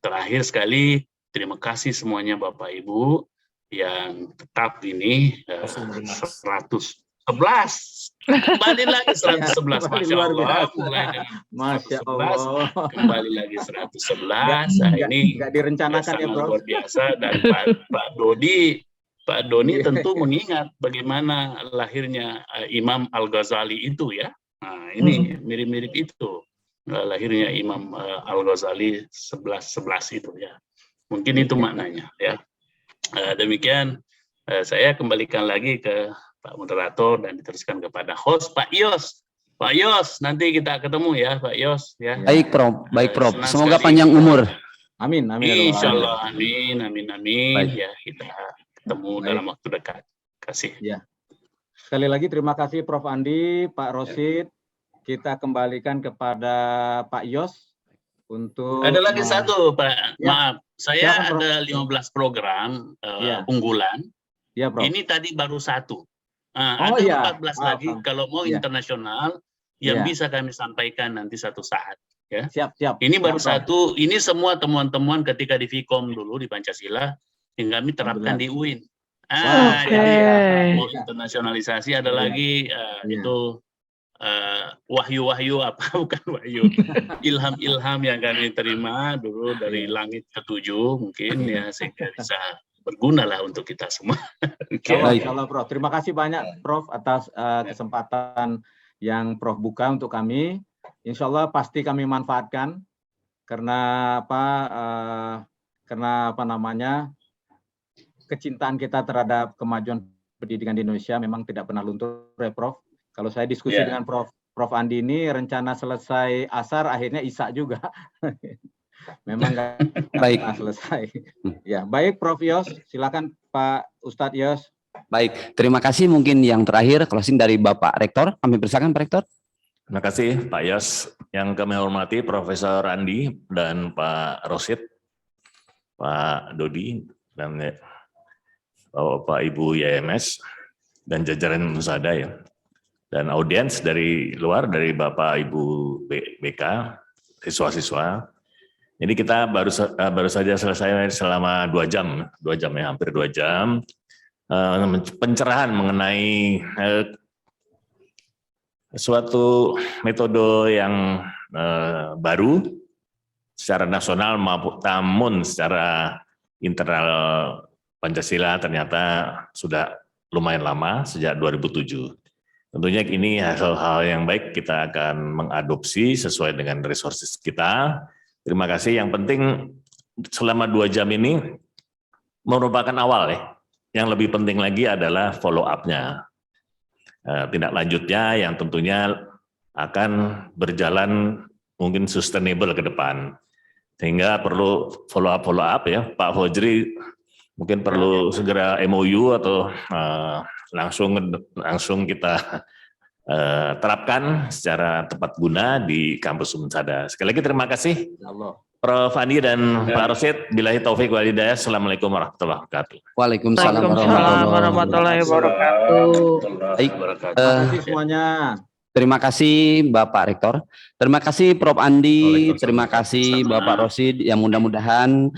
Terakhir sekali, terima kasih semuanya Bapak Ibu yang tetap ini 111. Kembali lagi 111. Masya Allah. Mulai dengan Masya Allah. Kembali lagi 111. Nah, ini nggak direncanakan ya, Bro. Luar biasa. Dan Pak Doni tentu mengingat bagaimana lahirnya Imam Al-Ghazali itu ya. Nah, ini mirip-mirip itu. Lahirnya Imam Al-Ghazali 11 itu ya. Mungkin itu maknanya ya. Demikian saya kembalikan lagi ke Pak Moderator dan diteruskan kepada host Pak Yos. Pak Yos, nanti kita ketemu ya Pak Yos ya. Baik Prof. Semoga panjang umur. Amin. Insyaallah, amin. Baik. Ya, kita ketemu dalam waktu dekat. Terima kasih. Ya. Sekali lagi terima kasih Prof. Andi, Pak Rosid. Kita kembalikan kepada Pak Yos untuk ada lagi satu Pak. Ya. Maaf, saya Silakan, ada 15 program unggulan. Ya, Prof. Ini tadi baru 1. Oh, ada iya. 14 lagi kalau mau Iya. internasional yang Iya. bisa kami sampaikan nanti satu saat ya. Siap. Ini baru Siap, Prof. 1, ini semua temuan-temuan ketika di Vkom dulu di Pancasila yang kami terapkan di UIN. Jadi mau internasionalisasi ada lagi itu wahyu-wahyu apa bukan wahyu, ilham-ilham yang kami terima dulu dari langit ke-7 mungkin ya, sehingga bisa berguna lah untuk kita semua. Insyaallah, Prof. Terima kasih banyak Prof atas kesempatan yang Prof buka untuk kami. Insyaallah pasti kami manfaatkan karena kecintaan kita terhadap kemajuan pendidikan di Indonesia memang tidak pernah luntur ya Prof. Kalau saya diskusi dengan Prof Andi ini rencana selesai asar akhirnya isya juga. Memang nggak selesai. Ya, baik Prof Yos, silakan Pak Ustadz Yos. Baik, terima kasih. Mungkin yang terakhir closing dari Bapak Rektor. Kami persilakan Pak Rektor. Terima kasih Pak Yos. Yang kami hormati Profesor Andi dan Pak Rosid, Pak Dodi, dan Bapak Ibu YMS, dan jajaran Musada ya. dan audiens dari luar, dari Bapak Ibu BK, siswa-siswa. Jadi kita baru saja selesai selama 2 jam ya, hampir 2 jam, pencerahan mengenai suatu metode yang baru secara nasional maupun namun secara internal Pancasila ternyata sudah lumayan lama, sejak 2007. Tentunya ini hal-hal yang baik, kita akan mengadopsi sesuai dengan resources kita. Terima kasih. Yang penting selama 2 jam ini merupakan awal ya. Yang lebih penting lagi adalah follow up-nya. Tindak lanjutnya yang tentunya akan berjalan mungkin sustainable ke depan. Sehingga perlu follow up ya. Pak Fauzi mungkin perlu segera MOU atau langsung kita terapkan secara tepat guna di kampus Unsada. Sekali lagi terima kasih Prof. Andi dan Pak Rosid. Billahi taufik wal hidayah. Assalamualaikum warahmatullahi wabarakatuh. Waalaikumsalam warahmatullahi wabarakatuh. Baik, Terima kasih semuanya. terima kasih Bapak Rektor, terima kasih Prof. Andi, terima kasih Bapak Rosid, yang mudah-mudahan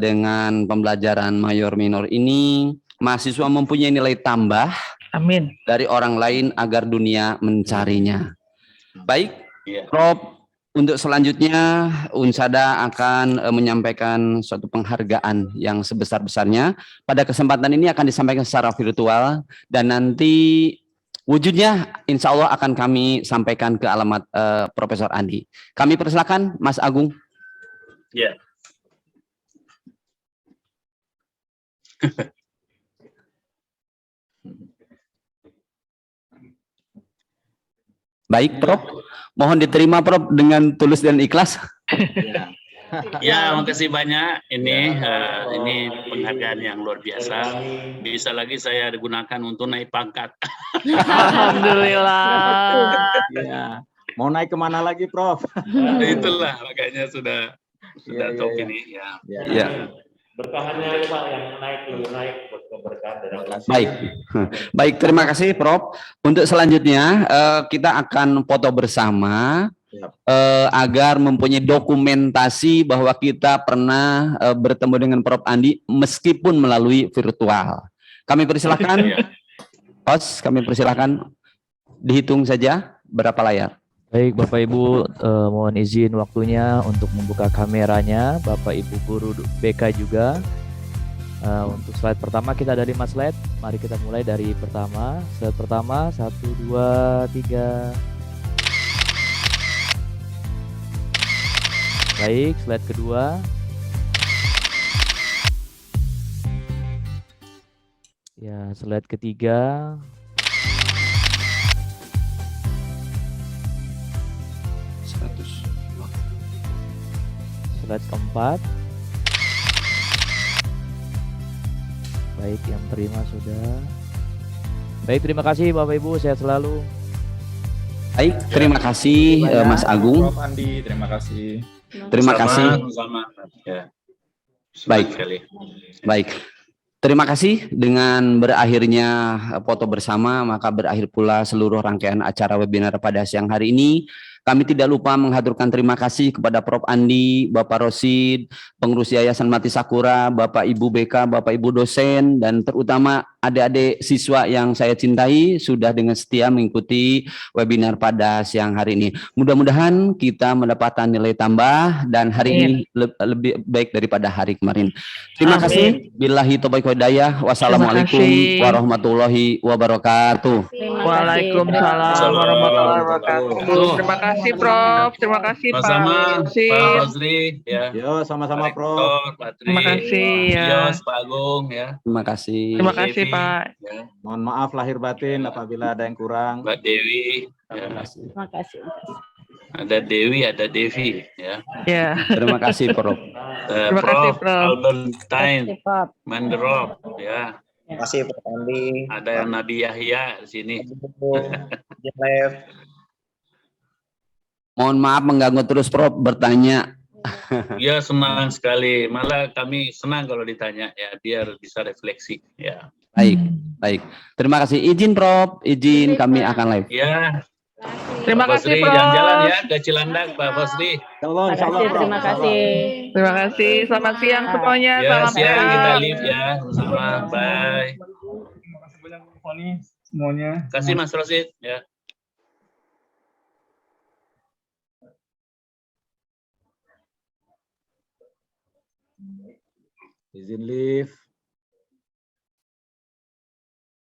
dengan pembelajaran mayor minor ini mahasiswa mempunyai nilai tambah. Amin. Dari orang lain agar dunia mencarinya. Baik, Prof. Untuk selanjutnya Unsada akan menyampaikan suatu penghargaan yang sebesar-besarnya. Pada kesempatan ini akan disampaikan secara virtual dan nanti wujudnya insya Allah akan kami sampaikan ke alamat Profesor Andi. Kami persilakan Mas Agung. Ya. Baik, Prof. Mohon diterima, Prof, dengan tulus dan ikhlas. Ya, makasih banyak. Ini penghargaan yang luar biasa. Bisa lagi saya digunakan untuk naik pangkat. Alhamdulillah. Ya. Mau naik kemana lagi, Prof? Itulah makanya sudah top ini. Ya. Bertahannya Pak yang lebih naik buat keberkahan dan Baik, baik, terima kasih Prof. Untuk selanjutnya kita akan foto bersama agar mempunyai dokumentasi bahwa kita pernah bertemu dengan Prof. Andi meskipun melalui virtual. Kami persilahkan, host, kami persilahkan dihitung saja berapa layar. Baik Bapak Ibu, mohon izin waktunya untuk membuka kameranya, Bapak Ibu guru BK juga. Untuk slide pertama kita ada 5 slide, mari kita mulai dari pertama. Slide pertama, 1, 2, 3. Baik, slide kedua. Ya, slide ketiga. Slide keempat. Baik, yang terima sudah. Baik, terima kasih Bapak Ibu, sehat selalu. Baik, terima kasih Mas Agung. Prof. Andi, terima kasih. Terima kasih. Sama. Ya. Baik. Baik. Terima kasih. Dengan berakhirnya foto bersama, maka berakhir pula seluruh rangkaian acara webinar pada siang hari ini. Kami tidak lupa menghaturkan terima kasih kepada Prof. Andi, Bapak Rosid, pengurus Yayasan Mati Sakura, Bapak Ibu BK, Bapak Ibu dosen, dan terutama adik-adik siswa yang saya cintai sudah dengan setia mengikuti webinar pada siang hari ini. Mudah-mudahan kita mendapatkan nilai tambah dan hari ini lebih baik daripada hari kemarin. Terima kasih. Billahi taufiq wal hidayah. Wassalamualaikum warahmatullahi wabarakatuh. Waalaikumsalam warahmatullahi wabarakatuh. Terima kasih Prof. Terima kasih Pak Fauzi. Ya. Yo, sama-sama Prof. Terima kasih ya. Pak Agung ya. Terima kasih. Terima kasih Pak. Ya. Mohon maaf lahir batin apabila ada yang kurang. Mbak Dewi. Ya. Terima kasih. Ada Dewi, ada Devi ya. Ya. Terima kasih Prof. Terima kasih Prof. Albertine Manderop ya. Terima kasih Prof. Andi. Ada yang Nabi Yahya di sini. Mohon maaf mengganggu terus Prof bertanya. Ya, senang sekali. Malah kami senang kalau ditanya ya, biar bisa refleksi ya. Baik, baik. Terima kasih. Izin Prof, izin kami akan live. Ya. Terima Pak kasih, Fosri, Prof. jalan-jalan ya ke Cilandak, Pak Fosri. Terima kasih. Terima kasih. Selamat siang semuanya. Ya, Salam siang kita sehat. live ya bersama. Bye. Terima kasih banyak Foni semuanya. Kasih Mas Rosid ya. Izin live.